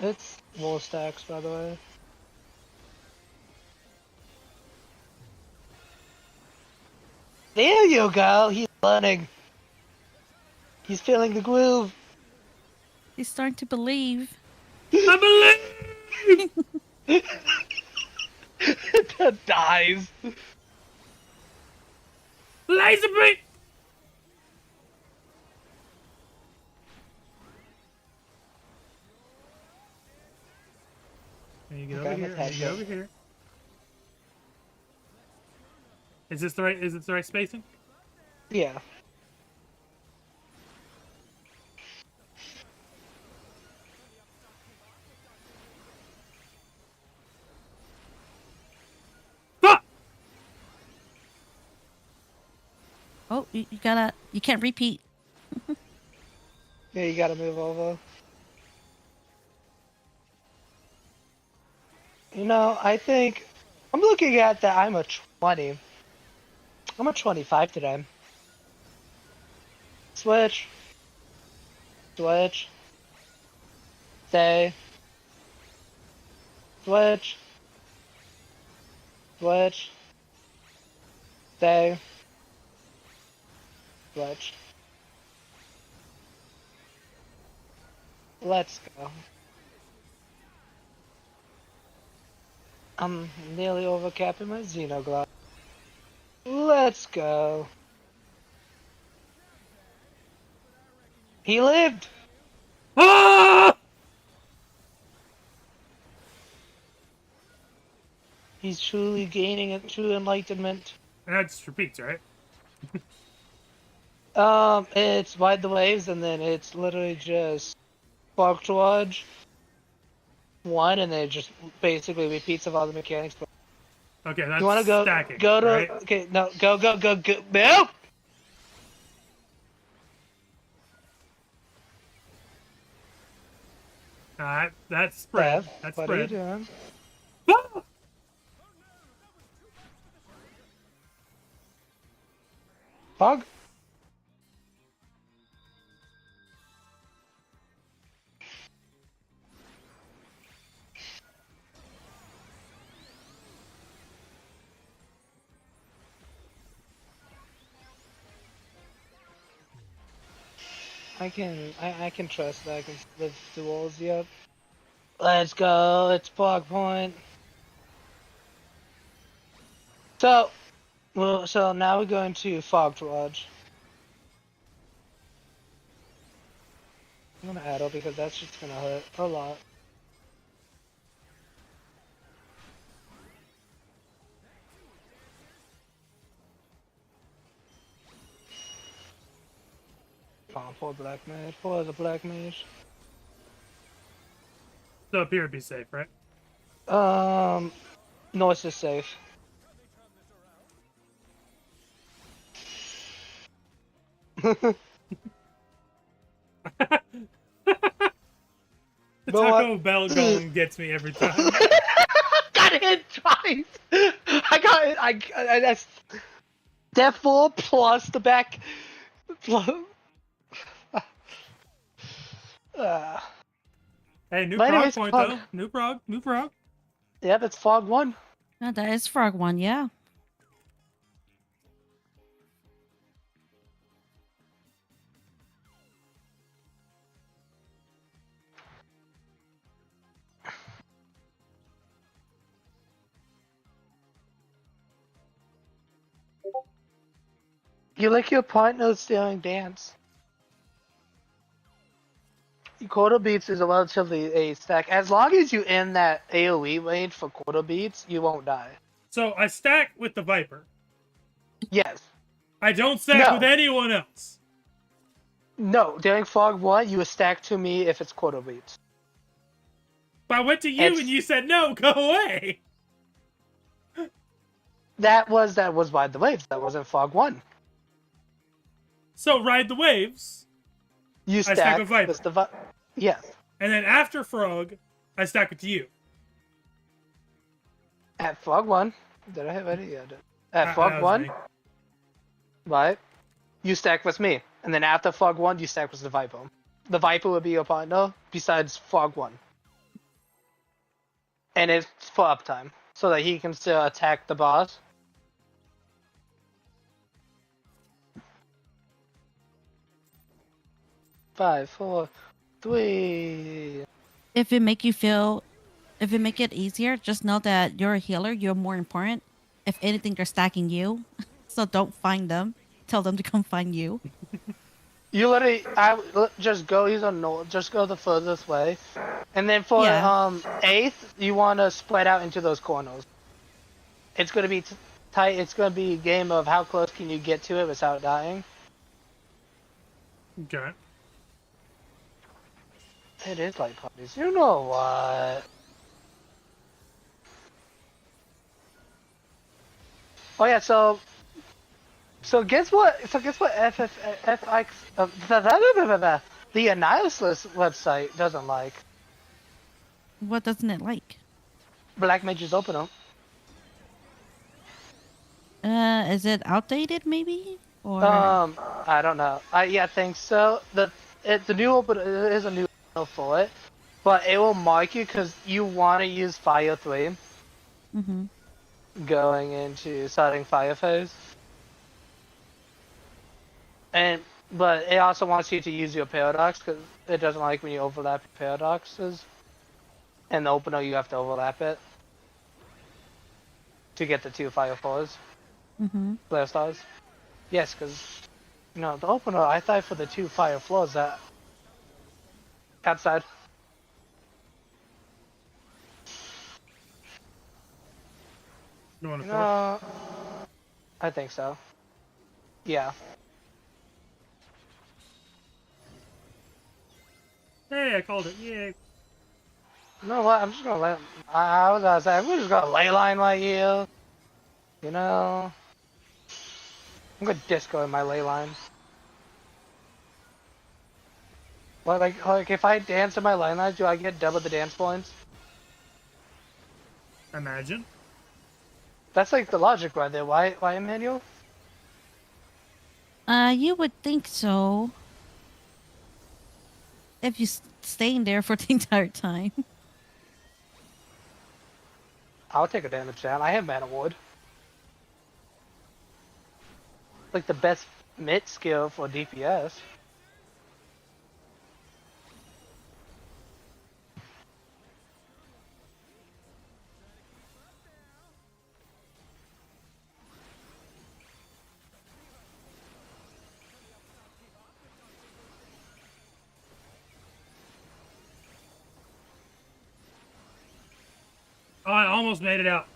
Speaker 1: It's wall stacks, by the way. There you go! He's learning. He's feeling the groove.
Speaker 4: He's starting to believe.
Speaker 2: I believe!
Speaker 1: That dies.
Speaker 2: Laser beam! Can you get
Speaker 1: Okay,
Speaker 2: over
Speaker 1: I'm
Speaker 2: here? Can you get
Speaker 1: attached.
Speaker 2: over here? Is this the right? Is it the right spacing?
Speaker 1: Yeah.
Speaker 2: Fuck!
Speaker 4: Oh, you can't repeat.
Speaker 1: Yeah, you gotta move over. You know, I think I'm looking at that. I'm a 20. I'm a 25 today. Switch. Switch. Stay. Switch. Switch. Stay. Switch. Let's go. I'm nearly overcapping my Xenogloss. Let's go. He lived!
Speaker 2: Ah!
Speaker 1: He's truly gaining a true enlightenment.
Speaker 2: And that just repeats, right?
Speaker 1: It's Ride the Waves, and then it's literally just Spark Charge 1, and then it just basically repeats of all the mechanics.
Speaker 2: Okay, that's
Speaker 1: You wanna go
Speaker 2: stacking,
Speaker 1: go to
Speaker 2: right?
Speaker 1: okay, no, go no!
Speaker 2: That's spread.
Speaker 1: Steph,
Speaker 2: That's
Speaker 1: what are you
Speaker 2: spread.
Speaker 1: doing?
Speaker 2: Ah!
Speaker 1: Bug? I can trust that I can live the walls yet. Let's go, it's Bug Point. So so now we're going to Fog Lodge. I'm gonna add it because that's just gonna hurt a lot. Come on, poor Black Mage. Poor the Black Mage.
Speaker 2: So up here would be safe, right?
Speaker 1: North is safe.
Speaker 2: The
Speaker 1: know
Speaker 2: Taco
Speaker 1: what?
Speaker 2: Bell going gets me every time.
Speaker 1: Got hit twice. I got it. That's Death 4 plus the back. Plus, uh,
Speaker 2: Hey, new
Speaker 1: but
Speaker 2: prog
Speaker 1: anyways,
Speaker 2: point
Speaker 1: Fog.
Speaker 2: though. New prog. New prog.
Speaker 1: Yeah, that's Fog 1.
Speaker 4: No, that is Frog one, yeah.
Speaker 1: You like your partner's doing dance. Quarter beats is a relatively a stack. As long as you in that AoE range for quarter beats, you won't die.
Speaker 2: So I stack with the Viper.
Speaker 1: Yes.
Speaker 2: I don't stack
Speaker 1: No.
Speaker 2: with anyone else.
Speaker 1: No, during Fog 1, you stack to me if it's quarter beats.
Speaker 2: But I went to you and you said no, go away.
Speaker 1: That was by the waves. That wasn't Fog 1.
Speaker 2: So ride the waves.
Speaker 1: You
Speaker 2: stack
Speaker 1: stack
Speaker 2: with Viper.
Speaker 1: with the yes.
Speaker 2: And then after Frog, I stack with you.
Speaker 1: At Fog 1. Did I have any? Yeah, I did. At
Speaker 2: That
Speaker 1: Fog
Speaker 2: was
Speaker 1: 1,
Speaker 2: me.
Speaker 1: right? You stack with me. And then after Fog 1, you stack with the Viper. The Viper would be your partner besides Fog 1. And it's for uptime. So that he can still attack the boss. Five, four, three.
Speaker 4: If it make it easier, just know that you're a healer, you're more important. If anything, they're stacking you. So don't find them. Tell them to come find you.
Speaker 1: You literally, just go. He's on north. Just go the furthest way, and then for
Speaker 4: Yeah.
Speaker 1: eighth, you want to spread out into those corners. It's gonna be tight. It's gonna be a game of how close can you get to it without dying.
Speaker 2: Okay.
Speaker 1: It is like puppies. You know what? Oh yeah. So guess what? FX the Annihilus website doesn't like.
Speaker 4: What doesn't it like?
Speaker 1: Black mages open them.
Speaker 4: Is it outdated maybe? Or
Speaker 1: I don't know. I think so. The new open it is a new for it, but it will mark you because you want to use Fire 3
Speaker 4: mm-hmm.
Speaker 1: going into starting Fire phase. But it also wants you to use your paradox because it doesn't like when you overlap your paradoxes. And the opener you have to overlap it to get the 2 Fire 4s.
Speaker 4: Mm-hmm.
Speaker 1: Flare stars. Yes, because the opener I thought for the 2 Fire floors that outside.
Speaker 2: You want to
Speaker 1: No, I think so. Yeah.
Speaker 2: Hey, I called it. Yay.
Speaker 1: You know what? I'm just gonna let. I was gonna say I'm just gonna ley line right here. You know. I'm gonna disco in my ley lines. What, like if I dance in my ley lines, do I get double the dance points?
Speaker 2: Imagine.
Speaker 1: That's like the logic right there. Why, Emmanuel?
Speaker 4: You would think so. If you staying there for the entire time.
Speaker 1: I'll take a damage down. I have mana ward. Like the best mid skill for DPS.
Speaker 2: Oh, I almost made it out.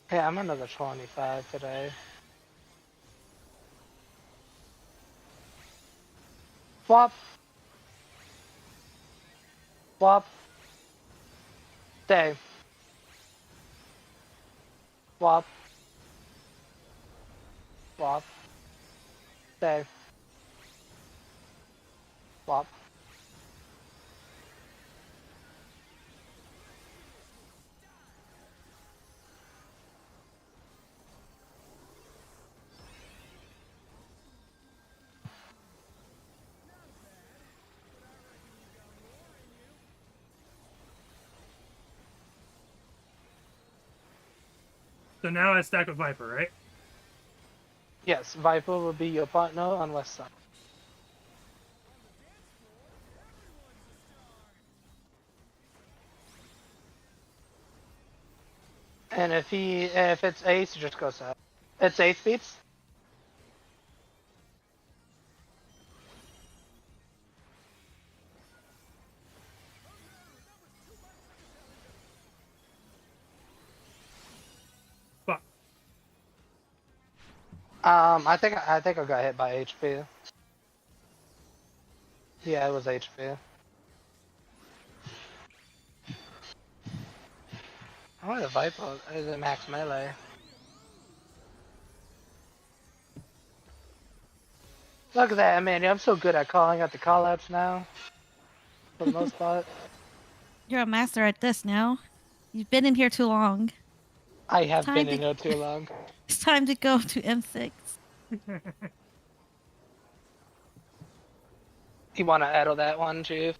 Speaker 1: Hey, I'm another 25 today. Flop. Flop. Stay. Flop. Swap. Stay. Swap.
Speaker 2: So now I stack with Viper, right?
Speaker 1: Yes, Viper will be your partner on west side. And if it's ace, you just go south. It's ace beats.
Speaker 2: Fuck.
Speaker 1: I think I got hit by HP. Yeah, it was HP. I want a Viper. Is it max melee? Look at that, man. I'm so good at calling out the callouts now. For the most part.
Speaker 4: You're a master at this now. You've been in here too long.
Speaker 1: I have
Speaker 4: Time
Speaker 1: been
Speaker 4: to-
Speaker 1: in here too long.
Speaker 4: It's time to go to M6.
Speaker 1: You want to add that one, Chief?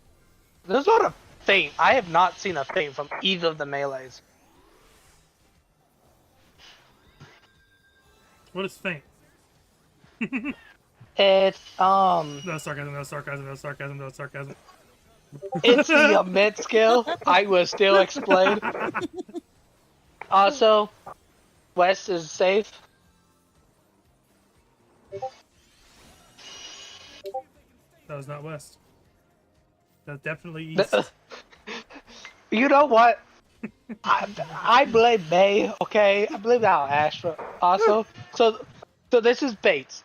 Speaker 1: There's not a feint. I have not seen a feint from either of the melees.
Speaker 2: What is feint?
Speaker 1: It's
Speaker 2: No sarcasm, no sarcasm, no sarcasm, no sarcasm.
Speaker 1: it's the mid skill. I will still explain. Also, west is safe.
Speaker 2: That was not west. That's definitely east.
Speaker 1: You know what? I blame May. Okay, I blame our Astra. Also, so this is baits.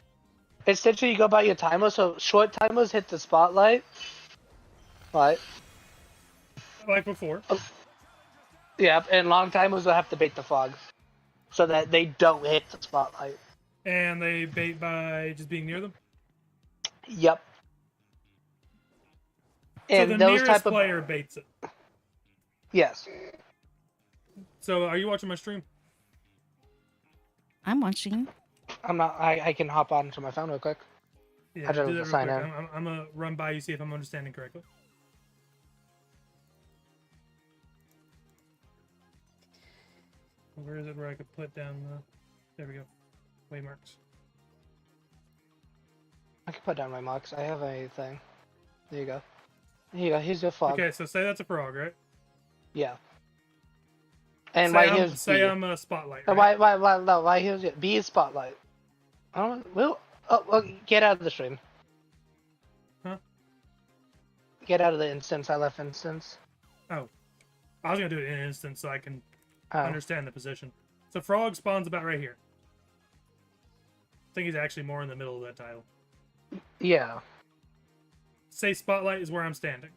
Speaker 1: Essentially, you go by your timer. So short timers hit the spotlight. Right.
Speaker 2: Like before.
Speaker 1: Yeah, and long timers will have to bait the fog, so that they don't hit the spotlight.
Speaker 2: And they bait by just being near them?
Speaker 1: Yep.
Speaker 2: So
Speaker 1: And
Speaker 2: the
Speaker 1: those
Speaker 2: nearest
Speaker 1: type of
Speaker 2: player baits it.
Speaker 1: yes.
Speaker 2: So are you watching my stream?
Speaker 4: I'm watching.
Speaker 1: I'm not. I can hop onto my phone real quick.
Speaker 2: Yeah,
Speaker 1: I just
Speaker 2: do that real
Speaker 1: sign
Speaker 2: quick.
Speaker 1: in.
Speaker 2: I'm gonna run by you, see if I'm understanding correctly. Where is it where I could put down the... There we go. Waymarks.
Speaker 1: I can put down my marks. I have a thing. There you go. Here you go. Here's your fog.
Speaker 2: Okay, so say that's a frog, right?
Speaker 1: Yeah. And
Speaker 2: say
Speaker 1: right
Speaker 2: I'm,
Speaker 1: here's
Speaker 2: say
Speaker 1: B.
Speaker 2: I'm a spotlight,
Speaker 1: Oh,
Speaker 2: right?
Speaker 1: no, right here's it. B is spotlight. I don't. Well, well, get out of the stream.
Speaker 2: Huh?
Speaker 1: Get out of the instance. I left instance.
Speaker 2: Oh. I was gonna do it in an instant so I can
Speaker 1: Oh.
Speaker 2: understand the position. So frog spawns about right here. I think he's actually more in the middle of that tile.
Speaker 1: Yeah.
Speaker 2: Say spotlight is where I'm standing.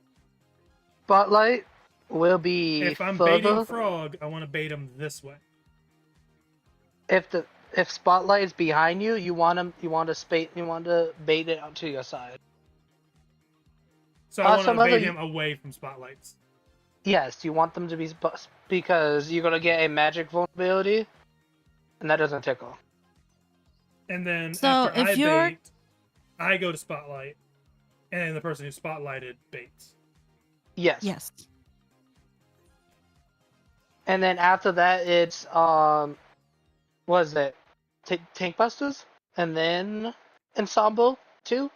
Speaker 1: Spotlight will be
Speaker 2: If I'm
Speaker 1: further.
Speaker 2: baiting frog, I want to bait him this way.
Speaker 1: If spotlight is behind you, you want to bait it out to your side.
Speaker 2: So I want
Speaker 1: some
Speaker 2: to
Speaker 1: other-
Speaker 2: bait him away from spotlights.
Speaker 1: Yes, you want them to be because you're gonna get a magic vulnerability, and that doesn't tickle.
Speaker 2: And then
Speaker 4: So
Speaker 2: after
Speaker 4: if
Speaker 2: I
Speaker 4: you're-
Speaker 2: bait, I go to spotlight, and the person who spotlighted baits.
Speaker 1: Yes.
Speaker 4: Yes.
Speaker 1: And then after that, it's what is it? Tank Busters, and then Ensemble 2.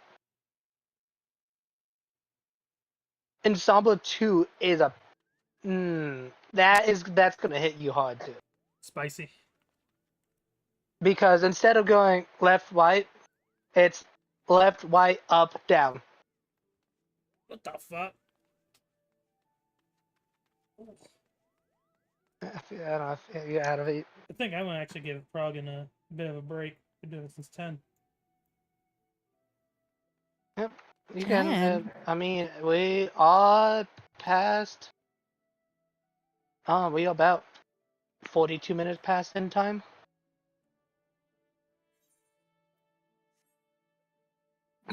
Speaker 1: Ensemble 2 is a that's gonna hit you hard too.
Speaker 2: Spicy.
Speaker 1: Because instead of going left right, it's left right up down.
Speaker 2: What the fuck?
Speaker 1: I don't know if you're out of it.
Speaker 2: I think I'm gonna actually give Progging a bit of a break. Been doing it since 10.
Speaker 1: You can.
Speaker 4: Ten.
Speaker 1: I mean, we are past. We are about 42 minutes past end time.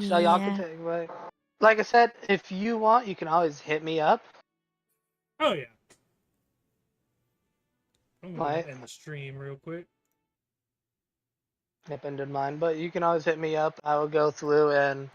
Speaker 1: So y'all can
Speaker 4: Yeah.
Speaker 1: take like I said, if you want, you can always hit me up.
Speaker 2: Oh yeah. I'm gonna
Speaker 1: Right.
Speaker 2: end the stream real quick.
Speaker 1: Yep, ended mine, but you can always hit me up. I will go through and